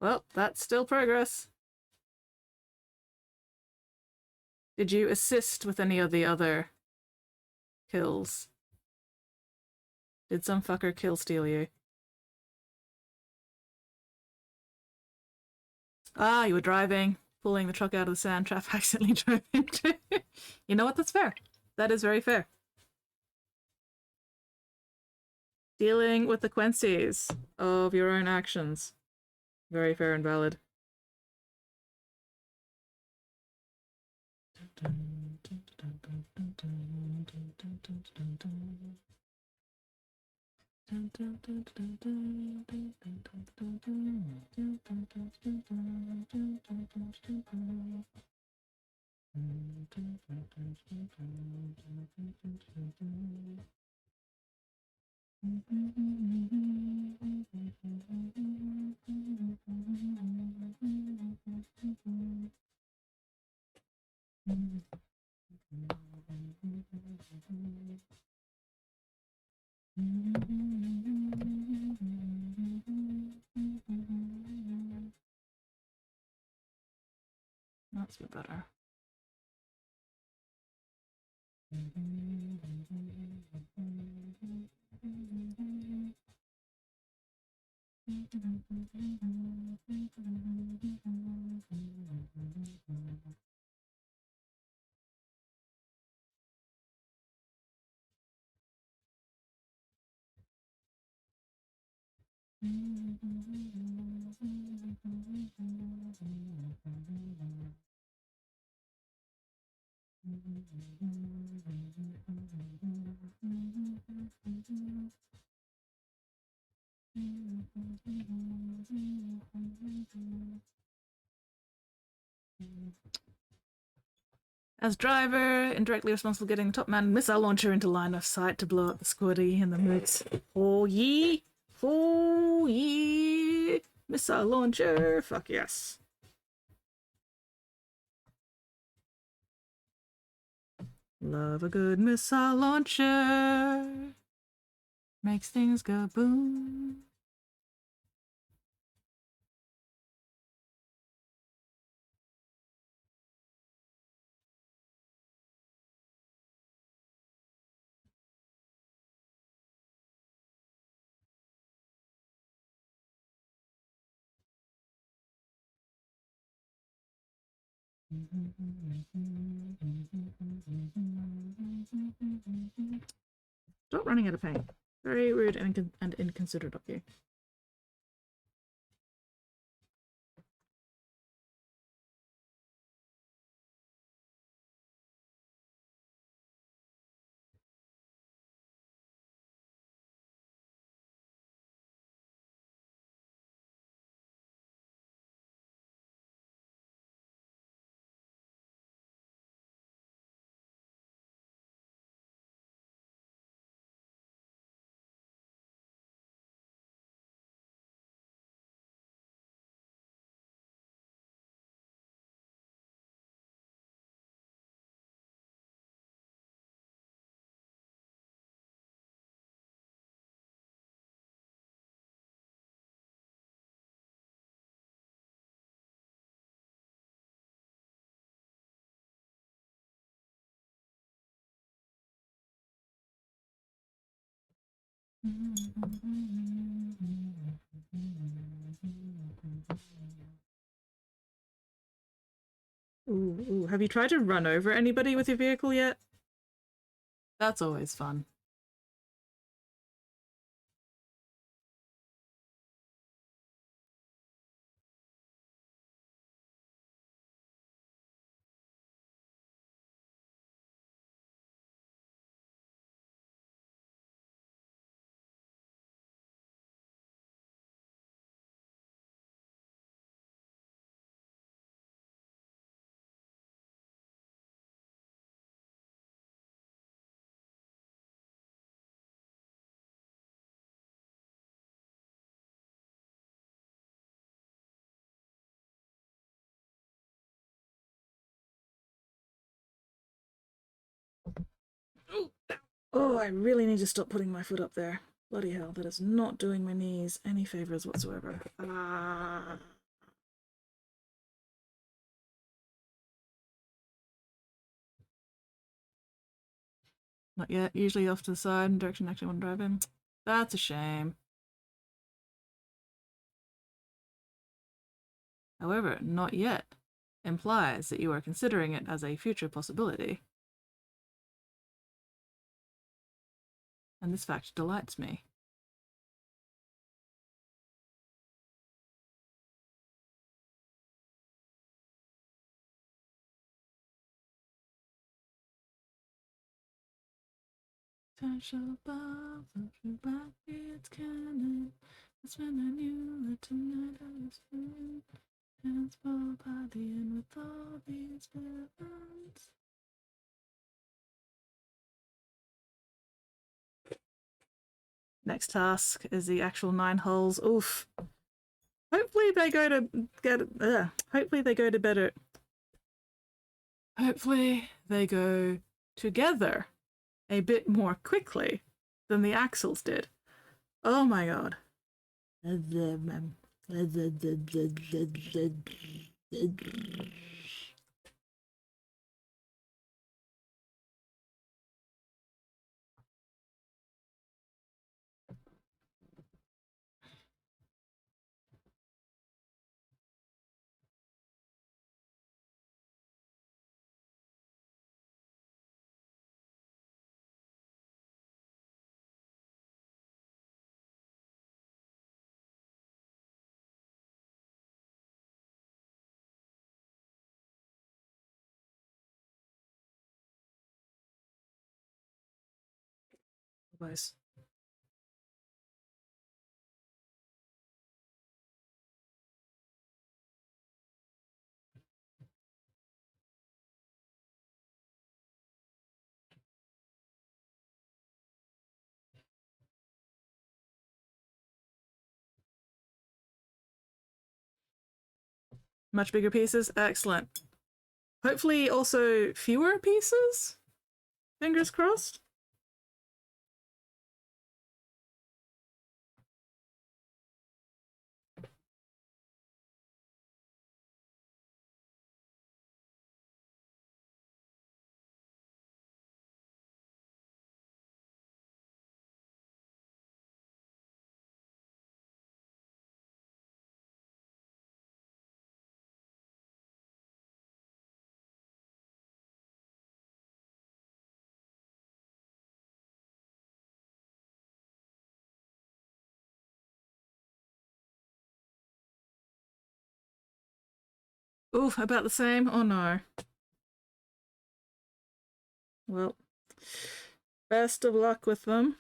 Well, that's still progress. Did you assist with any of the other kills? Did some fucker kill steal you? Ah, you were driving, pulling the truck out of the sand trap, accidentally drove into. You know what? That's fair. That is very fair. Dealing with the consequences of your own actions. Very fair and valid. That's a bit better. As driver, indirectly responsible for getting the top man missile launcher into line of sight to blow up the squaddy and the mooks. Oh ye! Oh ye! Missile launcher! Fuck yes. Love a good missile launcher. Makes things go boom. Stop running out of paint. Very rude and inconsiderate of you. Ooh, have you tried to run over anybody with your vehicle yet? That's always fun. Oh, I really need to stop putting my foot up there. Bloody hell, that is not doing my knees any favors whatsoever. Ah. Not yet. Usually off to the side in direction actually want to drive in. That's a shame. However, not yet implies that you are considering it as a future possibility. And this fact delights me. Potential above the Blackbeard's cannon. That's when I knew that tonight I was free. Transport partying with all these villains. Next task is the actual 9 hulls. Oof. Hopefully they go to hopefully they go to better. Hopefully they go together a bit more quickly than the axles did. Oh my god. Otherwise. Much bigger pieces? Excellent. Hopefully also fewer pieces? Fingers crossed. Oof, about the same? Oh no. Well, best of luck with them.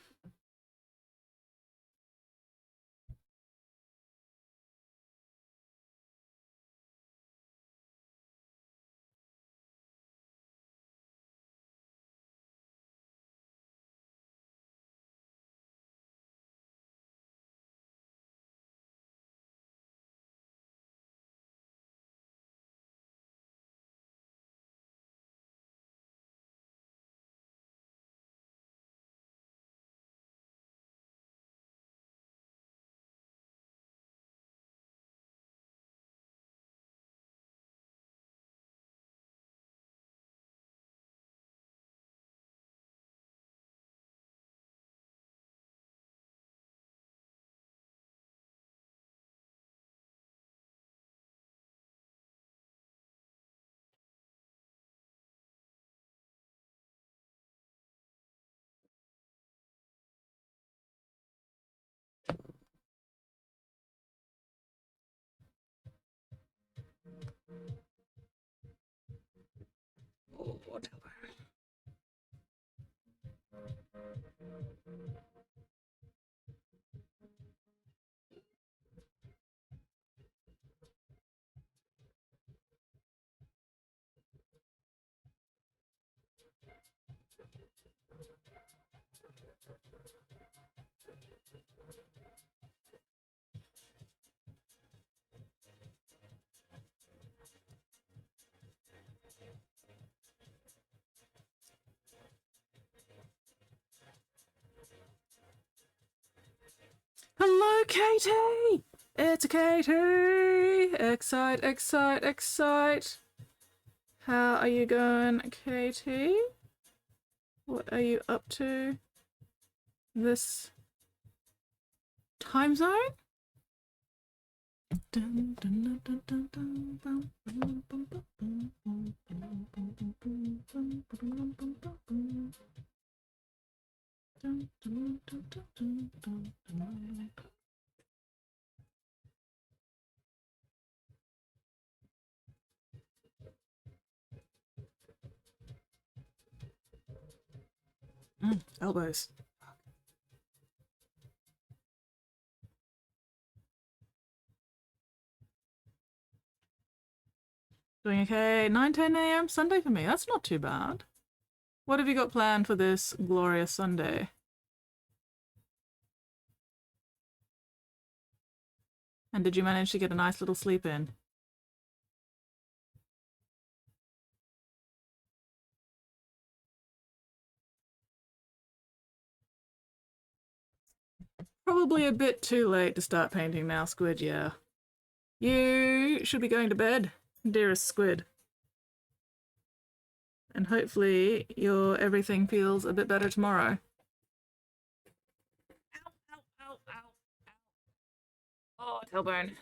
Oh, tailbone. Hello, Katie! It's Katie! Excite, excite, excite! How are you going, Katie? What are you up to this time zone? Elbows. Doing okay. 9:10 a.m. Sunday for me. That's not too bad. What have you got planned for this glorious Sunday? And did you manage to get a nice little sleep in? Probably a bit too late to start painting now, Squid, yeah. You should be going to bed, dearest Squid. And hopefully your everything feels a bit better tomorrow. Ow, ow, ow, ow, ow. Oh, tailbone.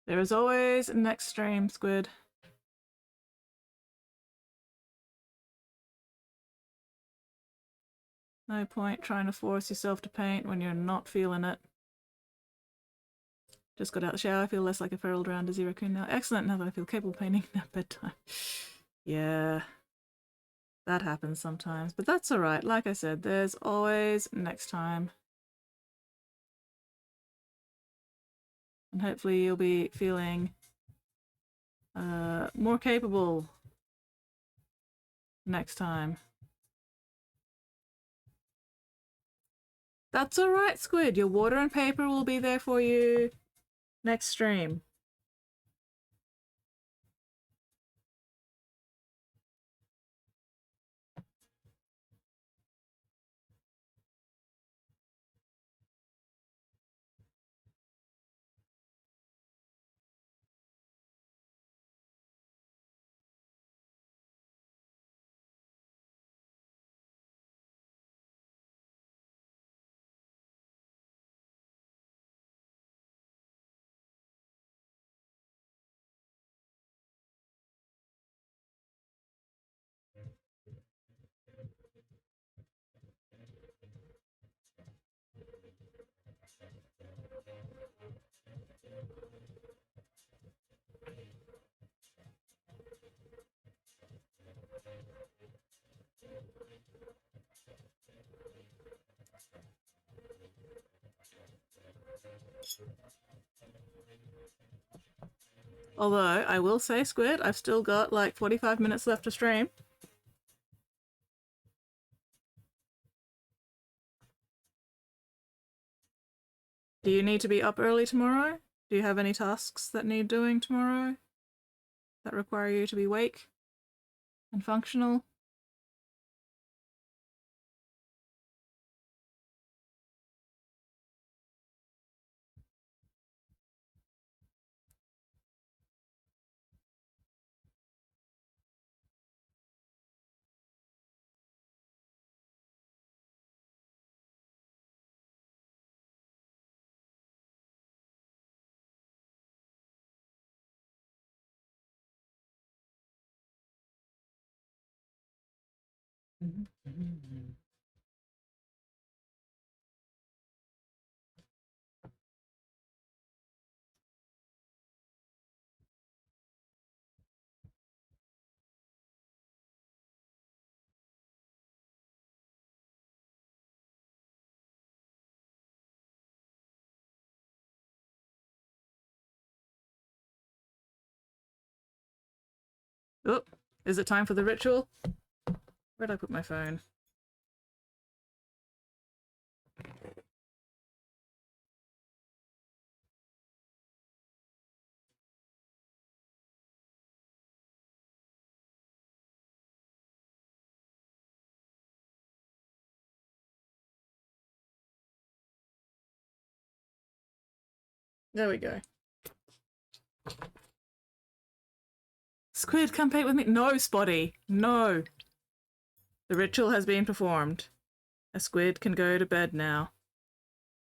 There is always a next stream, Squid. No point trying to force yourself to paint when you're not feeling it. Just got out of the shower. I feel less like a feral drowned dizzy raccoon now. Excellent, now that I feel capable of painting at bedtime. Yeah, that happens sometimes, but that's alright. Like I said, there's always next time. And hopefully you'll be feeling more capable next time. That's alright, Squid. Your water and paper will be there for you next stream. Although, I will say, Squid, I've still got like 45 minutes left to stream. Do you need to be up early tomorrow? Do you have any tasks that need doing tomorrow that require you to be awake and functional? Oh, is it time for the ritual? Where'd I put my phone? There we go. Squid, come paint with me. No, Spotty. No. The ritual has been performed. A squid can go to bed now.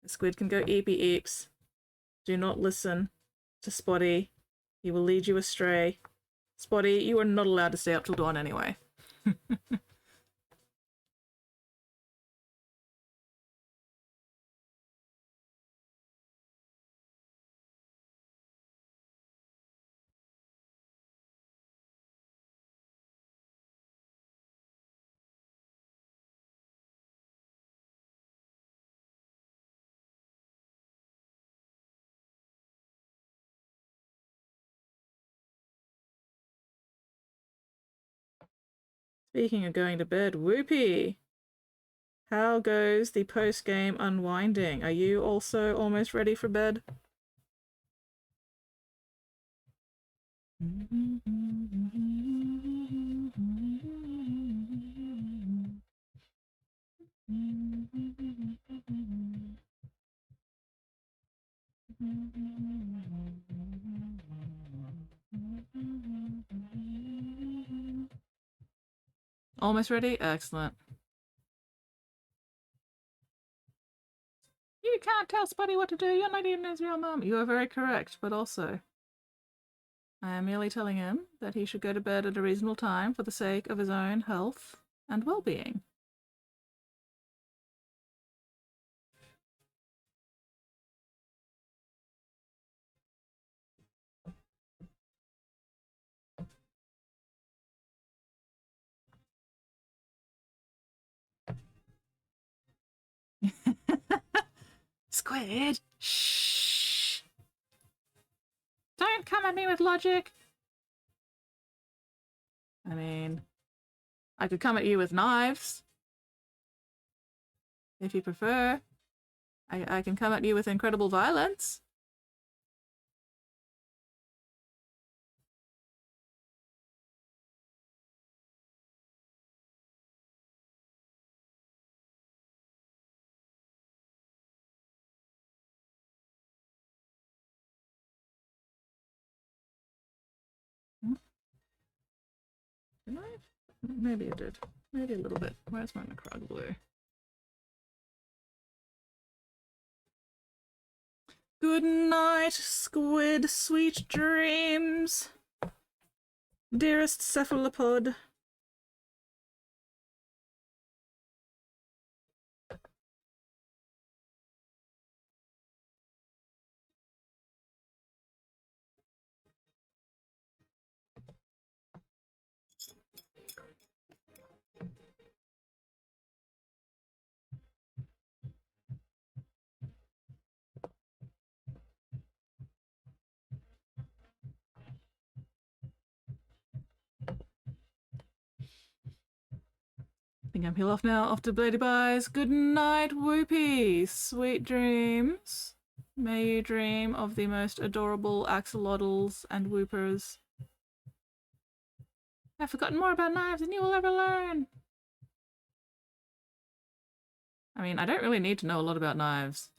A squid can go eepy eeps. Do not listen to Spotty. He will lead you astray. Spotty, you are not allowed to stay up till dawn anyway. Speaking of going to bed, Whoopee! How goes the post-game unwinding? Are you also almost ready for bed? Almost ready? Excellent. You can't tell Spuddy what to do. You're not even his real mum. You are very correct, but also I am merely telling him that he should go to bed at a reasonable time for the sake of his own health and well-being. Squid! Shh! Don't come at me with logic! I mean, I could come at you with knives. If you prefer. I can come at you with incredible violence. Did I? Maybe I did. Maybe a little bit. Where's my macrog blue? Good night, squid. Sweet dreams. Dearest cephalopod. I think I'm peel off now. Off to Blady Buys. Good night, Whoopee. Sweet dreams. May you dream of the most adorable axolotls and whoopers. I've forgotten more about knives than you will ever learn. I mean, I don't really need to know a lot about knives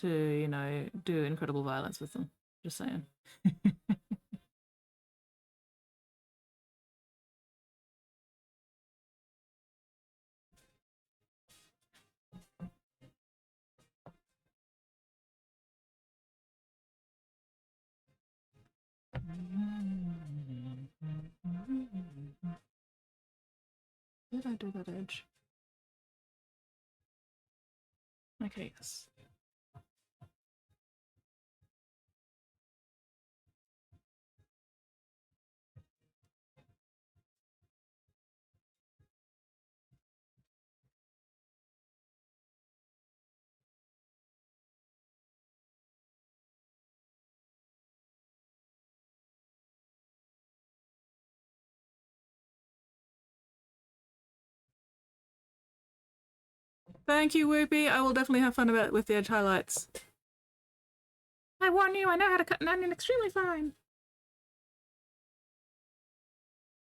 to, you know, do incredible violence with them. Just saying. Did I do that edge? Okay, yes. Thank you, Whoopi. I will definitely have fun with the edge highlights. I warn you, I know how to cut an onion extremely fine.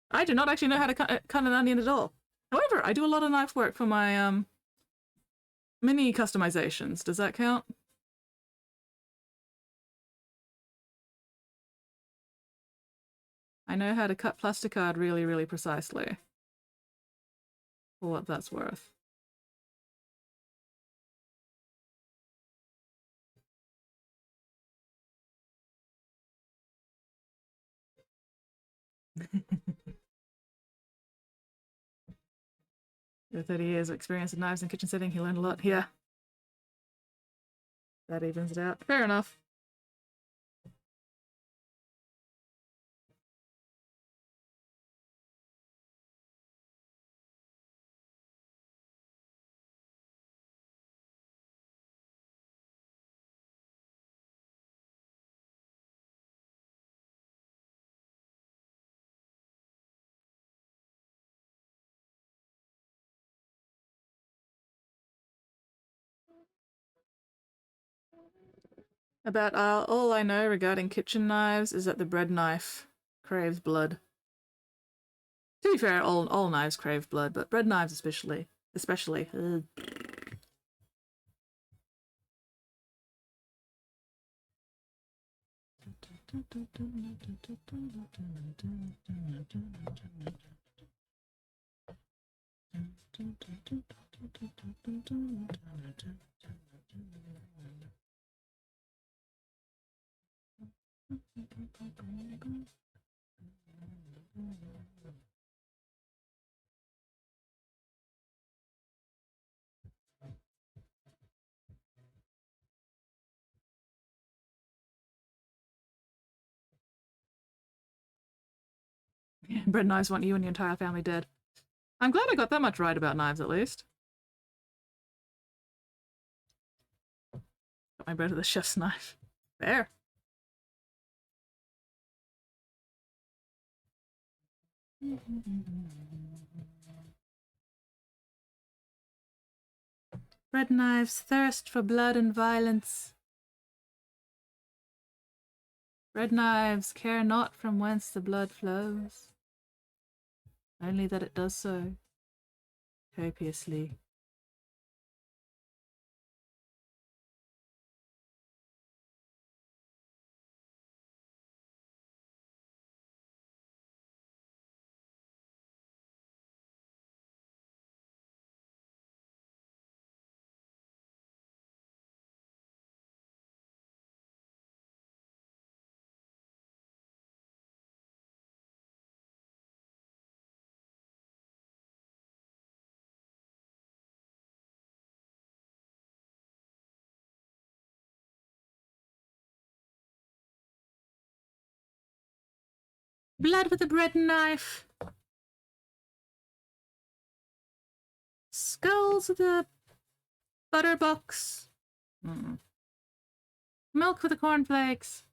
I do not actually know how to cut an onion at all. However, I do a lot of knife work for my mini customizations. Does that count? I know how to cut plasticard really, really precisely. For what that's worth. With 30 years of experience in knives and kitchen setting, he learned a lot. Yeah. That evens it out. Fair enough. About all I know regarding kitchen knives is that the bread knife craves blood. To be fair, all knives crave blood, but bread knives especially. Ugh. Bread knives want you and your entire family dead. I'm glad I got that much right about knives, at least. Got my bread with a chef's knife. Fair. Bread knives thirst for blood and violence. Bread knives care not from whence the blood flows, only that it does so copiously. Blood with a bread knife. Skulls with a butter box. Milk with the cornflakes.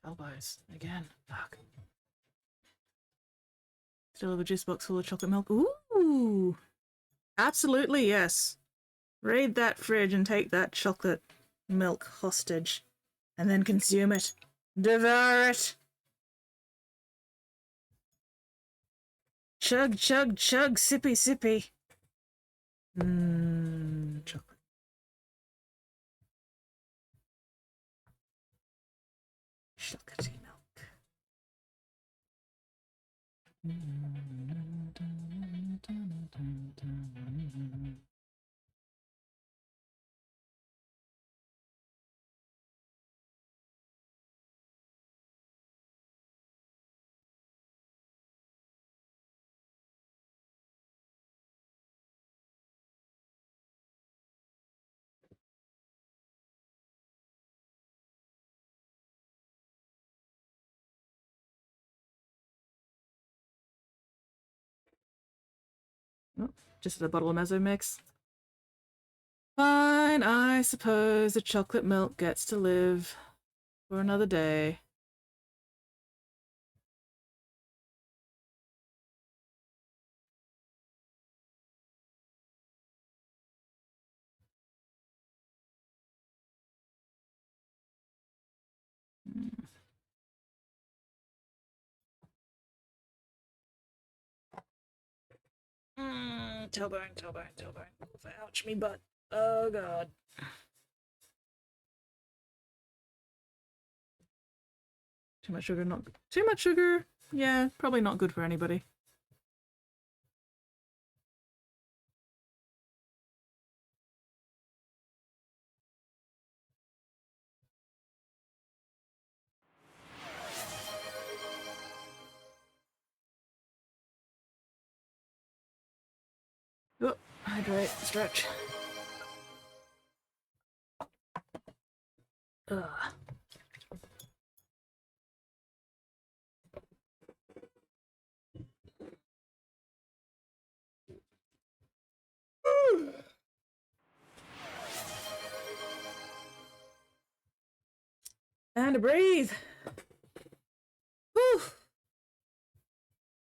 Elbows again. Fuck. Still have a juice box full of chocolate milk. Ooh! Absolutely, yes. Raid that fridge and take that chocolate milk hostage. And then consume it. Devour it! Chug, chug, chug, sippy, sippy. Chocolate. Chocolatey milk. Oh, just a bottle of mezzo mix. Fine, I suppose the chocolate milk gets to live for another day. Tailbone, tailbone, tailbone. Ouch, me butt. Oh god. Too much sugar, not good. Too much sugar? Yeah, probably not good for anybody. Oh, hydrate, stretch. Ugh. And a breathe. Whew.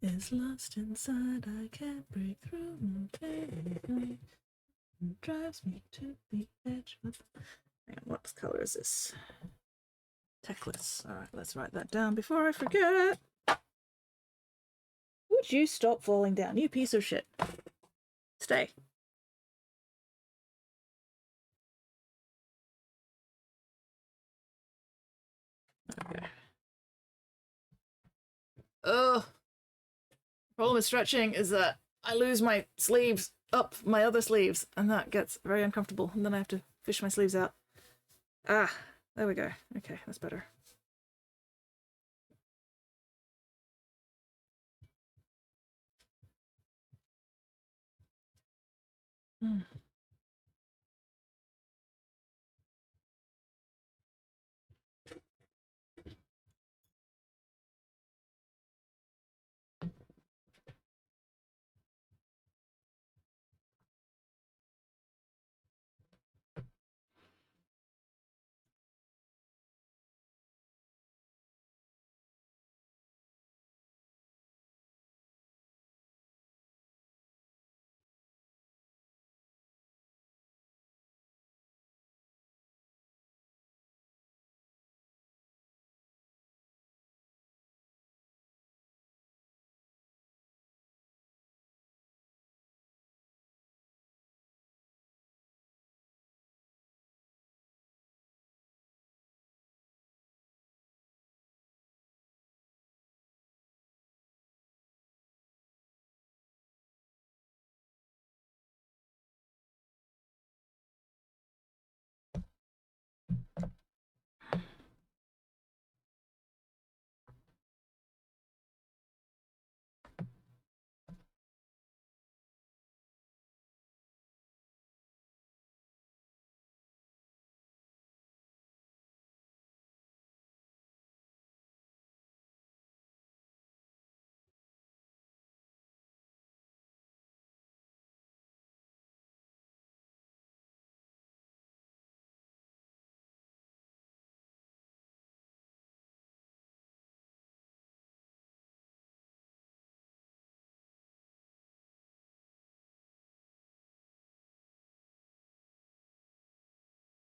Is lost inside, I can't break through. Drives me to the edge. Hang on, what color is this? Techless. Alright, let's write that down before I forget. Would you stop falling down, you piece of shit? Stay. Okay. Oh, problem with stretching is that I lose my sleeves up my other sleeves, and that gets very uncomfortable, and then I have to fish my sleeves out. Ah, there we go. Okay, that's better.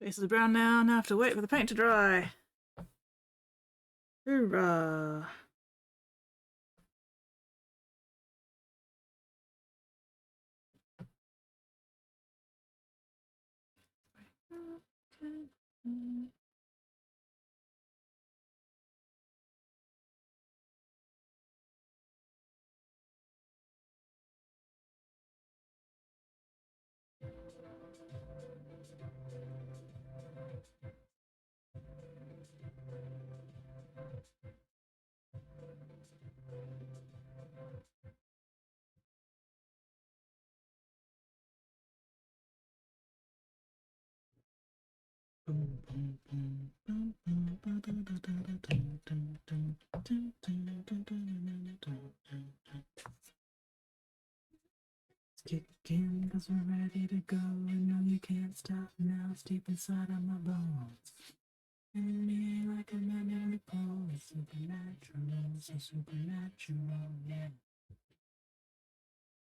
Base is brown now, now I have to wait for the paint to dry. Hoorah! Kick in, cause we're ready to go. And no, you can't stop now. It's deep inside of my bones. And me like a magnetic pole. It's supernatural, so supernatural, yeah.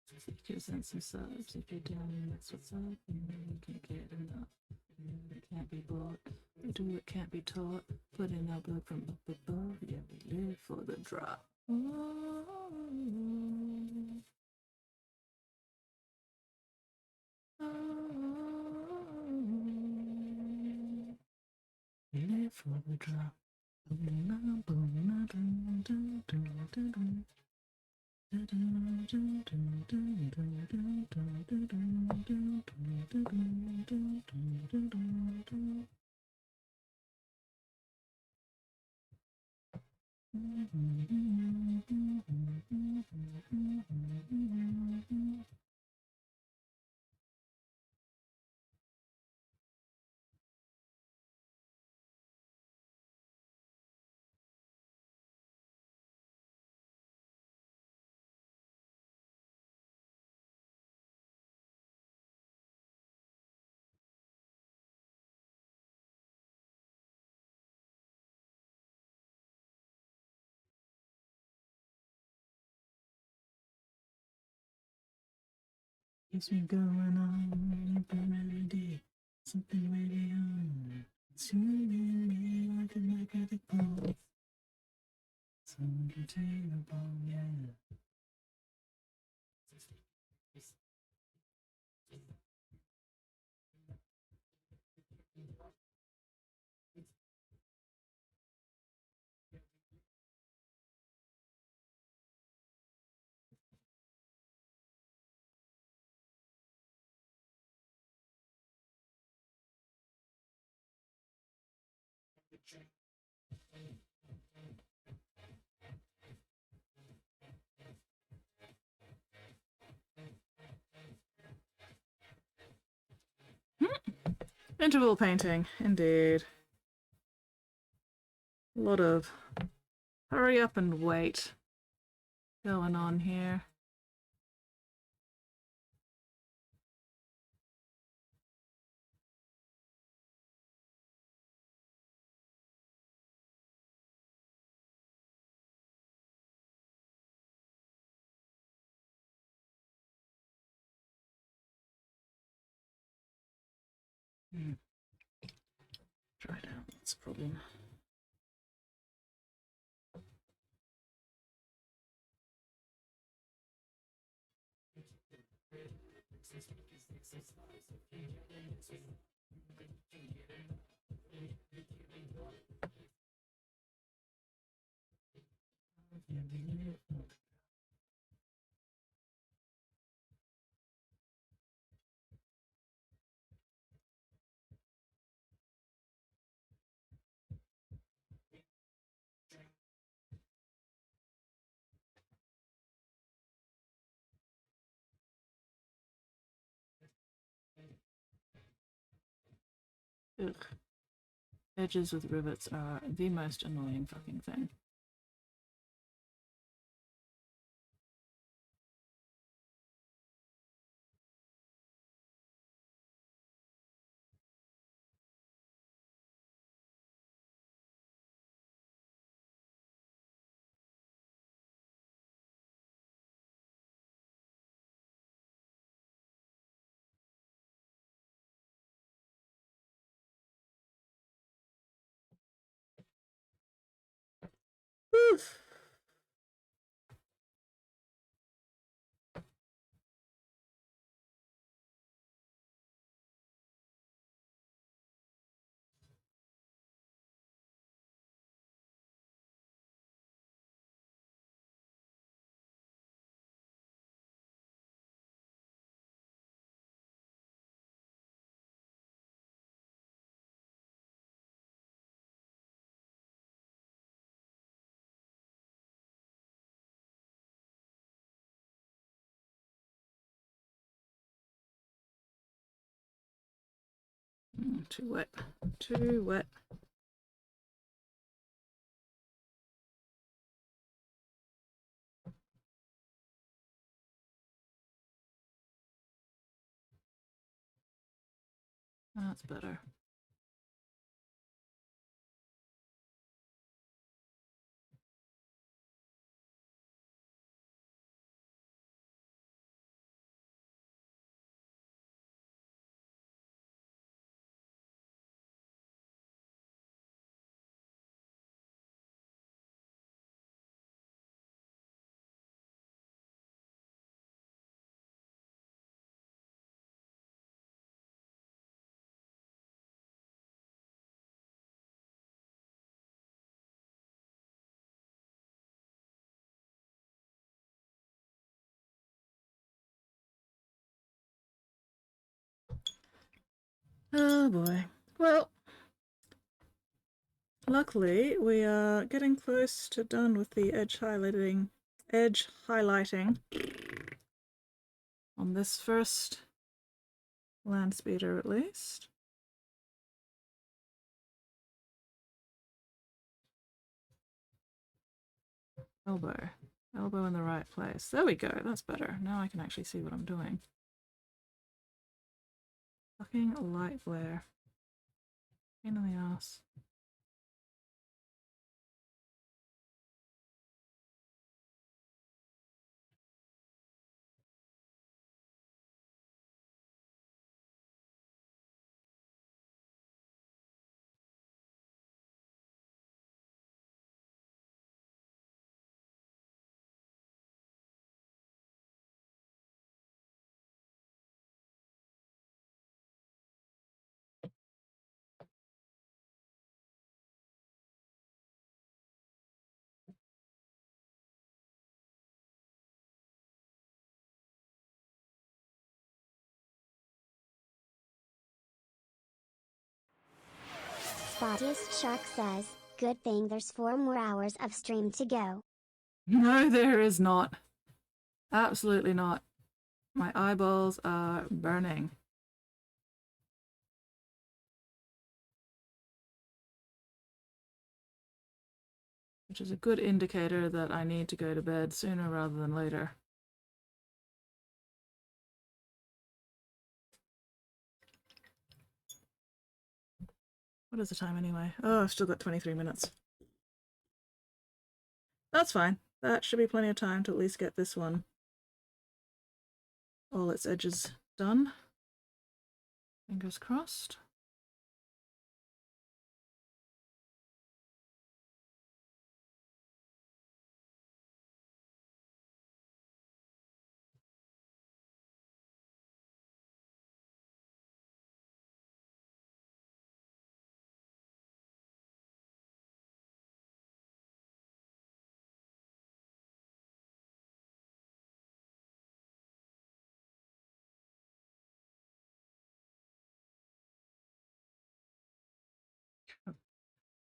Just send some subs if you're down and that's what's up. You know you can't get enough. It can't be bought. Do it can't be taught. Putting out blood from up above. Yeah, we live for the drop. We live for the drop. Keeps me going on, the remedy, something way beyond. Consuming me like a magnetic pole. It's uncontainable, yeah. Interval painting, indeed. A lot of hurry up and wait going on here. Dry down, that's a problem. Ugh. Edges with rivets are the most annoying fucking thing. Too wet. Too wet. That's better. Oh boy. Well, luckily we are getting close to done with the edge highlighting on this first Landspeeder at least. Elbow in the right place. There we go, that's better. Now I can actually see what I'm doing. Fucking light glare. Pain in the ass. Spottiest Shark says, good thing there's 4 more hours of stream to go. No, there is not. Absolutely not. My eyeballs are burning. Which is a good indicator that I need to go to bed sooner rather than later. What is the time anyway? Oh, I've still got 23 minutes. That's fine. That should be plenty of time to at least get this one, all its edges done. Fingers crossed.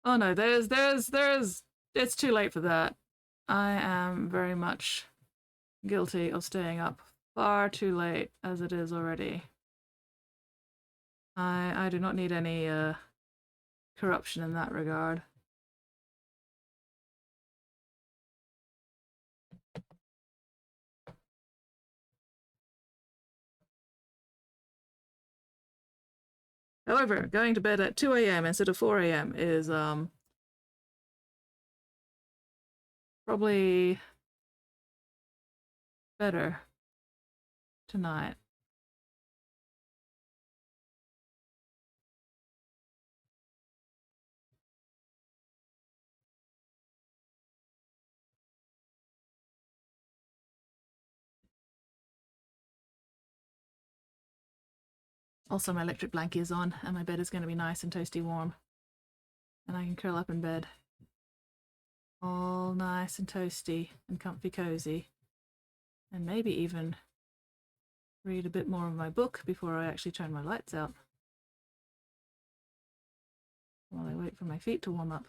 Oh no, it's too late for that. I am very much guilty of staying up far too late as it is already. I do not need any corruption in that regard. However, going to bed at 2 a.m. instead of 4 a.m. is probably better tonight. Also, my electric blanket is on, and my bed is going to be nice and toasty warm. And I can curl up in bed. All nice and toasty and comfy cozy. And maybe even read a bit more of my book before I actually turn my lights out. While I wait for my feet to warm up.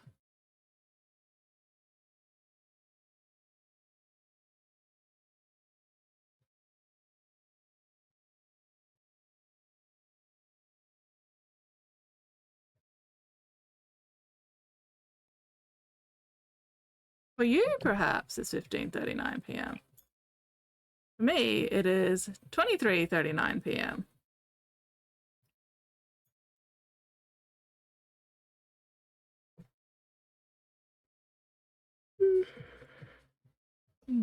For you, perhaps, it's 15:39 p.m. For me, it is 23:39 p.m.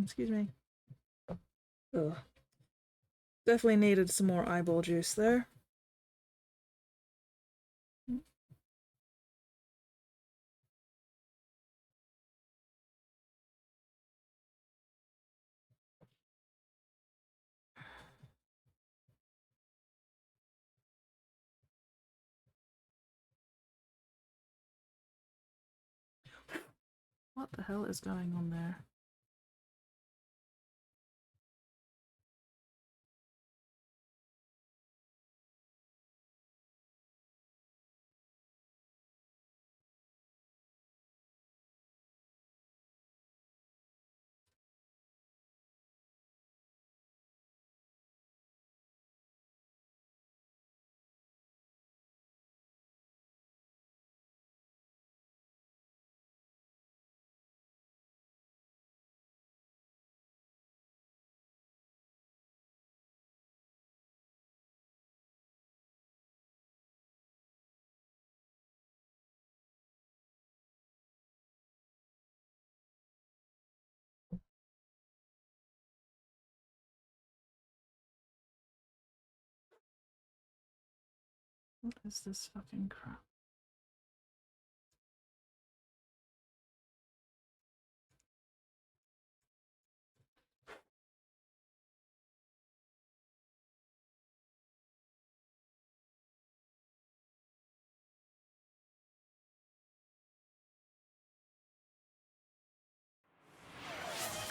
Excuse me. Ugh. Definitely needed some more eyeball juice there. What the hell is going on there? What is this fucking crap?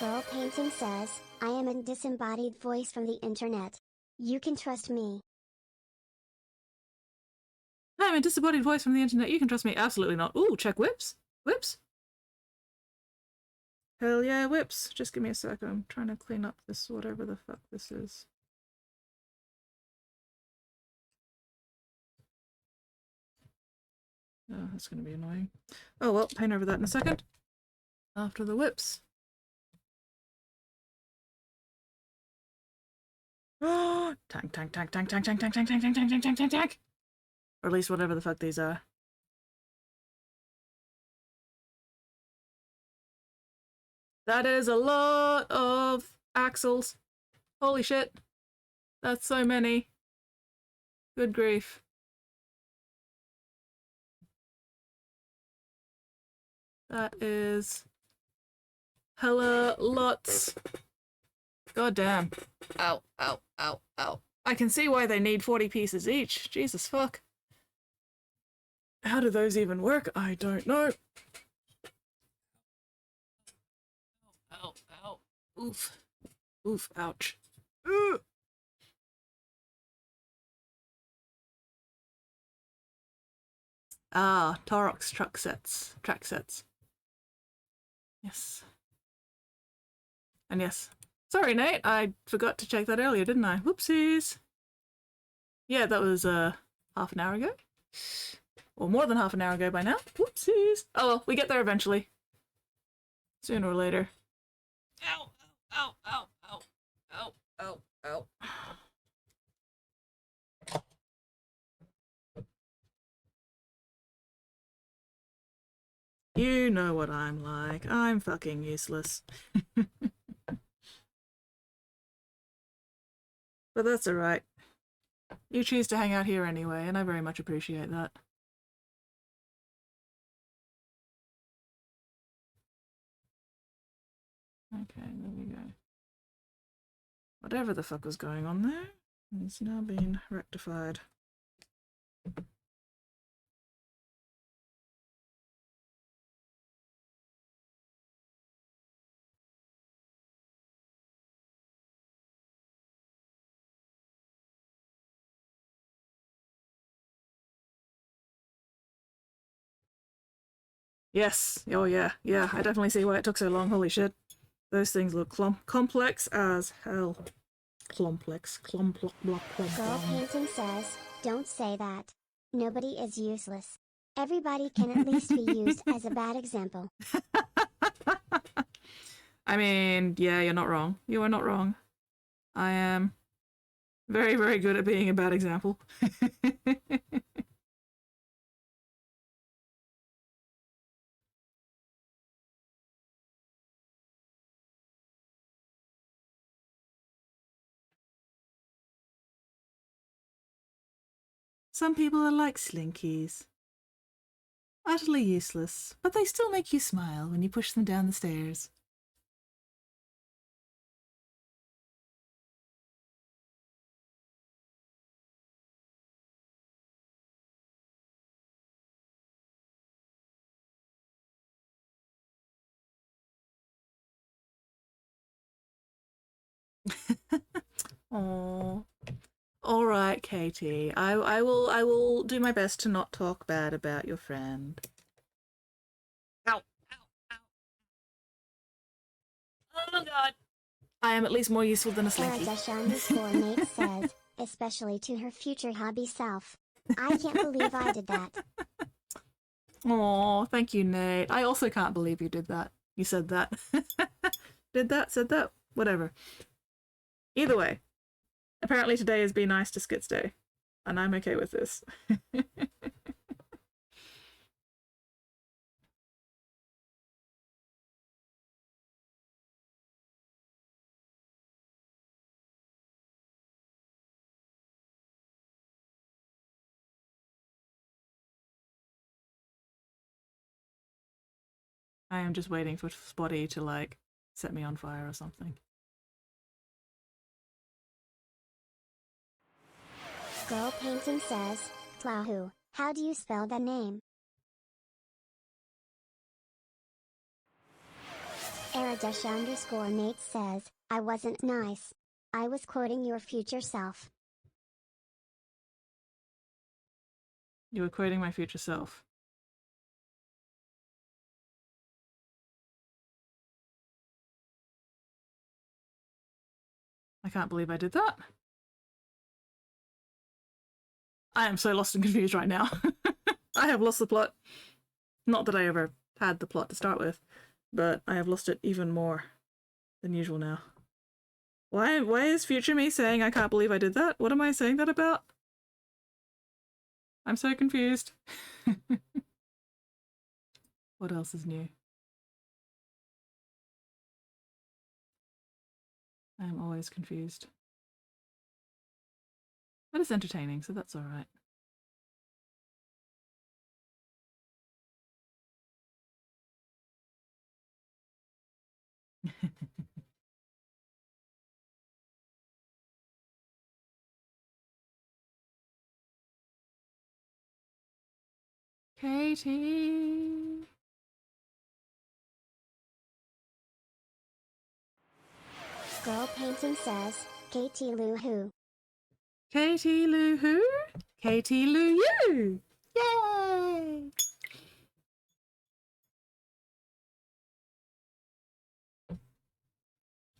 Girl Painting says, I am a disembodied voice from the internet. You can trust me. I'm a disembodied voice from the internet. You can trust me. Absolutely not. Ooh, check whips. Whips. Hell yeah, whips. Just give me a sec. I'm trying to clean up this whatever the fuck this is. Oh, that's going to be annoying. Oh well, paint over that in a second. After the whips. Oh, tank, tank, tank, tank, tank, tank, tank, tank, tank, tank, tank, tank, tank, tank, tank. Or at least whatever the fuck these are. That is a lot of axles. Holy shit. That's so many. Good grief. That is hella lots. God damn. Ow, ow, ow, ow. I can see why they need 40 pieces each. Jesus fuck. How do those even work? I don't know. Ow, ow. Oof. Oof, ouch. Ooh. Ah, Torox track sets. Yes. And yes. Sorry, Nate, I forgot to check that earlier, didn't I? Whoopsies. Yeah, that was half an hour ago. Or more than half an hour ago by now. Whoopsies. Oh well, we get there eventually. Sooner or later. Ow, ow, ow, ow, ow, ow, ow. You know what I'm like. I'm fucking useless. But that's alright. You choose to hang out here anyway, and I very much appreciate that. Okay, there we go. Whatever the fuck was going on there is now being rectified. Yes. Oh yeah. Yeah. I definitely see why it took so long. Holy shit. Those things look complex as hell. Complex. Girl Painting says, don't say that. Nobody is useless. Everybody can at least be used as a bad example. I mean, yeah, you're not wrong. You are not wrong. I am very, very good at being a bad example. Some people are like slinkies. Utterly useless, but they still make you smile when you push them down the stairs. Oh, all right, Katie. I will do my best to not talk bad about your friend. Ow! Ow! Ow! Oh God! I am at least more useful than a slinky. Nate says, especially to her future hobby self. I can't believe I did that. Oh, thank you, Nate. I also can't believe you did that. You said that. Did that, said that, whatever. Either way, apparently today is Be Nice to Skits Day, and I'm okay with this. I am just waiting for Spotty to, like, set me on fire or something. Girl Painting says, Tlahu, how do you spell that name? Nate says, I wasn't nice. I was quoting your future self. You were quoting my future self. I can't believe I did that. I am so lost and confused right now. I have lost the plot. Not that I ever had the plot to start with, but I have lost it even more than usual now. Why is future me saying I can't believe I did that? What am I saying that about? I'm so confused. What else is new? I am always confused. But it's entertaining, so that's alright. Katie! Girl Painting says, Katie Lou who? Katie Lou who? Katie Lou you! Yay!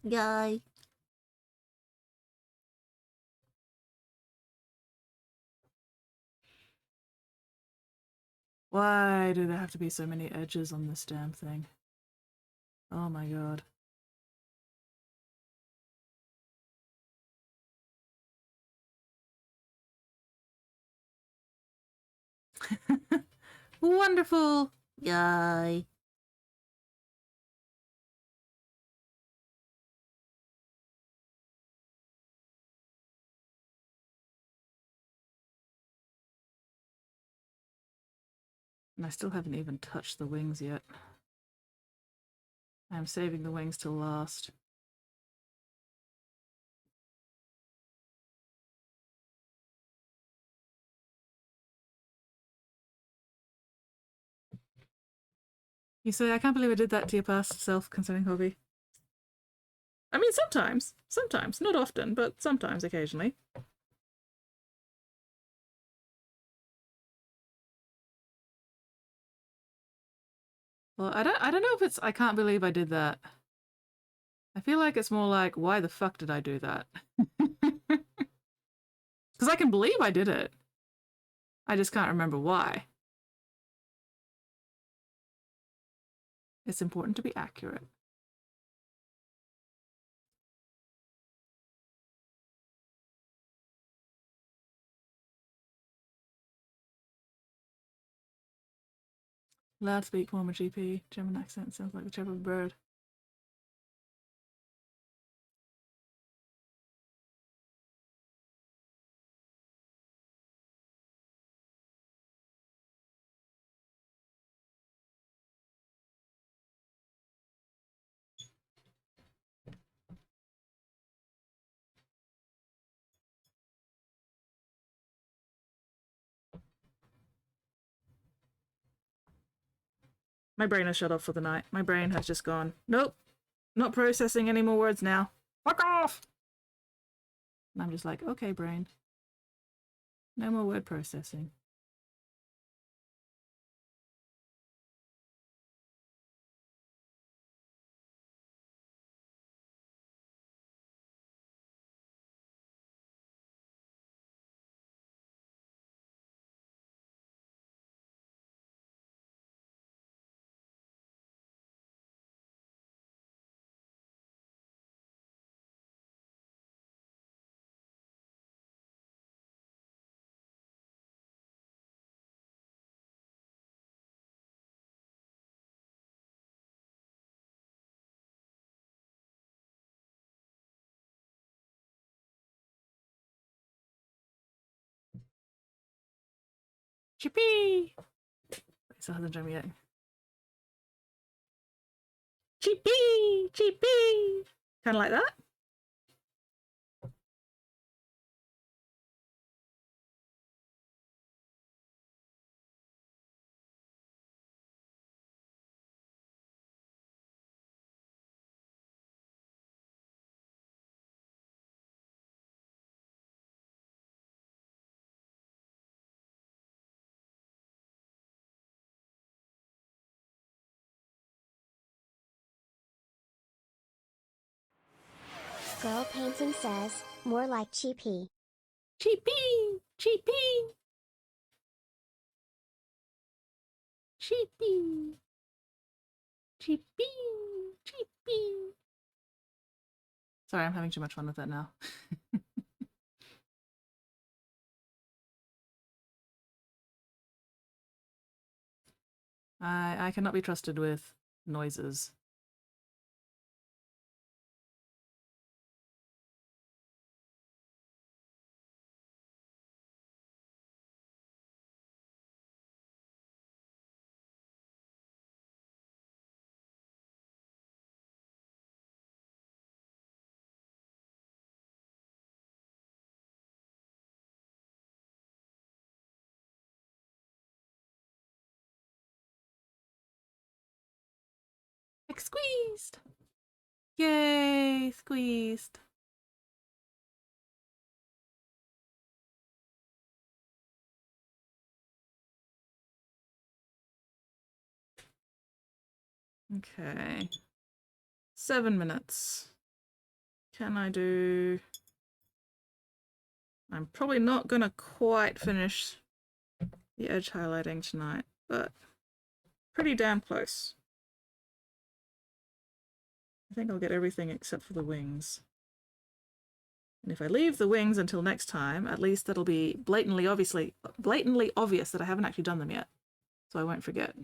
Yay! Why do there have to be so many edges on this damn thing? Oh my god. Wonderful! Yay! And I still haven't even touched the wings yet. I'm saving the wings till last. You say, I can't believe I did that to your past self concerning hobby. I mean, sometimes. Sometimes. Not often, but sometimes, occasionally. Well, I don't know if it's I can't believe I did that. I feel like it's more like, why the fuck did I do that? Because I can believe I did it. I just can't remember why. It's important to be accurate. Loud speak, former GP. German accent sounds like the chirp of a bird. My brain has shut off for the night. My brain has just gone, nope, not processing any more words now. Fuck off! And I'm just like, okay, brain. No more word processing. Chippy! It still hasn't done me yet. Chippy! Chippy! Kind of like that. Girl Painting says, more like cheapy. Chippy! Chippy! Chippy! Chippy! Chippy! Sorry, I'm having too much fun with that now. I cannot be trusted with noises. Like squeezed! Yay! Squeezed! Okay. 7 minutes. Can I do... I'm probably not gonna quite finish the edge highlighting tonight, but pretty damn close. I think I'll get everything except for the wings. And if I leave the wings until next time, at least that'll be blatantly obvious that I haven't actually done them yet. So I won't forget.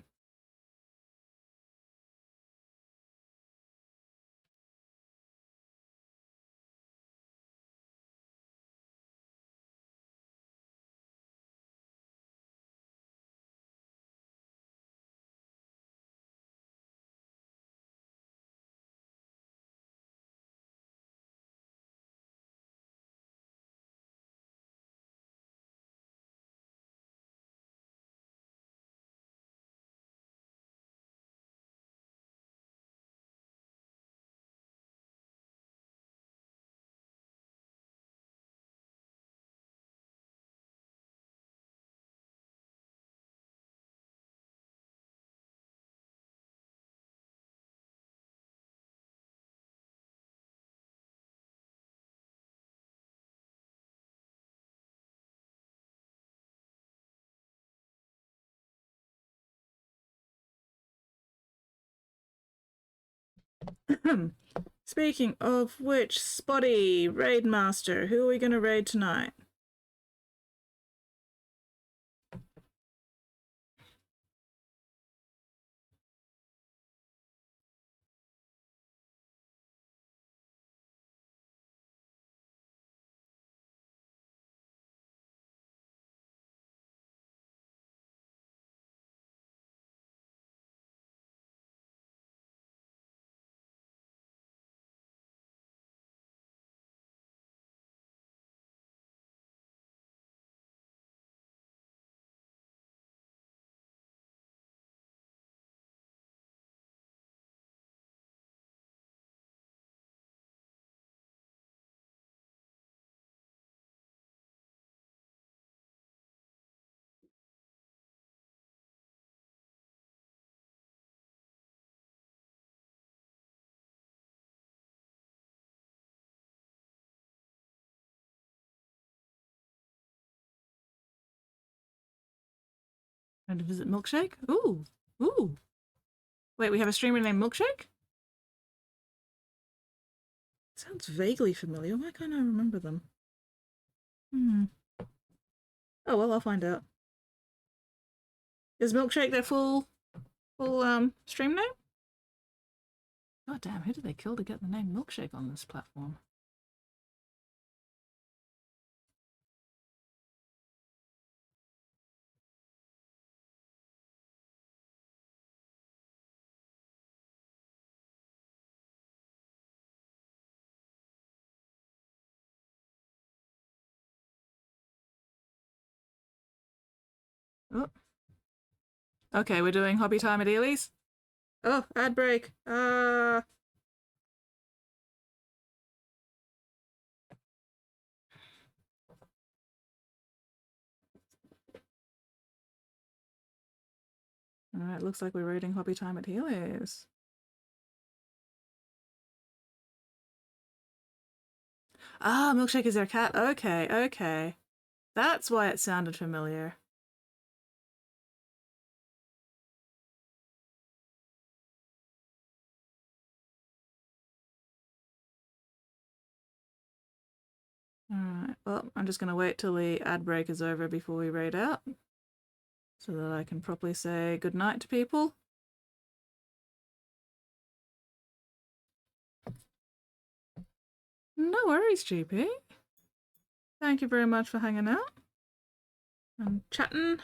Speaking of which, Spotty, Raid Master, who are we going to raid tonight? Going to visit Milkshake? Ooh, ooh. Wait, we have a streamer named Milkshake? Sounds vaguely familiar. Why can't I remember them? Oh well, I'll find out. Is Milkshake their full stream name? God damn, who did they kill to get the name Milkshake on this platform? Oh. Okay, we're doing hobby time at Ely's. Oh, ad break. Alright, looks like we're raiding hobby time at Ely's. Ah, Milkshake is their cat. Okay, okay. That's why it sounded familiar. Alright, well, I'm just going to wait till the ad break is over before we raid out, so that I can properly say goodnight to people. No worries, GP. Thank you very much for hanging out and chatting.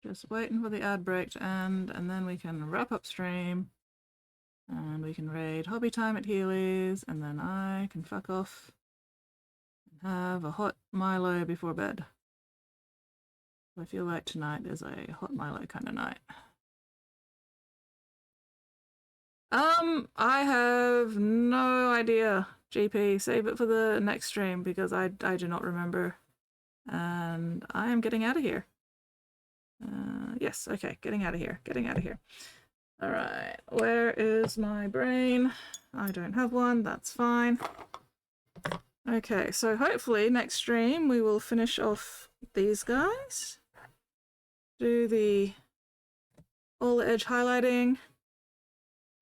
Just waiting for the ad break to end, and then we can wrap up stream. And we can raid hobby time at Healy's, and then I can fuck off and have a hot Milo before bed. I feel like tonight is a hot Milo kind of night. I have no idea, GP. Save it for the next stream because I do not remember. And I am getting out of here. Yes, okay, getting out of here. Getting out of here. Alright, where is my brain? I don't have one, that's fine. Okay, so hopefully next stream we will finish off these guys. Do the all the edge highlighting.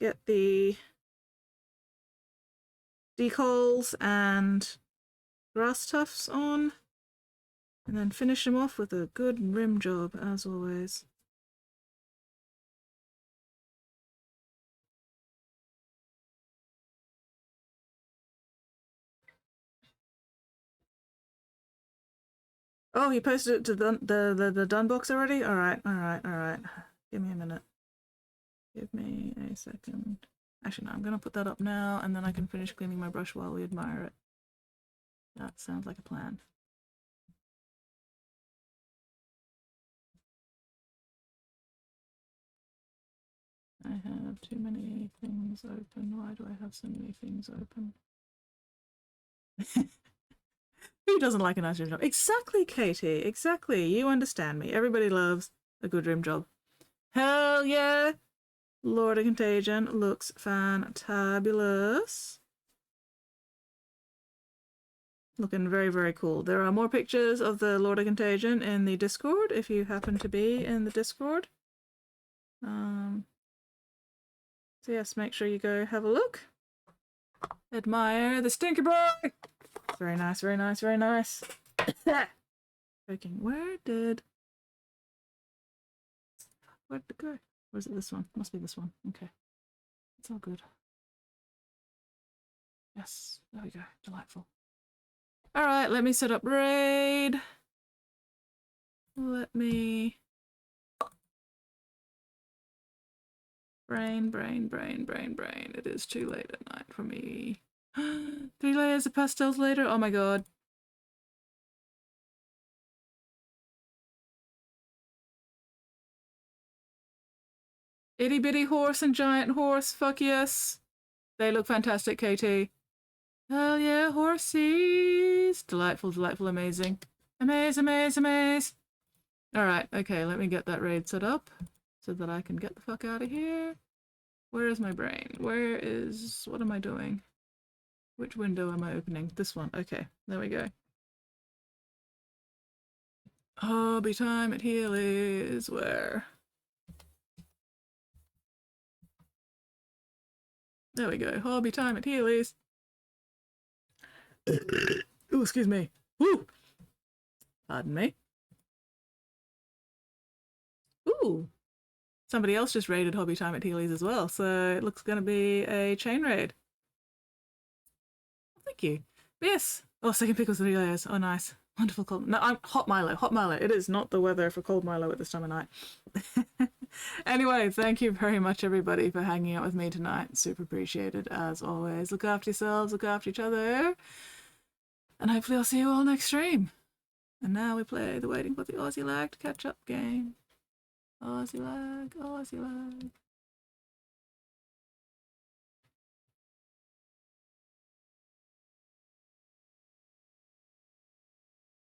Get the decals and grass tufts on. And then finish them off with a good rim job, as always. Oh, he posted it to the done box already? Alright, alright, alright. Give me a minute. Give me a second. Actually, no, I'm gonna put that up now, and then I can finish cleaning my brush while we admire it. That sounds like a plan. have too many things open. Why do I have so many things open? Who doesn't like a nice dream job? Exactly, Katie. Exactly. You understand me. Everybody loves a good dream job. Hell yeah! Lord of Contagion looks fantabulous. Looking very, very cool. There are more pictures of the Lord of Contagion in the Discord if you happen to be in the Discord. So yes, make sure you go have a look. Admire the stinky boy! Very nice, very nice, very nice. Joking. Where'd it go? Or is it this one? Must be this one. Okay. It's all good. Yes, there we go. Delightful. Alright, let me set up raid. Let me... Brain. It is too late at night for me. 3 layers of pastels later? Oh my god. Itty bitty horse and giant horse, fuck yes. They look fantastic, Katie. Hell yeah, horsies. Delightful, delightful, amazing. Amaze. Alright, okay, let me get that raid set up so that I can get the fuck out of here. Where is my brain? What am I doing? Which window am I opening? This one, okay, there we go. Hobby time at Healy's, where? There we go, hobby time at Healy's. Oh, excuse me. Woo! Pardon me. Ooh! Somebody else just raided hobby time at Healy's as well, so it looks gonna be a chain raid. Thank you. But yes. Oh, second pick was 3 layers. Oh, nice. Wonderful cold. No, I'm hot Milo. Hot Milo. It is not the weather for cold Milo at this time of night. Anyway, thank you very much, everybody, for hanging out with me tonight. Super appreciated, as always. Look after yourselves, look after each other. And hopefully I'll see you all next stream. And now we play the Waiting for the Aussie Lag to Catch Up game. Aussie Lag, Aussie Lag.